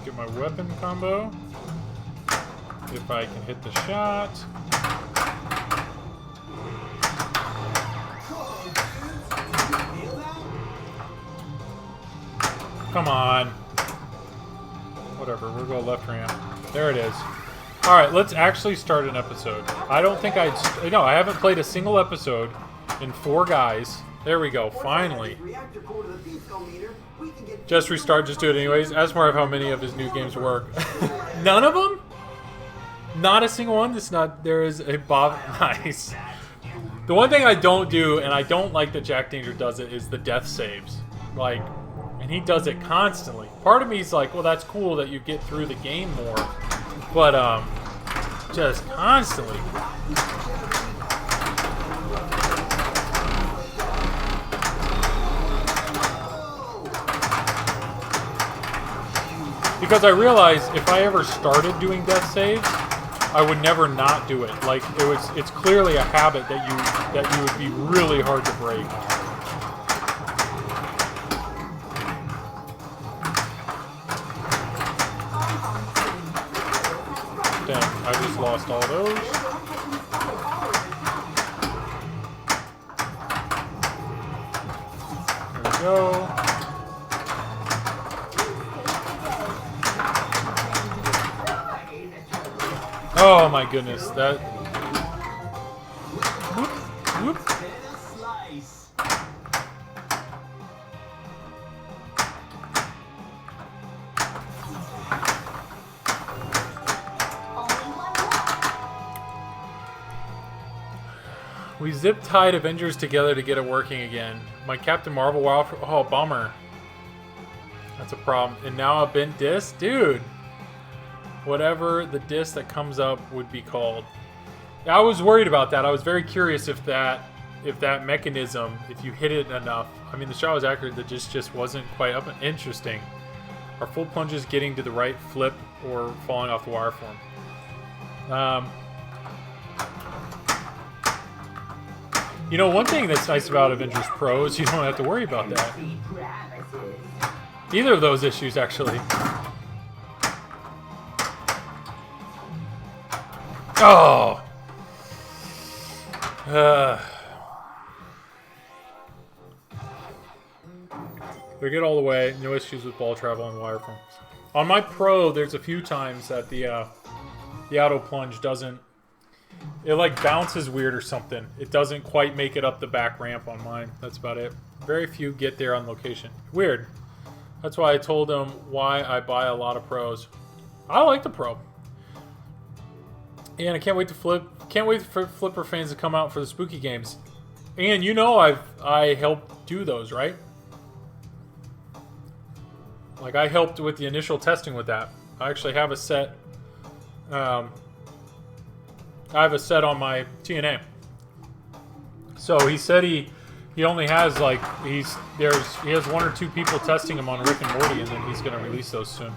Get my weapon combo. If I can hit the shot. Come on. Whatever, we'll go left ramp. There it is. Alright, let's actually start an episode. I don't think no, I haven't played a single episode in 4 guys. There we go, finally. Just restart, just do it anyways. Ask Marv how many of his new games work. None of them? Not a single one? There is a Bob. Nice. The one thing I don't do, and I don't like that Jack Danger does it, is the death saves. Like, and he does it constantly. Part of me is like, well, that's cool that you get through the game more. But, just constantly. Because I realized if I ever started doing death saves, I would never not do it. Like it's clearly a habit that you would be really hard to break. Dang, I just lost all those. There we go. Oh my goodness, that. Whoop, whoop. We zip-tied Avengers together to get it working again. My Captain Marvel wow. Oh, bummer. That's a problem. And now a bent disc? Dude. Whatever the disc that comes up would be called. I was worried about that. I was very curious if that mechanism, if you hit it enough. I mean, the shot was accurate. The disc just wasn't quite up. Interesting. Are full plunges getting to the right flip or falling off the wire form? You know, one thing that's nice about Avengers Pro is you don't have to worry about that. Either of those issues, actually. Oh! We get all the way. No issues with ball travel and wire forms. On my Pro, there's a few times that the auto plunge doesn't... It like bounces weird or something. It doesn't quite make it up the back ramp on mine. That's about it. Very few get there on location. Weird. That's why I told them why I buy a lot of Pros. I like the Pro. And I can't wait to for Flipper fans to come out for the spooky games. And you know I helped do those, right? Like I helped with the initial testing with that. I actually have a set. I have a set on my TNA. So he said he only has like he has 1 or 2 people testing him on Rick and Morty, and then he's gonna release those soon.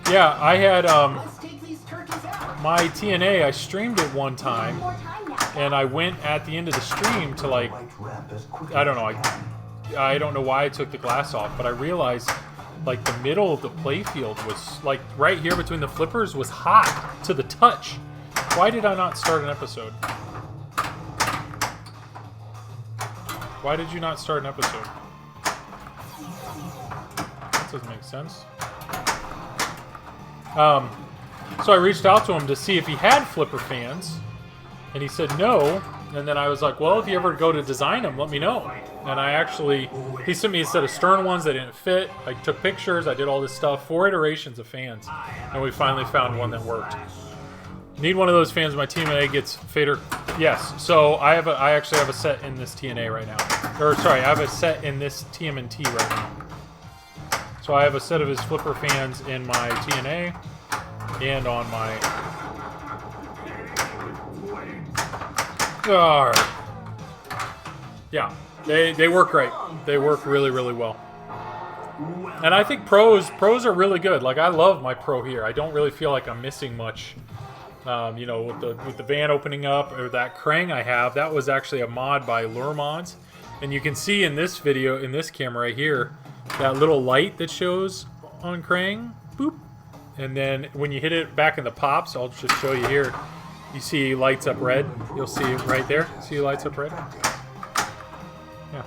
Yeah, I had my TNA. I streamed it one time, and I went at the end of the stream to like I don't know. I don't know why I took the glass off, but I realized like the middle of the playfield was like right here between the flippers was hot to the touch. Why did I not start an episode? Why did you not start an episode? That doesn't make sense. So I reached out to him to see if he had flipper fans, and he said no. And then I was like, well, if you ever go to design them, let me know. And he sent me a set of Stern ones that didn't fit. I took pictures, I did all this stuff, 4 iterations of fans, and we finally found one that worked. Need one of those fans. My TMNT gets fader. Yes. So I actually have a set in this TNA right now. Or sorry, I have a set in this TMNT right now. So I have a set of his flipper fans in my TNA and on my. All right. Yeah, they work great. They work really, really well. And I think pros are really good. Like I love my Pro here. I don't really feel like I'm missing much. You know, with the van opening up, or that Krang I have, that was actually a mod by Lure Mods. And you can see in this video, in this camera right here, that little light that shows on Krang, boop. And then when you hit it back in the pops, I'll just show you here. You see lights up red. You'll see it right there. See lights up red? Yeah.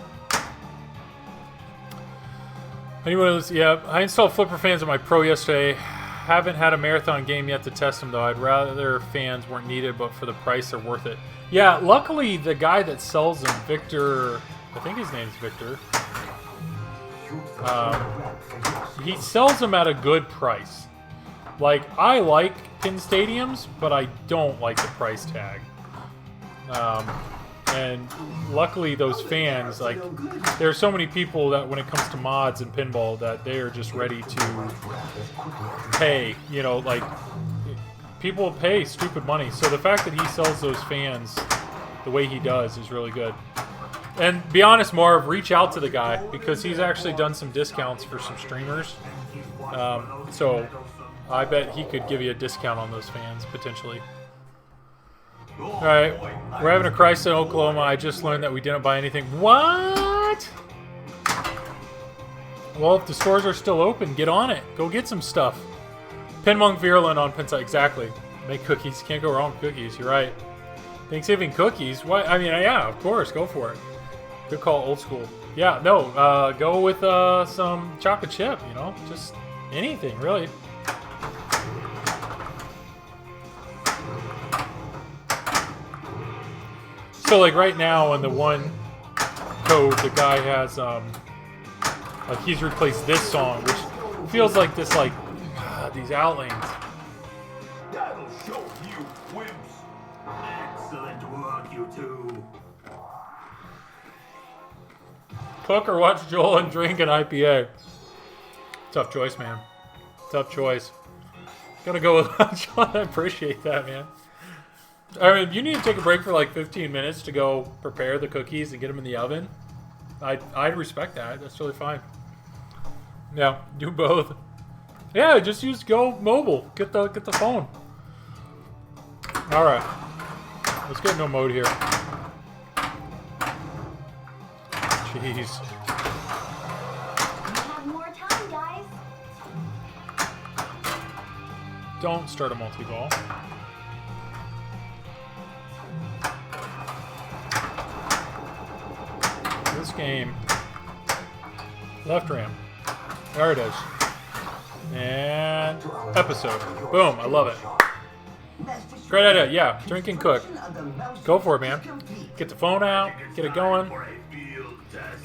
Anyone else? Yeah, I installed flipper fans on my Pro yesterday. Haven't had a marathon game yet to test them though. I'd rather fans weren't needed, but for the price they're worth it. Yeah, luckily the guy that sells them, Victor, I think his name's Victor. He sells them at a good price. Like, I like pin stadiums, but I don't like the price tag. And luckily those fans, like, there are so many people that when it comes to mods and pinball that they are just ready to pay, you know, like, people pay stupid money. So the fact that he sells those fans the way he does is really good. And be honest, Marv, reach out to the guy because he's actually done some discounts for some streamers. So I bet he could give you a discount on those fans, potentially. Alright, we're having a crisis in Oklahoma. I just learned that we didn't buy anything. What? Well, if the stores are still open, get on it. Go get some stuff. Pinmonk Virulent on Pinside. Exactly. Make cookies. Can't go wrong with cookies. You're right. Thanksgiving cookies? What? I mean, yeah, of course. Go for it. Good call, old school. Yeah, no. Go with some chocolate chip, you know? Just anything, really. So, like, right now on the one code, the guy has, like, he's replaced this song, which feels like this, like, these outlanes. That'll show you wimps. Excellent work, you two. Cook or watch Joel and drink an IPA. Tough choice, man. Tough choice. Gotta go with Joel. I appreciate that, man. I mean, you need to take a break for like 15 minutes to go prepare the cookies and get them in the oven. I'd respect that. That's totally fine. Yeah, do both. Yeah, just use Go Mobile. Get the phone. All right, let's get no mode here. Jeez. We have more time, guys. Don't start a multi-ball. This game. Left ramp. There it is. And episode. Boom. I love it. Great idea. Yeah. Drink and cook. Go for it, man. Get the phone out. Get it going.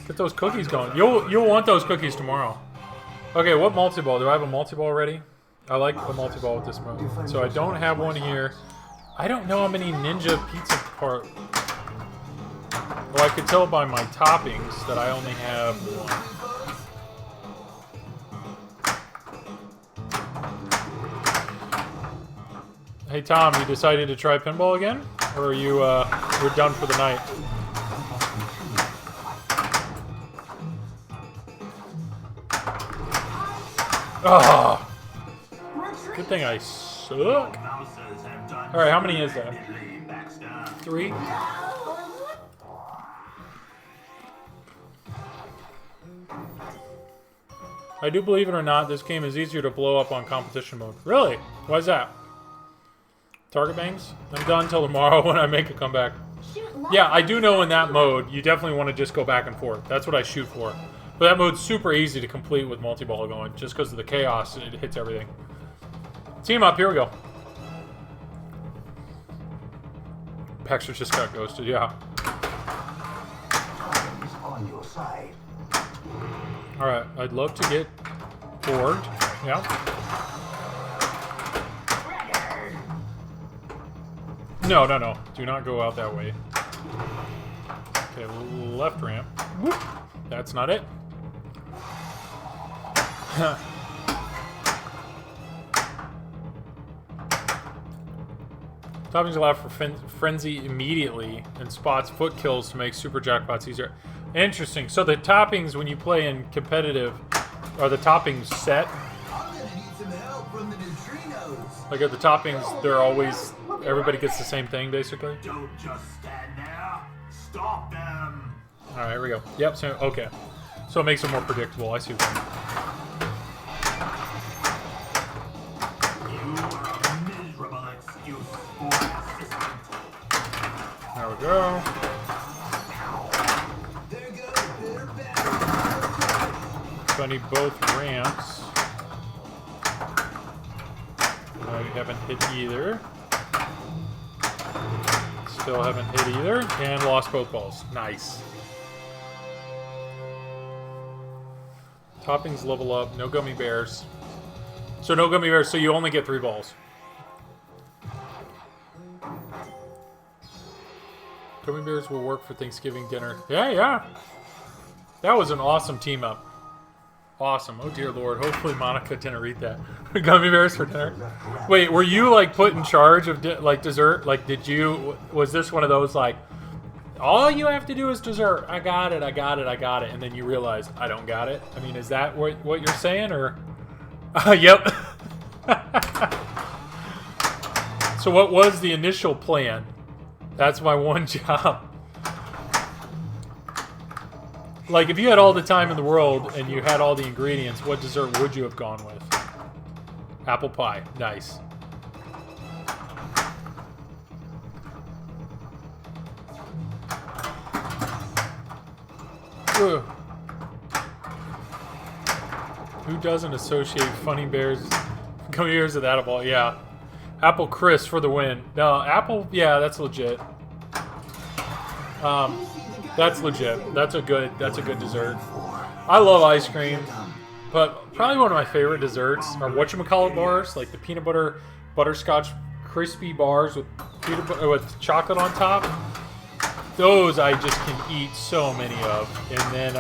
Get those cookies going. You'll want those cookies tomorrow. Okay, what multi-ball? Do I have a multi-ball ready? I like the multi-ball with this mode. So I don't have one here. I don't know how many Ninja Pizza part. Well, I could tell by my toppings that I only have one. Hey Tom, you decided to try pinball again? Or are you you're done for the night? Oh, good thing I suck. Alright, how many is that? 3? I do believe it or not, this game is easier to blow up on competition mode. Really? Why is that? Target bangs? I'm done till tomorrow when I make a comeback. Yeah, I do know in that mode, you definitely want to just go back and forth. That's what I shoot for. But that mode's super easy to complete with multi-ball going, just because of the chaos, it hits everything. Team up, here we go. Paxter just got ghosted, yeah. On your side. Alright, I'd love to get bored. Yeah. No, no, no. Do not go out that way. Okay, left ramp. Whoop. That's not it. Toppings allow for frenzy immediately and spots foot kills to make super jackpots easier. Interesting. So the toppings when you play in competitive are the toppings set? I'm gonna need some help from the neutrinos. Like at the toppings, they're always everybody gets the same thing basically. Don't just stand there. Stop them. All right, here we go. Yep. So okay. So it makes it more predictable. I see what you mean. You are a miserable excuse for an assistant. There we go. There goes bitter battle. So I need both ramps. I haven't hit either. Still haven't hit either. And lost both balls. Nice. Toppings level up. No gummy bears. So no gummy bears, so you only get 3 balls. Gummy bears will work for Thanksgiving dinner. Yeah, yeah. That was an awesome team up. Awesome. Oh dear Lord. Hopefully Monica didn't read that. Gummy bears for dinner. Wait, were you like put in charge of like dessert? Like did you, was this one of those like, All you have to do is dessert. I got it, I got it, I got it. And then you realize, I don't got it. I mean, is that what you're saying? Or, yep. So what was the initial plan? That's my one job. Like, if you had all the time in the world and you had all the ingredients, what dessert would you have gone with? Apple pie. Nice. Ugh. Who doesn't associate funny bears gummy bears with Apple? Yeah. Apple crisp for the win. No, Apple, yeah, that's legit. That's legit. That's a good dessert. I love ice cream, but probably one of my favorite desserts are whatchamacallit bars, like the peanut butter butterscotch crispy bars with peanut butter with chocolate on top. Those I just can eat so many of. And then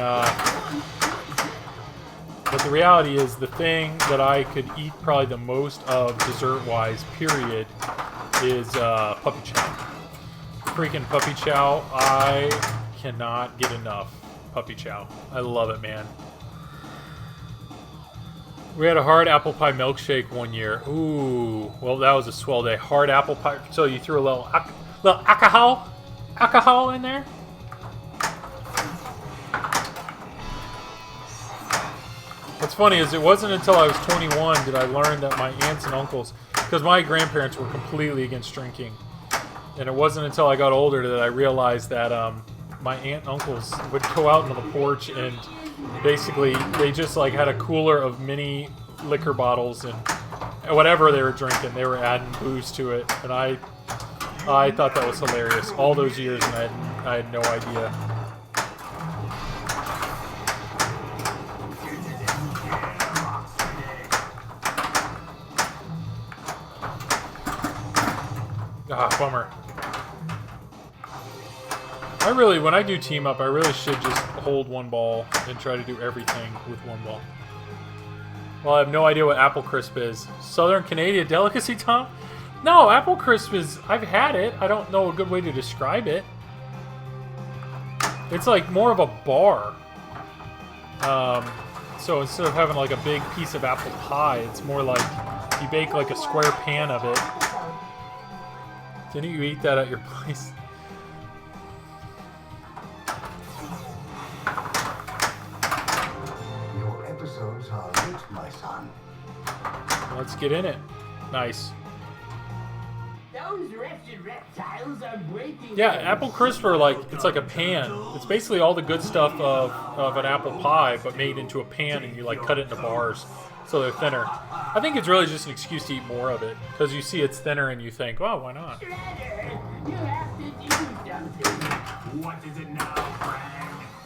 but the reality is the thing that I could eat probably the most of dessert-wise, period, is puppy chow. Freaking puppy chow. I cannot get enough puppy chow. I love it, man. We had a hard apple pie milkshake one year. Ooh, well, that was a swell day. Hard apple pie. So you threw a little alcohol in there. What's funny is it wasn't until I was 21 did I learn that my aunts and uncles, because my grandparents were completely against drinking, and it wasn't until I got older that I realized that my aunt and uncles would go out on the porch and basically they just like had a cooler of mini liquor bottles and whatever they were drinking, they were adding booze to it, and I thought that was hilarious all those years, and I had no idea. Ah, bummer. When I do team up, I really should just hold one ball and try to do everything with one ball. Well, I have no idea what apple crisp is. Southern Canadian delicacy, Tom? No, apple crisp is... I've had it. I don't know a good way to describe it. It's like more of a bar. So instead of having like a big piece of apple pie, it's more like you bake like a square pan of it. Didn't you eat that at your place? Your episodes are lit, my son. Let's get in it. Nice. Those wretched reptiles are breaking. Yeah, apple crisp are like, it's like a pan. It's basically all the good stuff of an apple pie, but made into a pan, and you like cut it into bars so they're thinner. I think it's really just an excuse to eat more of it, because you see it's thinner and you think, oh, why not? Shredder, you have to do something. What is it now, Frank?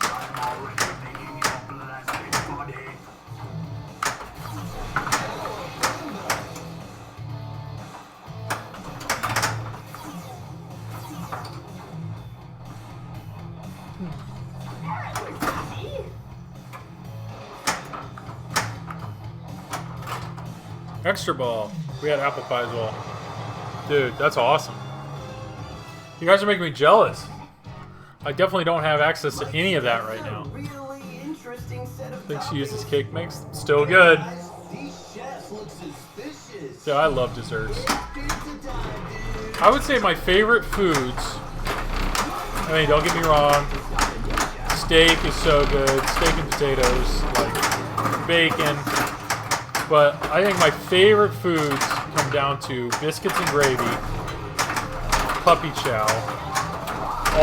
I'm already making your plastic body. Extra ball. We had apple pie as well. Dude, that's awesome. You guys are making me jealous. I definitely don't have access to any of that right now. Really interesting set of Think she uses toppings. cake mix? Still good. These chefs look suspicious. Yeah, I love desserts. Pizza time, dude. I would say my favorite foods, I mean, don't get me wrong, steak is so good, steak and potatoes, like bacon, but I think my favorite foods come down to biscuits and gravy, puppy chow,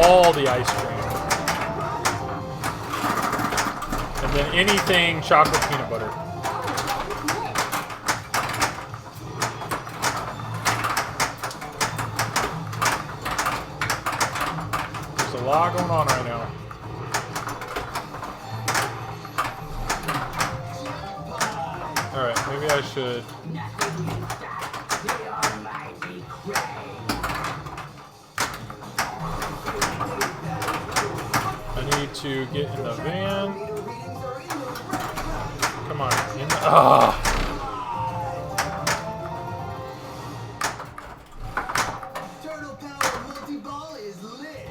all the ice cream, and then anything chocolate peanut butter. There's a lot going on right now. Alright, maybe I should... I need to get in the van. Come on. In the... Turtle Power Multi-Ball is lit.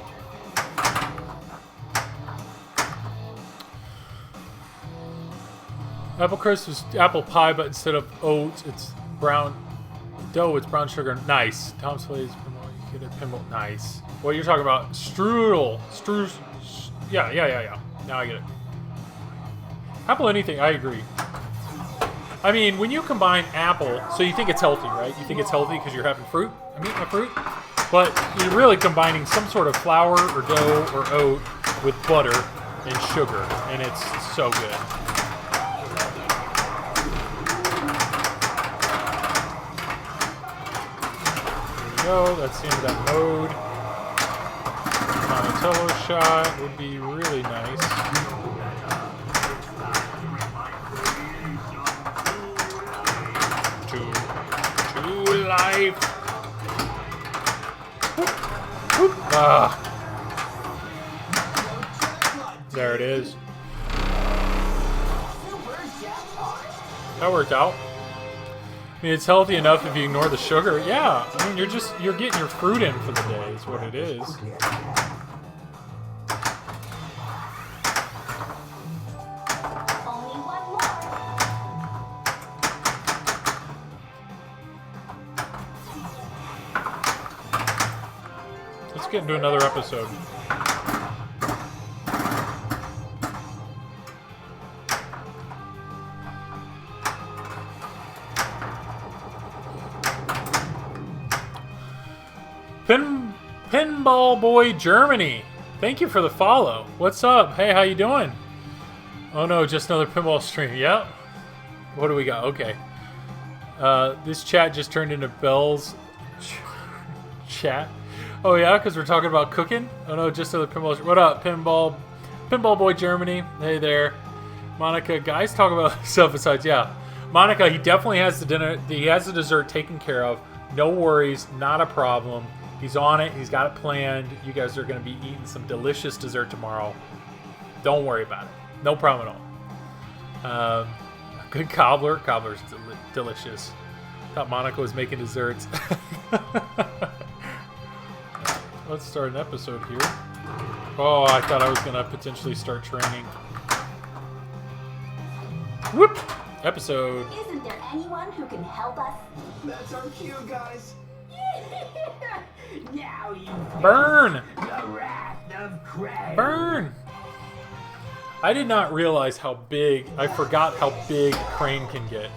Apple crisp is apple pie, but instead of oats, it's brown dough. It's brown sugar. Nice. Tom's Flay's pinball. You get a pinball. Nice. What you're talking about? Strudel. Yeah. Now I get it. Apple anything. I agree. I mean, when you combine apple, so you think it's healthy, right? You think it's healthy because you're having fruit. I'm eating my fruit. But you're really combining some sort of flour or dough or oat with butter and sugar, and it's so good. There we go. That's the end of that mode. Donatello shot would be really nice. To life. Ah. There it is. That worked out. I mean, it's healthy enough if you ignore the sugar. Yeah, I mean, you're getting your fruit in for the day is what it is. Only one more. Let's get into another episode. Pinball Boy Germany. Thank you for the follow. What's up? Hey, how you doing? Oh no, just another pinball stream. Yep. What do we got? Okay. This chat just turned into Bell's chat. Oh yeah, because we're talking about cooking? Oh no, just another pinball. What up, Pinball Boy Germany? Hey there. Monica, guys talk about stuff besides, yeah. Monica, he definitely has the dinner. He has the dessert taken care of. No worries, not a problem. He's on it. He's got it planned. You guys are going to be eating some delicious dessert tomorrow. Don't worry about it. No problem at all. Good cobbler. Cobbler's delicious. Thought Monica was making desserts. Let's start an episode here. Oh, I thought I was going to potentially start training. Whoop! Episode. Isn't there anyone who can help us? That's our cue, guys. Now you Burn! the wrath of Craig. Burn! I did not realize how big, I forgot how big Crane can get.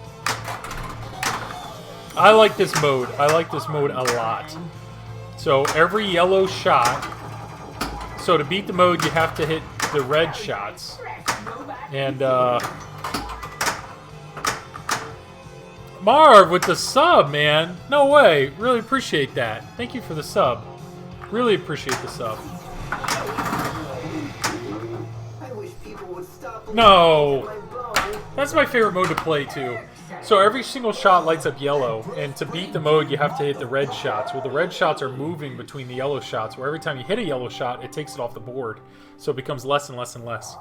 I like this mode. I like this mode a lot. So every yellow shot, so to beat the mode you have to hit the red shots. And Marv with the sub, man. No way. Really appreciate that. Thank you for the sub. Really appreciate the sub. I wish people would stop No. my bow. That's my favorite mode to play too. So every single shot lights up yellow, and to beat the mode you have to hit the red shots. Well, the red shots are moving between the yellow shots, where every time you hit a yellow shot, it takes it off the board. So it becomes less and less and less.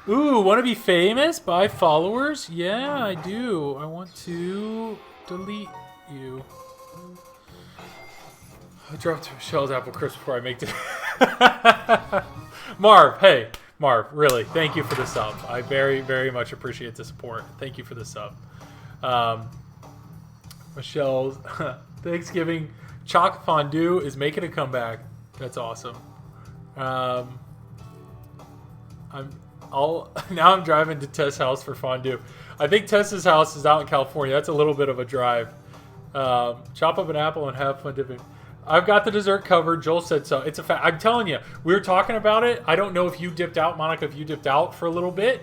Ooh, want to be famous? Buy followers? Yeah, I do. I want to delete you. I dropped Michelle's apple crisp before I make it. Marv, hey. Marv, really, thank you for the sub. I very, very much appreciate the support. Thank you for the sub. Michelle's Thanksgiving choc fondue is making a comeback. That's awesome. Now I'm driving to Tess' house for fondue. I think Tess's house is out in California. That's a little bit of a drive. Chop up an apple and have fun dipping. I've got the dessert covered. Joel said so. It's a fact. I'm telling you, we were talking about it. I don't know if you dipped out, Monica, if you dipped out for a little bit.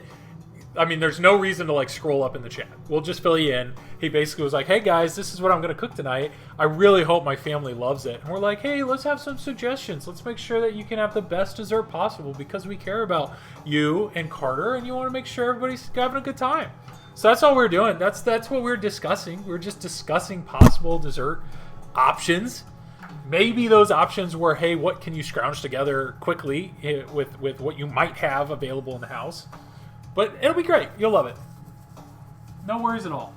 I mean, there's no reason to like scroll up in the chat. We'll just fill you in. He basically was like, hey guys, this is what I'm going to cook tonight. I really hope my family loves it. And we're like, hey, let's have some suggestions. Let's make sure that you can have the best dessert possible because we care about you and Carter and you want to make sure everybody's having a good time. So that's all we're doing. That's what we're discussing. We're just discussing possible dessert options. Maybe those options were, hey, what can you scrounge together quickly with what you might have available in the house. But it'll be great. You'll love it. No worries at all.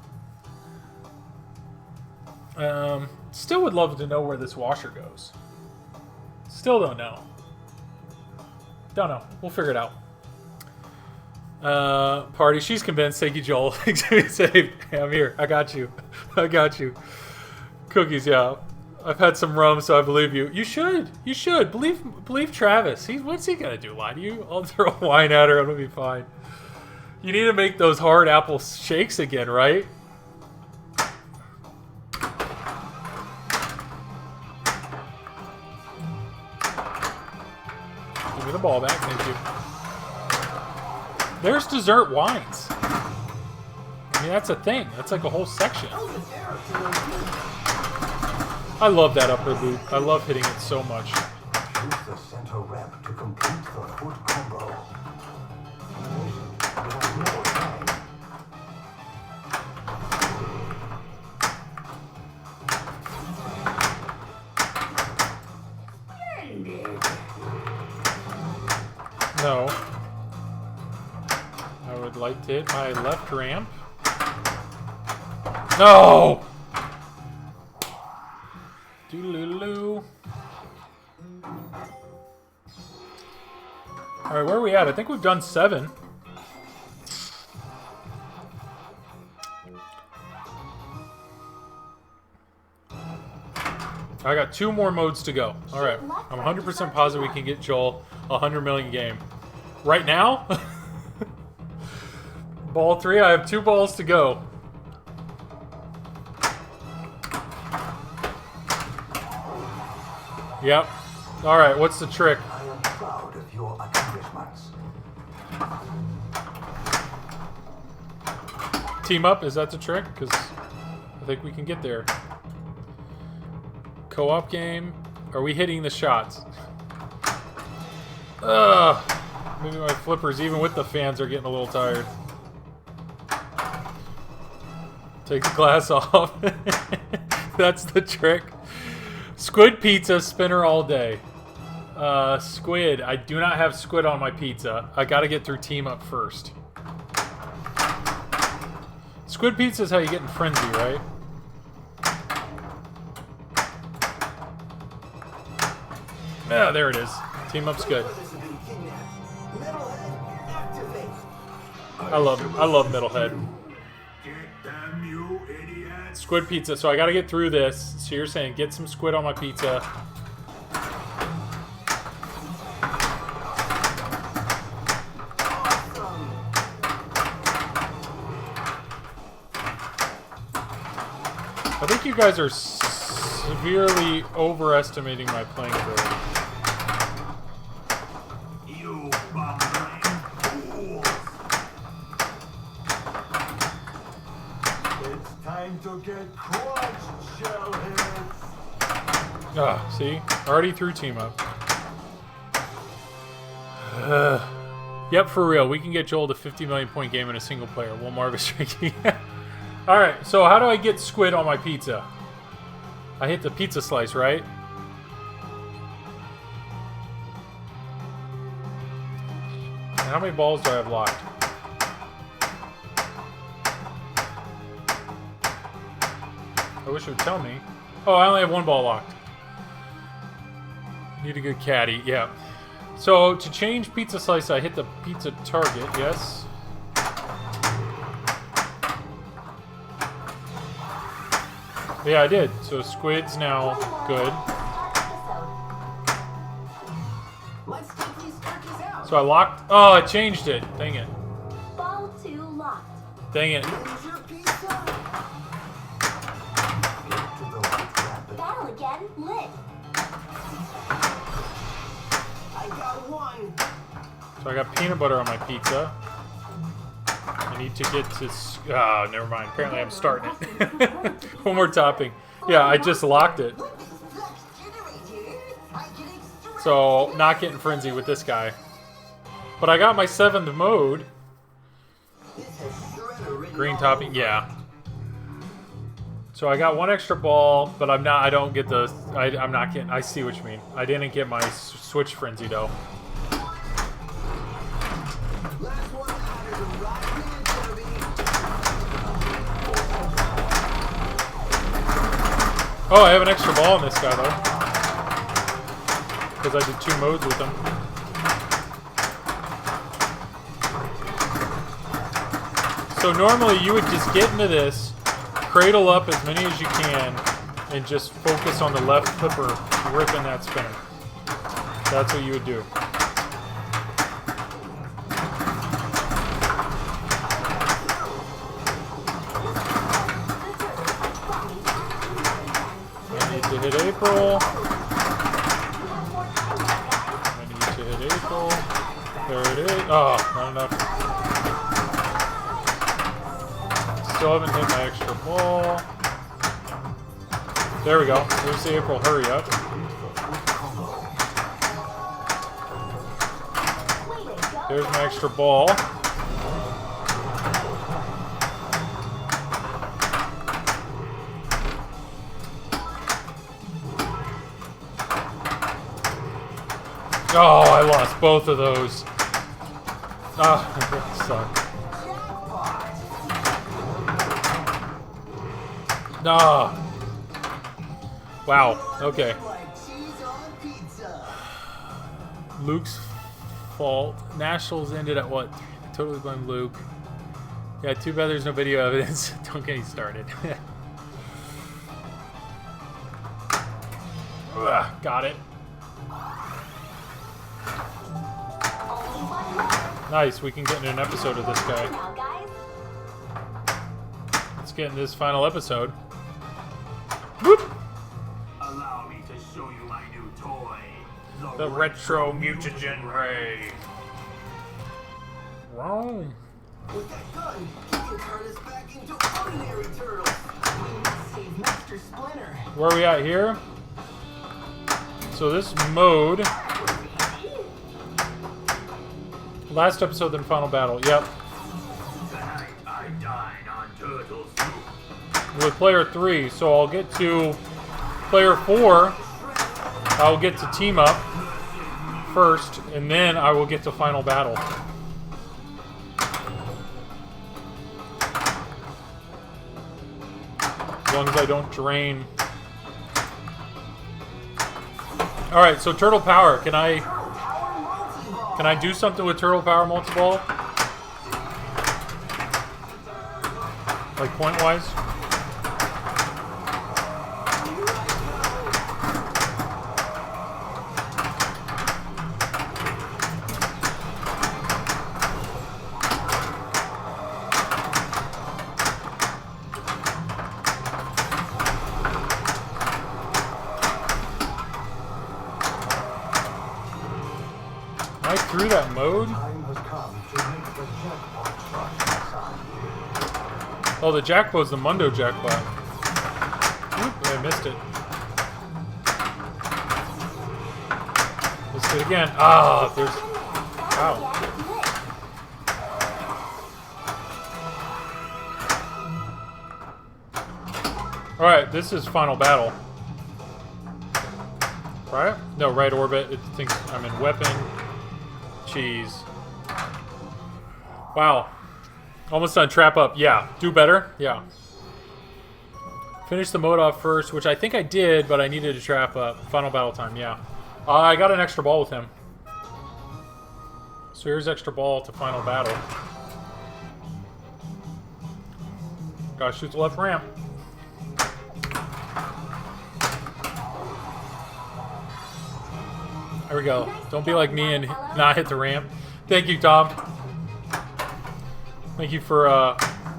Still would love to know where this washer goes. Still don't know. Don't know. We'll figure it out. Party. She's convinced. Thank you, Joel. Saved. Hey, I'm here. I got you. I got you. Cookies, yeah. I've had some rum, so I believe you. You should. You should. Believe Travis. What's he gonna do? Lie to you? I'll throw wine at her. It'll be fine. You need to make those hard apple shakes again, right? Give me the ball back. Thank you. There's dessert wines. I mean, that's a thing. That's like a whole section. I love that upper loop. I love hitting it so much. Use the center ramp to complete the foot combo. No. I would like to hit my left ramp. No! Doo-loo-loo. Alright, where are we at? I think we've done 7. I got 2 more modes to go. Alright, I'm 100% positive we can get Joel a 100 million game. Right now? Ball 3, I have 2 balls to go. Yep. Alright, what's the trick? I am proud of your accomplishments. Team up, is that the trick? Because I think we can get there. Co-op game. Are we hitting the shots? Ugh. Maybe my flippers, even with the fans, are getting a little tired. Take the glass off. That's the trick. Squid pizza, spinner all day. Squid. I do not have squid on my pizza. I gotta get through team up first. Squid pizza is how you get in Frenzy, right? Yeah, there it is. Team up's good. I love Metalhead. Get them, you idiots. Squid pizza. So I gotta get through this. So you're saying get some squid on my pizza. I think you guys are severely overestimating my playing ability. You bumbling fools. It's time to get crushed, shellheads. Ah, see? Already through team up. Yep, for real. We can get Joel to 50 million point game in a single player. Will Marvis Ricky? Alright, so how do I get squid on my pizza? I hit the pizza slice, right? And how many balls do I have locked? I wish it would tell me. Oh, I only have 1 ball locked. Need a good caddy, yeah. So, to change pizza slice, I hit the pizza target, yes. Yeah, I did. So squid's now good. Let's take these turkeys out. So I locked. Oh, I changed it. Dang it. Ball 2 locked. Dang it. Ninja pizza. To the right rapid. Battle again. Lit. I got 1. So I got peanut butter on my pizza. I need to get to... Oh, never mind. Apparently I'm starting it. One more topping. Yeah, I just locked it. So, not getting frenzy with this guy. But I got my 7th mode. Green topping, yeah. So I got 1 extra ball, but I'm not getting... I see what you mean. I didn't get my switch frenzy, though. Last one out is a rock man derby. Oh, I have an extra ball on this guy, though. Because I did 2 modes with him. So normally you would just get into this, cradle up as many as you can, and just focus on the left flipper ripping that spinner. That's what you would do. I need to hit April. I need to hit April. There it is. Oh, not enough. Still haven't hit my extra ball. There we go. There's the April. Hurry up. There's my extra ball. Oh, I lost both of those. Ah, that sucked. Ah. Wow. Okay. Luke's fault. Nationals ended at what? Totally blame Luke. Yeah, too bad there's no video evidence. Don't get me started. Ugh, got it. Nice, we can get in an episode of this guy. Let's get in this final episode. Whoop! Allow me to show you my new toy. The Retro Mutagen Ray. Wow. With that gun, he can turn us back into ordinary turtles. We must save Master Splinter. Where are we at here? So this mode. Last episode, then final battle. Yep. Tonight I dine on turtle soup. With player 3, so I'll get to player 4. I'll get to team up first, and then I will get to final battle. As long as I don't drain. All right, so turtle power. Can I do something with turtle power multi-ball? Like point wise? Am I through that mode? Oh, the jackpot's the Mundo jackpot. Oop, I missed it. Missed it again. Ah, there's... Wow. Alright, this is final battle. Right? No, right orbit. It thinks I'm in weapon. Jeez. Wow. Almost done. Trap up. Yeah. Do better. Yeah. Finish the mode off first, which I think I did, but I needed to trap up. Final battle time. Yeah. I got an extra ball with him. So here's extra ball to final battle. Gotta shoot the left ramp. There we go. Don't be like me and not hit the ramp. Thank you, Tom. Thank you for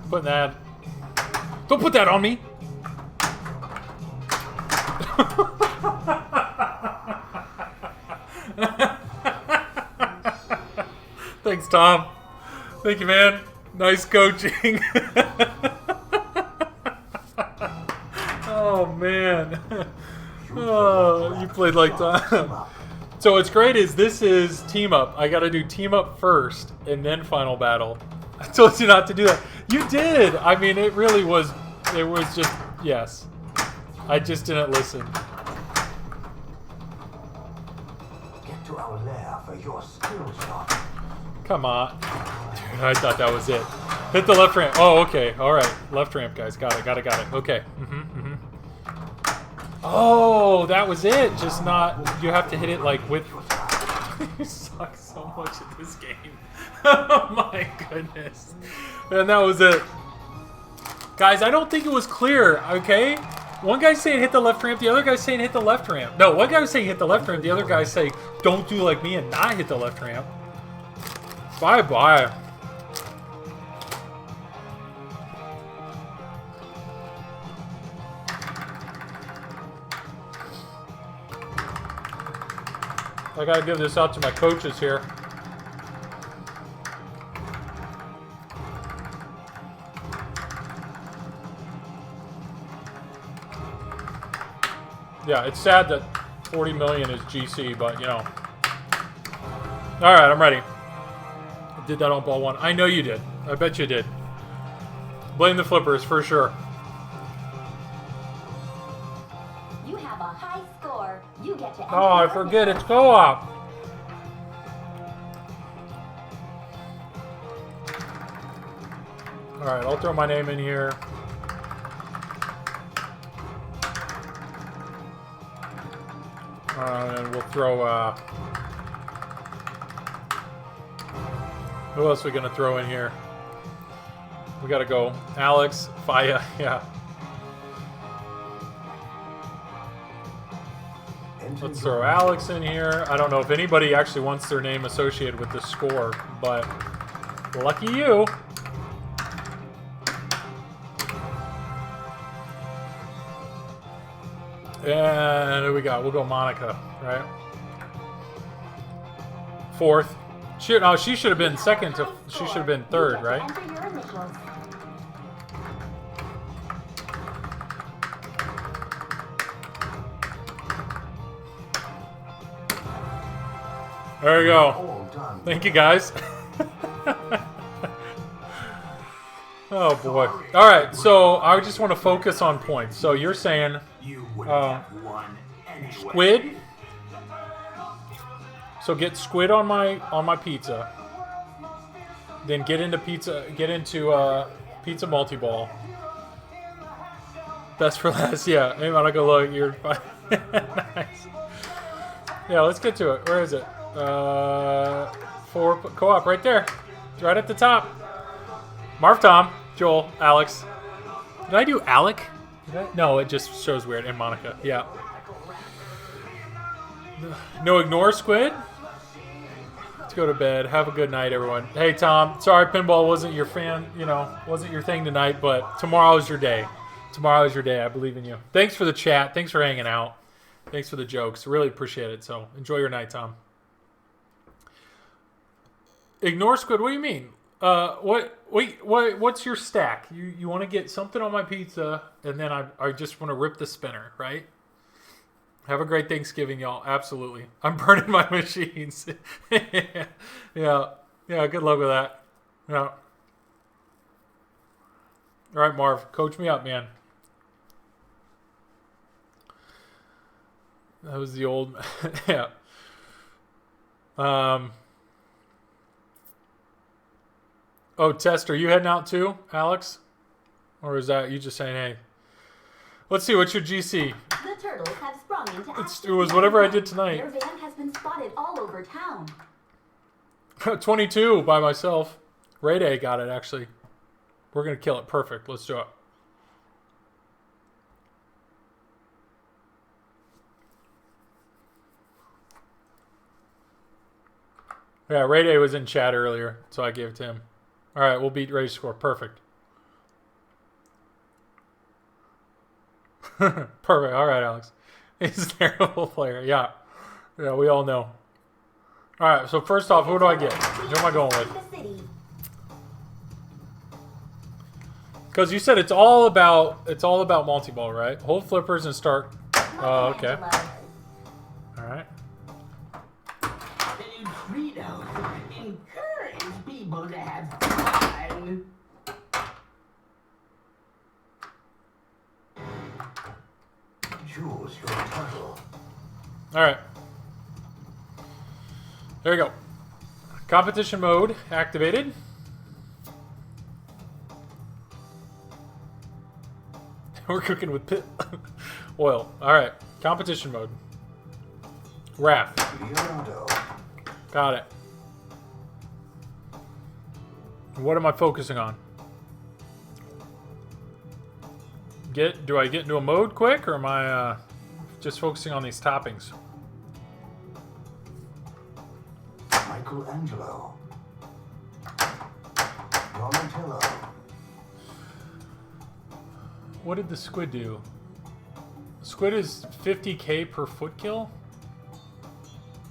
putting that. Don't put that on me. Thanks, Tom. Thank you, man. Nice coaching. Oh, man. Oh, you played like Tom. So what's great is this is team up. I got to do team up first and then final battle. I told you not to do that. You did. I mean, it really was. It was just yes. I just didn't listen. Get to our lair for your skill shot. Come on, dude. I thought that was it. Hit the left ramp. Oh, okay. All right. Left ramp, guys. Got it. Got it. Got it. Okay. Oh, that was it. Just not. You have to hit it like with. You suck so much at this game. Oh my goodness. And that was it. Guys, I don't think it was clear, okay? One guy's saying hit the left ramp, the other guy's saying hit the left ramp. No, one guy was saying hit the left ramp, the other guy's saying don't do like me and not hit the left ramp. Bye-bye. I gotta give this out to my coaches here. Yeah, it's sad that 40 million is GC, but you know. All right, I'm ready. I did that on ball one. I know you did. I bet you did. Blame the flippers for sure. You have a high score. You get to. Oh, I forget it's co-op. All right, I'll throw my name in here. And we'll throw, who else are we going to throw in here? We got to go Alex, Faya, yeah. Let's throw Alex in here. I don't know if anybody actually wants their name associated with this score, but lucky you. And who we got? We'll go Monica, right? Fourth. No, she should have been second to. She should have been third, right? Enter your initials. There you go. All done. Thank you, guys. Oh boy. All right, so I just want to focus on points. So you're saying You wouldn't have won anyway. squid. So get squid on my pizza. Then get into pizza multi-ball. Best for last, yeah. Hey, Monica, look, you're fine. Nice. Yeah, let's get to it. Where is it? For co-op right there. Right at the top. Marv Tom, Joel, Alex. Did I do Alec? No, it just shows weird. And Monica, yeah. No ignore squid. Let's go to bed. Have a good night, everyone. Hey, Tom. Sorry, pinball wasn't your wasn't your thing tonight, but tomorrow is your day. Tomorrow is your day. I believe in you. Thanks for the chat. Thanks for hanging out. Thanks for the jokes. Really appreciate it. So enjoy your night, Tom. Ignore squid. What do you mean? What's your stack? You want to get something on my pizza, and then I just want to rip the spinner, right? Have a great Thanksgiving, y'all. Absolutely. I'm burning my machines. Yeah. Good luck with that. Yeah. All right, Marv, coach me up, man. That was the old, yeah. Oh, Test, are you heading out too, Alex? Or is that you just saying, hey? Let's see, what's your GC? The turtles have sprung into action. It was whatever I did tonight. Their van has been spotted all over town. 22 by myself. Ray Day got it, actually. We're going to kill it. Perfect. Let's do it. Yeah, Ray Day was in chat earlier, so I gave it to him. All right, we'll beat Ray's score. Perfect. Perfect. All right, Alex. He's a terrible player. Yeah, we all know. All right, so first off, who do I get? Who am I going with? Because you said it's all about multi-ball, right? Hold flippers and start. Oh, okay. All right. Encourage people to have fun. Choose your turtle. All right. There you go. Competition mode activated. We're cooking with pit oil. All right. Competition mode. Raph. Leonardo. Got it. What am I focusing on? Do I get into a mode quick, or am I just focusing on these toppings? Michelangelo. Donatello. What did the squid do? Squid is 50k per foot kill?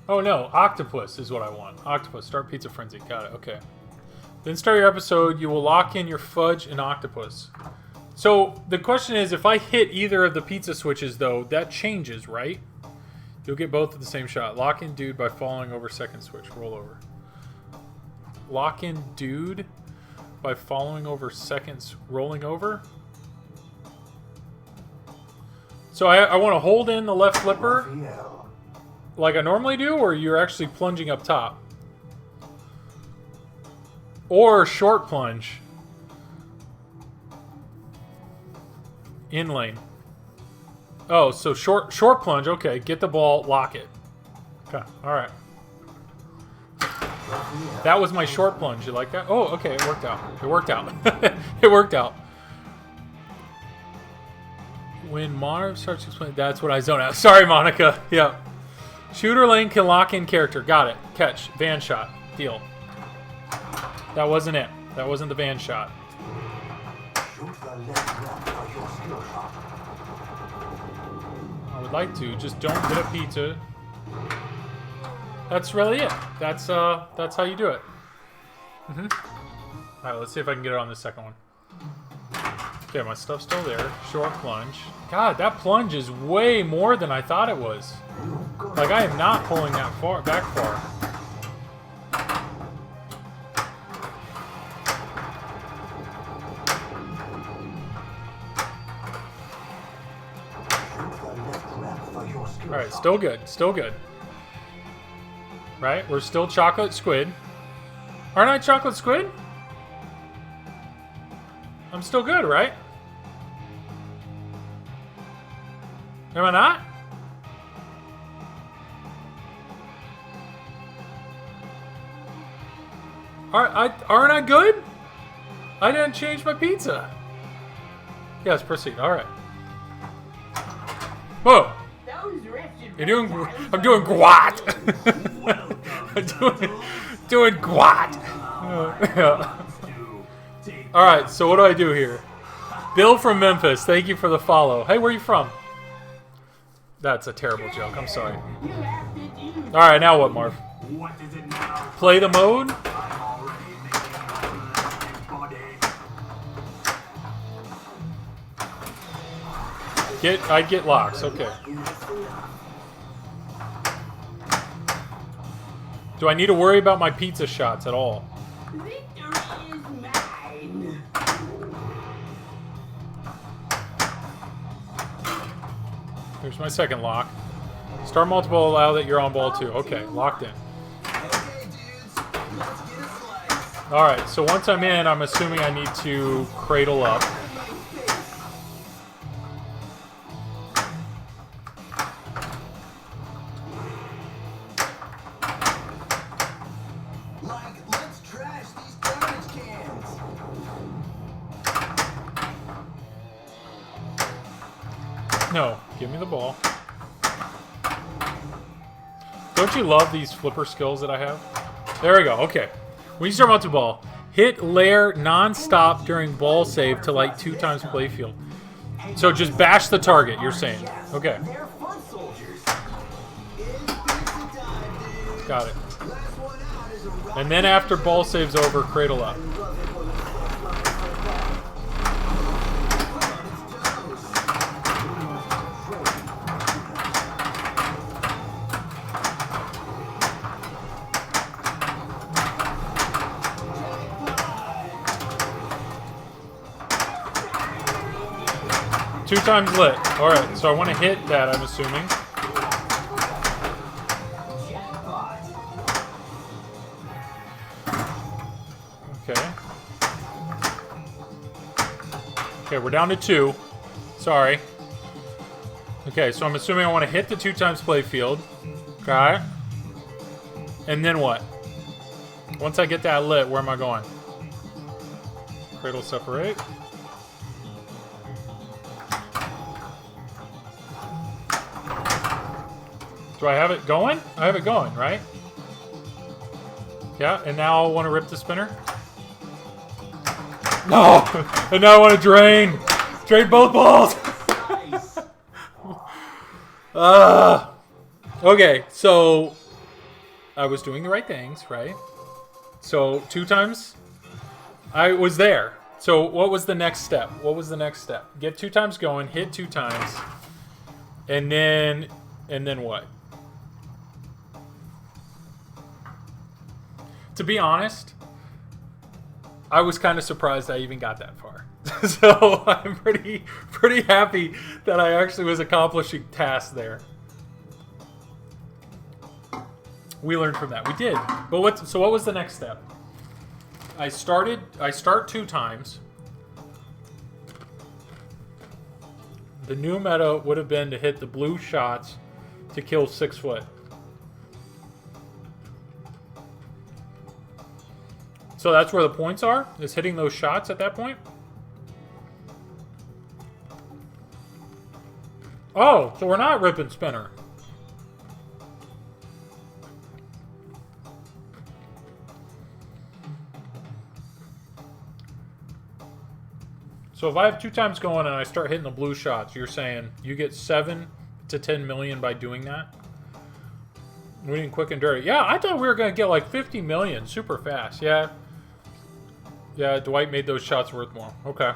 Oh no, octopus is what I want. Octopus, start Pizza Frenzy. Got it, okay. Then start your episode, you will lock in your fudge and octopus. So the question is, if I hit either of the pizza switches though, that changes, right? You'll get both at the same shot. Lock in dude by falling over second switch. Roll over. Lock in dude by following over seconds. Rolling over? So I want to hold in the left flipper Raphael. like I normally do, or you're actually plunging up top? Or short plunge. In lane. Oh, so short plunge. Okay, get the ball, lock it. Okay, all right. That was my short plunge. You like that? Oh, okay, it worked out. It worked out. It worked out. When Mono starts explaining, that's what I zone out. Sorry, Monica. Yeah. Shooter lane can lock in character. Got it. Catch. Van shot. Deal. That wasn't it. That wasn't the van shot. Shoot the left ramp for your skill shot. I would like to. Just don't hit a pizza. That's really it. That's how you do it. All right, let's see if I can get it on the second one. Okay, my stuff's still there. Short plunge. God, that plunge is way more than I thought it was. Like, I am not pulling that back far. Alright, still good. Still good. Right? We're still chocolate squid. Aren't I chocolate squid? I'm still good, right? Am I not? Aren't I good? I didn't change my pizza. Yes, proceed. All right. Whoa. You're doing. I'm doing gwat. I'm doing gwat. Yeah. All right. So what do I do here? Bill from Memphis. Thank you for the follow. Hey, where are you from? That's a terrible joke. I'm sorry. All right. Now what, Marv? Play the mode. I get locks. Okay. Do I need to worry about my pizza shots at all? Victory is mine. Here's my second lock. Start multiple, allow that you're on ball too. Okay, locked in. Alright, so once I'm in, I'm assuming I need to cradle up. No, give me the ball. Don't you love these flipper skills that I have? There we go, okay. When you start multi ball, hit layer non-stop during ball save to like 2 times playfield. So just bash the target, you're saying. Okay. Got it. And then after ball save's over, cradle up. Two times lit. Alright, so I want to hit that, I'm assuming. Okay. Okay, we're down to 2. Sorry. Okay, so I'm assuming I want to hit the 2 times playfield. Okay. And then what? Once I get that lit, where am I going? Cradle separate. Do I have it going? I have it going, right? Yeah, and now I want to rip the spinner. No! And now I want to drain! Drain both balls! Okay, so I was doing the right things, right? So 2 times I was there. So what was the next step? What was the next step? Get 2 times going, hit 2 times, and then what? To be honest, I was kind of surprised I even got that far. So I'm pretty happy that I actually was accomplishing tasks there. We learned from that. We did. But what was the next step? I start 2 times. The new meta would have been to hit the blue shots to kill 6 foot. So that's where the points are? Is hitting those shots at that point? Oh, so we're not ripping spinner. So if I have 2 times going and I start hitting the blue shots, you're saying you get 7 to 10 million by doing that? Winning quick and dirty. Yeah, I thought we were going to get like 50 million super fast. Yeah. Yeah, Dwight made those shots worth more. Okay.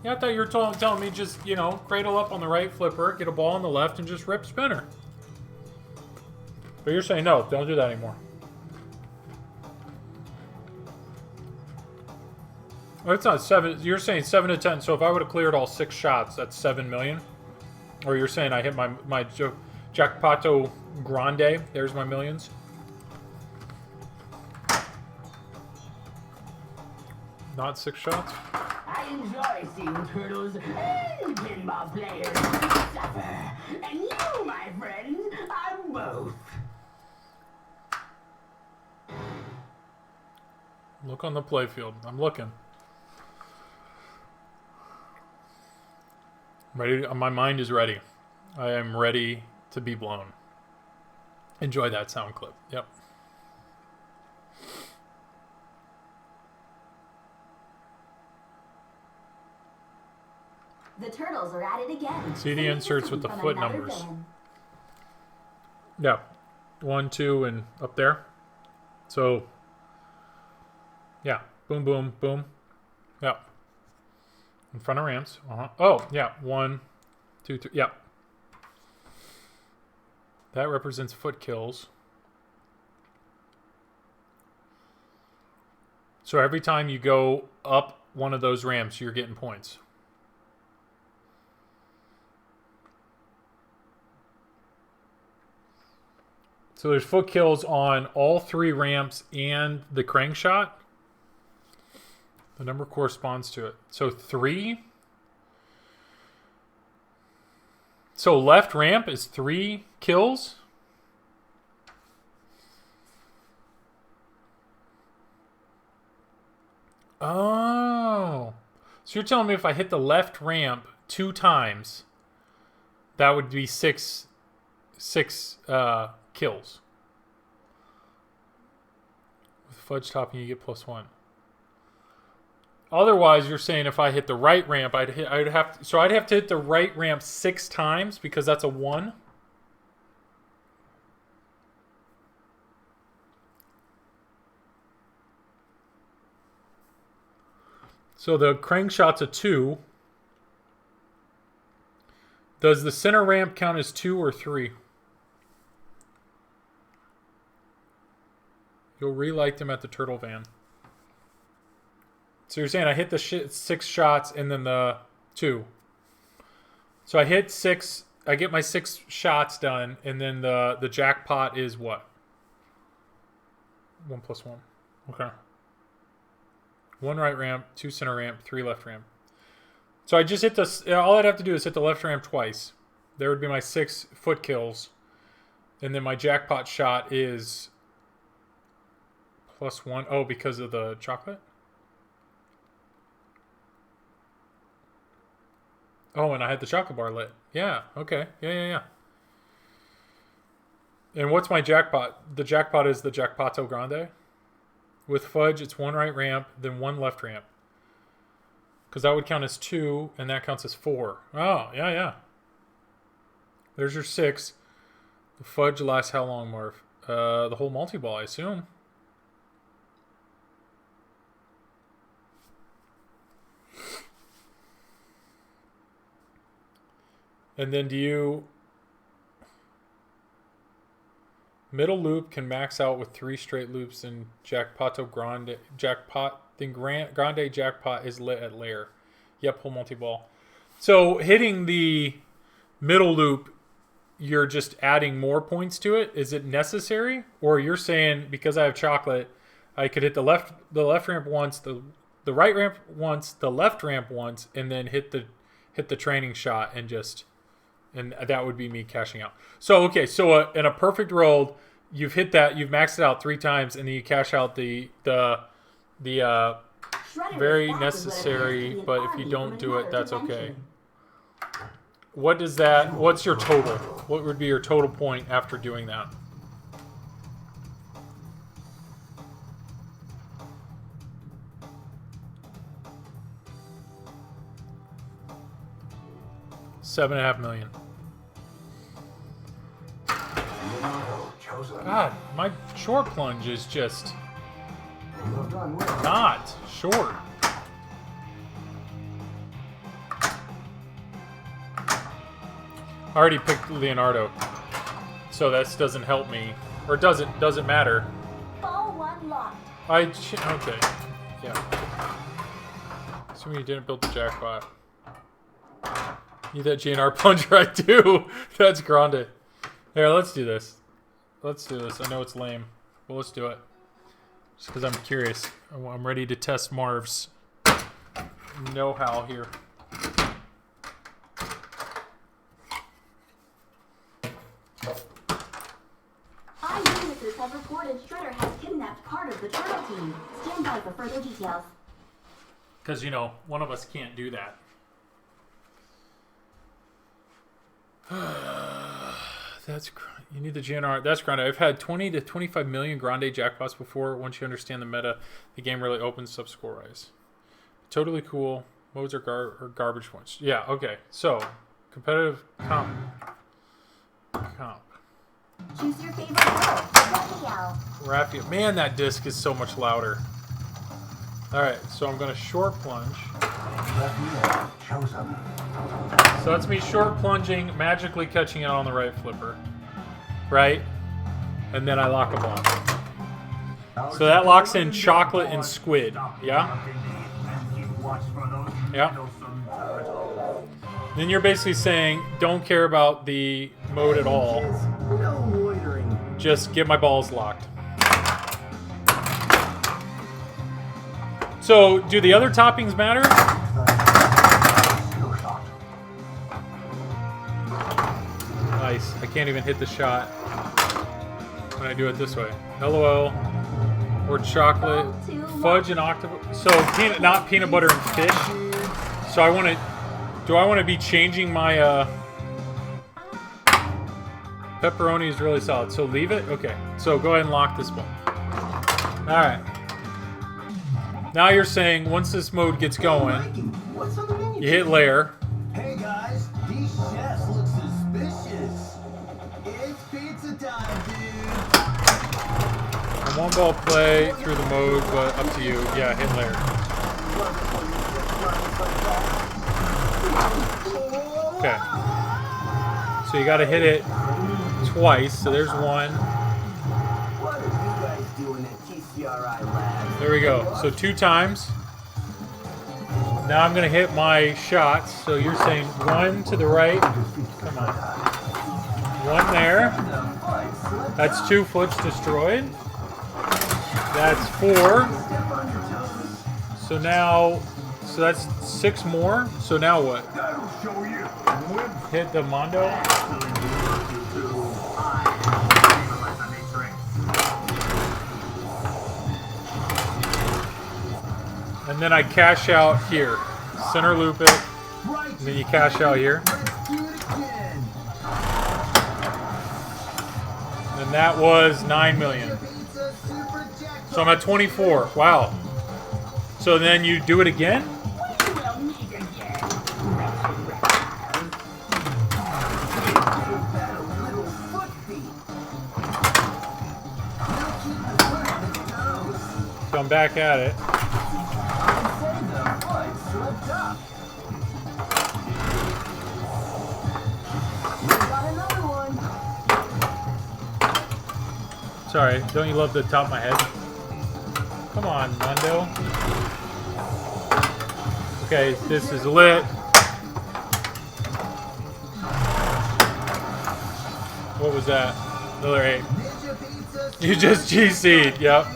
Yeah, I thought you were telling me just, you know, cradle up on the right flipper, get a ball on the left, and just rip spinner. But you're saying no, don't do that anymore. Well, it's not 7. You're saying 7 to 10. So if I would have cleared all 6 shots, that's 7 million. Or you're saying I hit my Jackpato Grande. There's my millions. Not 6 shots. I enjoy seeing turtles and pinball players suffer. And you, my friends, are both. Look on the playfield. I'm looking. Ready? My mind is ready. I am ready to be blown. Enjoy that sound clip. Yep. The turtles are at it again. See the inserts with the foot numbers. Yeah. 1, 2, and up there. So, yeah. Boom, boom, boom. Yeah. In front of ramps. Oh, yeah. 1, 2, 3. Yeah. That represents foot kills. So every time you go up one of those ramps, you're getting points. So there's foot kills on all 3 ramps and the crank shot. The number corresponds to it. So 3. So left ramp is 3 kills. Oh. So you're telling me if I hit the left ramp 2 times, that would be 6 kills. With fudge topping, you get +1. Otherwise, you're saying if I hit the right ramp, I'd have to hit the right ramp 6 times because that's a 1. So the crank shot's a 2. Does the center ramp count as 2 or 3? You'll relight them at the turtle van. So you're saying I hit the 6 shots and then the 2. So I hit 6. I get my 6 shots done, and then the jackpot is what? 1 + 1. Okay. 1 right ramp, 2 center ramp, 3 left ramp. So I just hit the. All I'd have to do is hit the left ramp twice. There would be my 6 foot kills, and then my jackpot shot is +1. Oh, because of the chocolate? Oh, and I had the chocolate bar lit. Yeah, okay. Yeah. And what's my jackpot? The jackpot is the Jackpato Grande. With fudge, it's 1 right ramp, then 1 left ramp. Because that would count as 2, and that counts as 4. Oh, yeah. There's your 6. The fudge lasts how long, Marv? The whole multi-ball, I assume. And then do you... Middle loop can max out with 3 straight loops, and Jackpato Grande... Grande jackpot is lit at layer. Yep, whole multi-ball. So hitting the middle loop, you're just adding more points to it. Is it necessary? Or you're saying, because I have chocolate, I could hit the left ramp once, the right ramp once, the left ramp once, and then hit the training shot and just... And that would be me cashing out. So, okay, so in a perfect world, you've hit that, you've maxed it out 3 times, and then you cash out the very necessary, but if you don't do it, that's okay. What does that, what's your total? What would be your total point after doing that? $7.5 million. God, my short plunge is just not short. I already picked Leonardo, so this doesn't help me, or doesn't matter. Ball 1 locked. Okay, yeah. Assuming you didn't build the jackpot. Need that GNR plunger, I do. That's grande. Here, let's do this. Let's do this. I know it's lame, but let's do it. Just because I'm curious. I'm ready to test Marv's know-how here. Eyewitnesses have reported Shredder has kidnapped part of the turtle team. Stand by for further details. Because, you know, one of us can't do that. You need the GNR. That's grande. I've had 20 to 25 million grande jackpots before. Once you understand the meta, the game really opens up score-wise. Totally cool. Modes are garbage ones. Yeah, okay. So, competitive comp. Choose your favorite girl. Raphael. Raphael. Man, that disc is so much louder. Alright, so I'm going to short plunge. So that's me short plunging, magically catching it on the right flipper. Right? And then I lock a ball. So that locks in chocolate and squid. Yeah? Yeah. Then you're basically saying, don't care about the mode at all. Just get my balls locked. So, do the other toppings matter? Nice. I can't even hit the shot when I do it this way. LOL. Or chocolate. Fudge and octopus. So, not peanut butter and fish. So, I want to... Do I want to be changing my... Pepperoni is really solid. So, leave it? Okay. So, go ahead and lock this one. Alright. Now you're saying once this mode gets going, you hit layer. Hey guys, these chefs look suspicious. It's pizza time, dude. And one ball play through the mode, but up to you. Yeah, hit layer. Okay. So you got to hit it twice. So there's one. What are you guys doing at TCRI Labs? There we go. So 2 times. Now I'm going to hit my shots. So you're saying 1 to the right. Come on. 1 there. That's 2 flips destroyed. That's 4. So now, so that's 6 more. So now what? Hit the Mondo. And then I cash out here. Center loop it. And then you cash out here. And that was 9 million. So I'm at 24. Wow. So then you do it again? We'll meet again. So I'm back at it. Sorry, don't you love the top of my head? Come on, Mundo. Okay, this is lit. What was that? Another 8. You just GC'd, yep.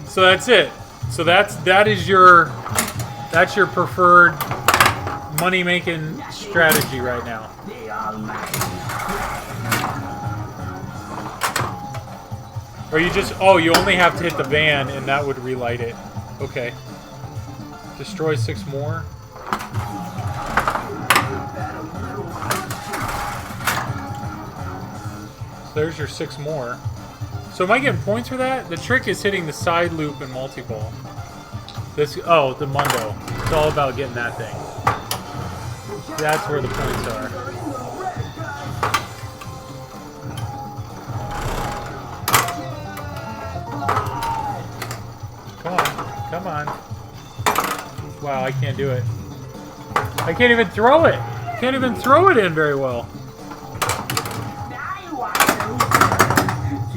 So that's it. So that's your preferred money making strategy right now. Or you just, oh, you only have to hit the van and that would relight it. Okay. Destroy 6 more. So there's your 6 more. So am I getting points for that? The trick is hitting the side loop and multi-ball. This, oh, the Mundo. It's all about getting that thing. That's where the points are. Come on. Come on. Wow, I can't do it. I can't even throw it. Can't even throw it in very well.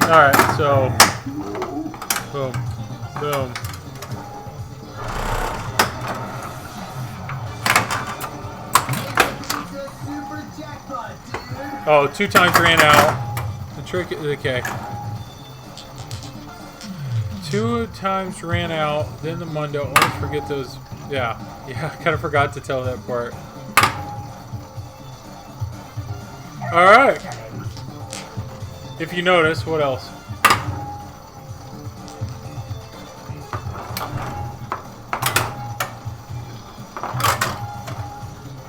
Alright, so boom. Boom. Oh, 2 times ran out. The trick is okay. 2 times ran out, then the Mundo. Always forget those. Yeah, I kind of forgot to tell that part. Alright. If you notice, what else?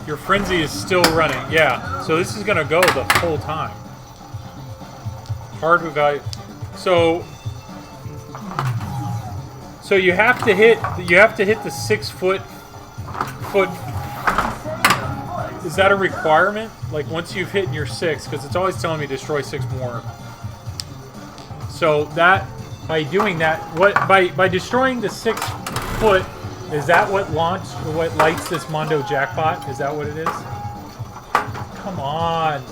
Your frenzy is still running. Yeah, so this is going to go the whole time. Hard value. So you have to hit the 6 foot. Is that a requirement? Like once you've hit your 6, because it's always telling me destroy 6 more. So that by doing that, by destroying the 6 foot, is that what lights this Mondo jackpot? Is that what it is? Come on.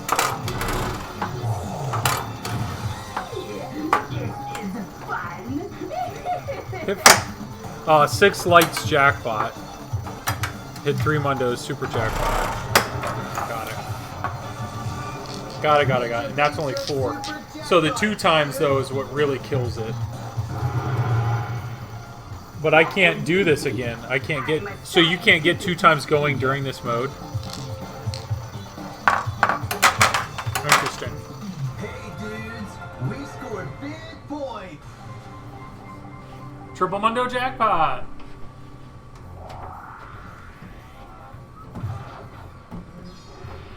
This is fun. 6 lights jackpot. Hit 3 Mundos, super jackpot. Got it. And that's only 4. So the 2 times, though, is what really kills it. But I can't do this again. I can't get... So you can't get 2 times going during this mode? Interesting. Hey dudes, we scored big points. Triple Mundo jackpot!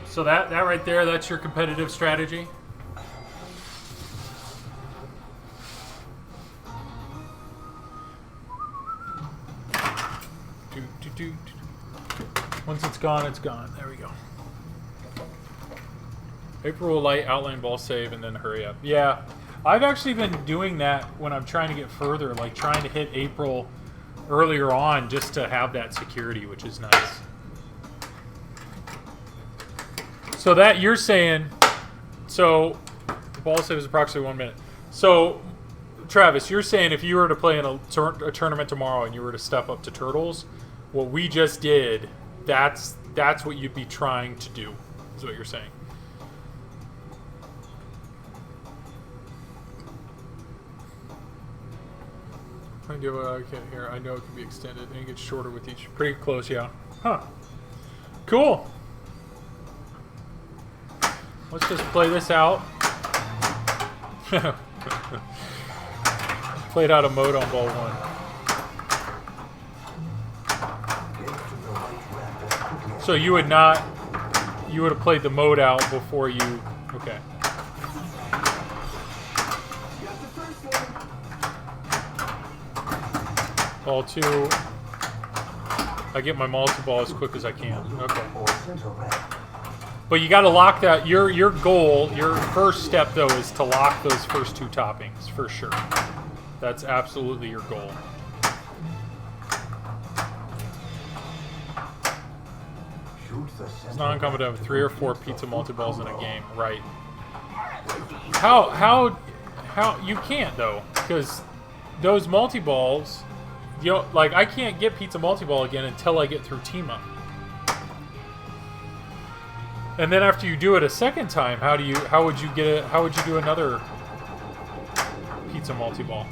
So that right there, that's your competitive strategy? Once it's gone, it's gone. There we go. April will light, outline ball save, and then hurry up. Yeah, I've actually been doing that when I'm trying to get further, like trying to hit April earlier on just to have that security, which is nice. So that you're saying, so the ball save is approximately 1 minute. So Travis, you're saying if you were to play in a tournament tomorrow and you were to step up to Turtles, what we just did, that's what you'd be trying to do, is what you're saying. I do what I can here. I know it can be extended and it gets shorter with each. Pretty close, yeah. Huh. Cool. Let's just play this out. Played out of mode on ball 1. So you would not. You would have played the mode out before you. Okay. Got the first one. Ball 2. I get my multi-ball as quick as I can. Okay. But you got to lock that. Your goal, your first step though, is to lock those first 2 toppings for sure. That's absolutely your goal. It's not uncommon to have 3 or 4 pizza multi-balls in a game, right? How you can't though, because those multi-balls, you know, like I can't get pizza multi-ball again until I get through team up. And then after you do it a second time, how would you get it? How would you do another pizza multi-ball?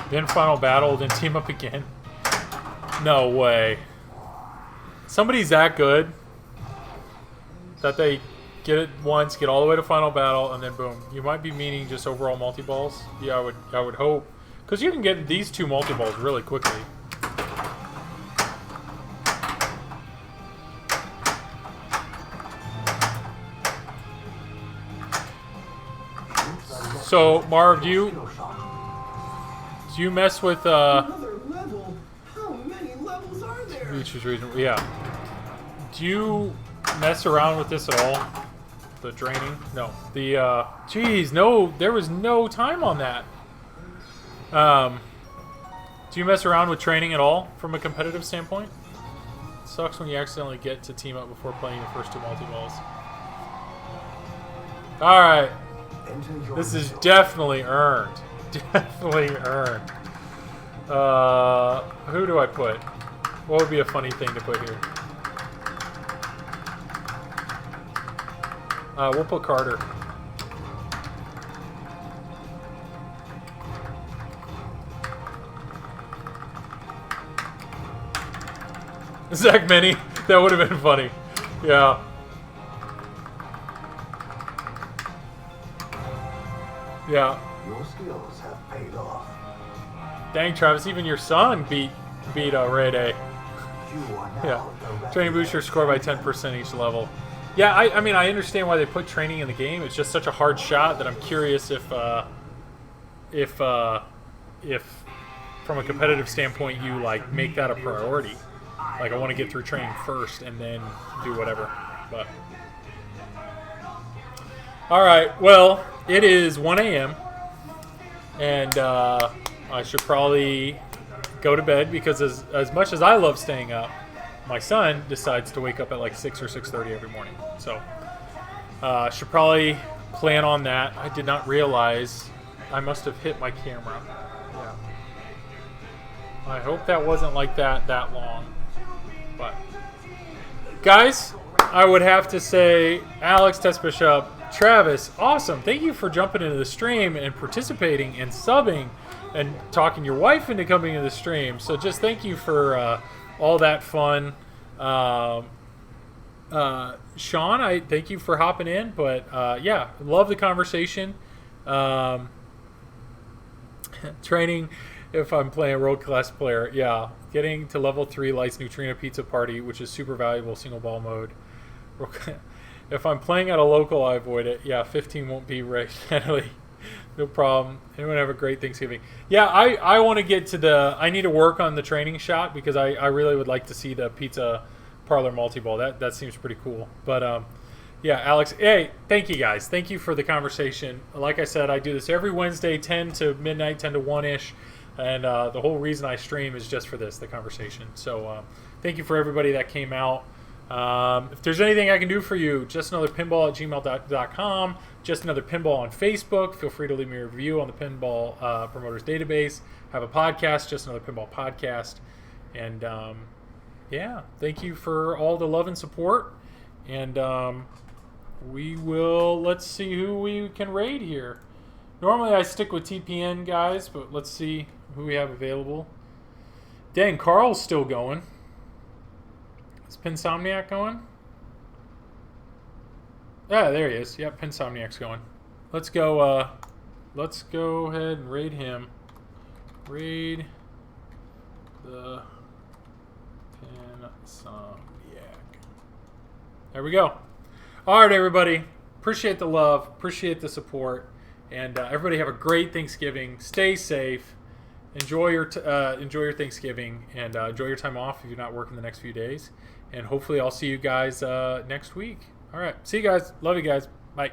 Then final battle, then team up again. No way. Somebody's that good that they get it once, get all the way to final battle, and then boom. You might be meaning just overall multi-balls. Yeah, I would hope. Because you can get these 2 multi-balls really quickly. So, Marv, do you mess with Another level? How many levels are there? which is reasonable? Yeah. Do you mess around with this at all? The draining? No. The geez, no, there was no time on that. Do you mess around with training at all from a competitive standpoint? It sucks when you accidentally get to team up before playing your first 2 multi-balls. Alright. This is definitely earned. Definitely earned. Who do I put? What would be a funny thing to put here? We'll put Carter. Zach Mini. That would have been funny. Yeah. Yeah. Your skills have paid off. Dang, Travis, even your son beat Ray Day. You are now Yeah. the Training boosts your score by 10% each level. Yeah, I mean, I understand why they put training in the game. It's just such a hard shot that I'm curious if from a competitive standpoint, you like make that a priority. Like, I want to get through training first and then do whatever. But all right, well, it is 1 a.m. and I should probably go to bed because as much as I love staying up, my son decides to wake up at like 6 or 6:30 every morning. So should probably plan on that. I did not realize I must have hit my camera. Yeah. I hope that wasn't like that long. But guys, I would have to say Alex, Test Bishop, Travis, awesome. Thank you for jumping into the stream and participating and subbing and talking your wife into coming into the stream. So just thank you for all that fun. Sean, I thank you for hopping in. But yeah, love the conversation. Training if I'm playing a world-class player. Yeah, getting to level 3 lights Neutrino Pizza Party, which is super valuable single ball mode. If I'm playing at a local, I avoid it. Yeah, 15 won't be right. No problem. Anyone have a great Thanksgiving? Yeah, I want to get to the... I need to work on the training shot because I really would like to see the Pizza Parlor multi-ball. That seems pretty cool. But, yeah, Alex, hey, thank you guys. Thank you for the conversation. Like I said, I do this every Wednesday, 10 to midnight, 10 to 1-ish. And the whole reason I stream is just for this, the conversation. So thank you for everybody that came out. If there's anything I can do for you, justanotherpinball@gmail.com, Just Another Pinball on Facebook. Feel free to leave me a review on the Pinball Promoters Database. I have a podcast, Just Another Pinball Podcast. And yeah, thank you for all the love and support. And we will, let's see who we can raid here. Normally I stick with TPN guys, but let's see who we have available. Dang, Carl's still going. Is Pinsomniac going? Yeah, there he is. Yep, Pinsomniac's going. let's go. Let's go ahead and raid him. Raid the Insomniac. There we go. All right, everybody. Appreciate the love. Appreciate the support. And everybody have a great Thanksgiving. Stay safe. Enjoy your Thanksgiving, and enjoy your time off if you're not working the next few days. And hopefully I'll see you guys next week. All right. See you guys. Love you guys. Bye.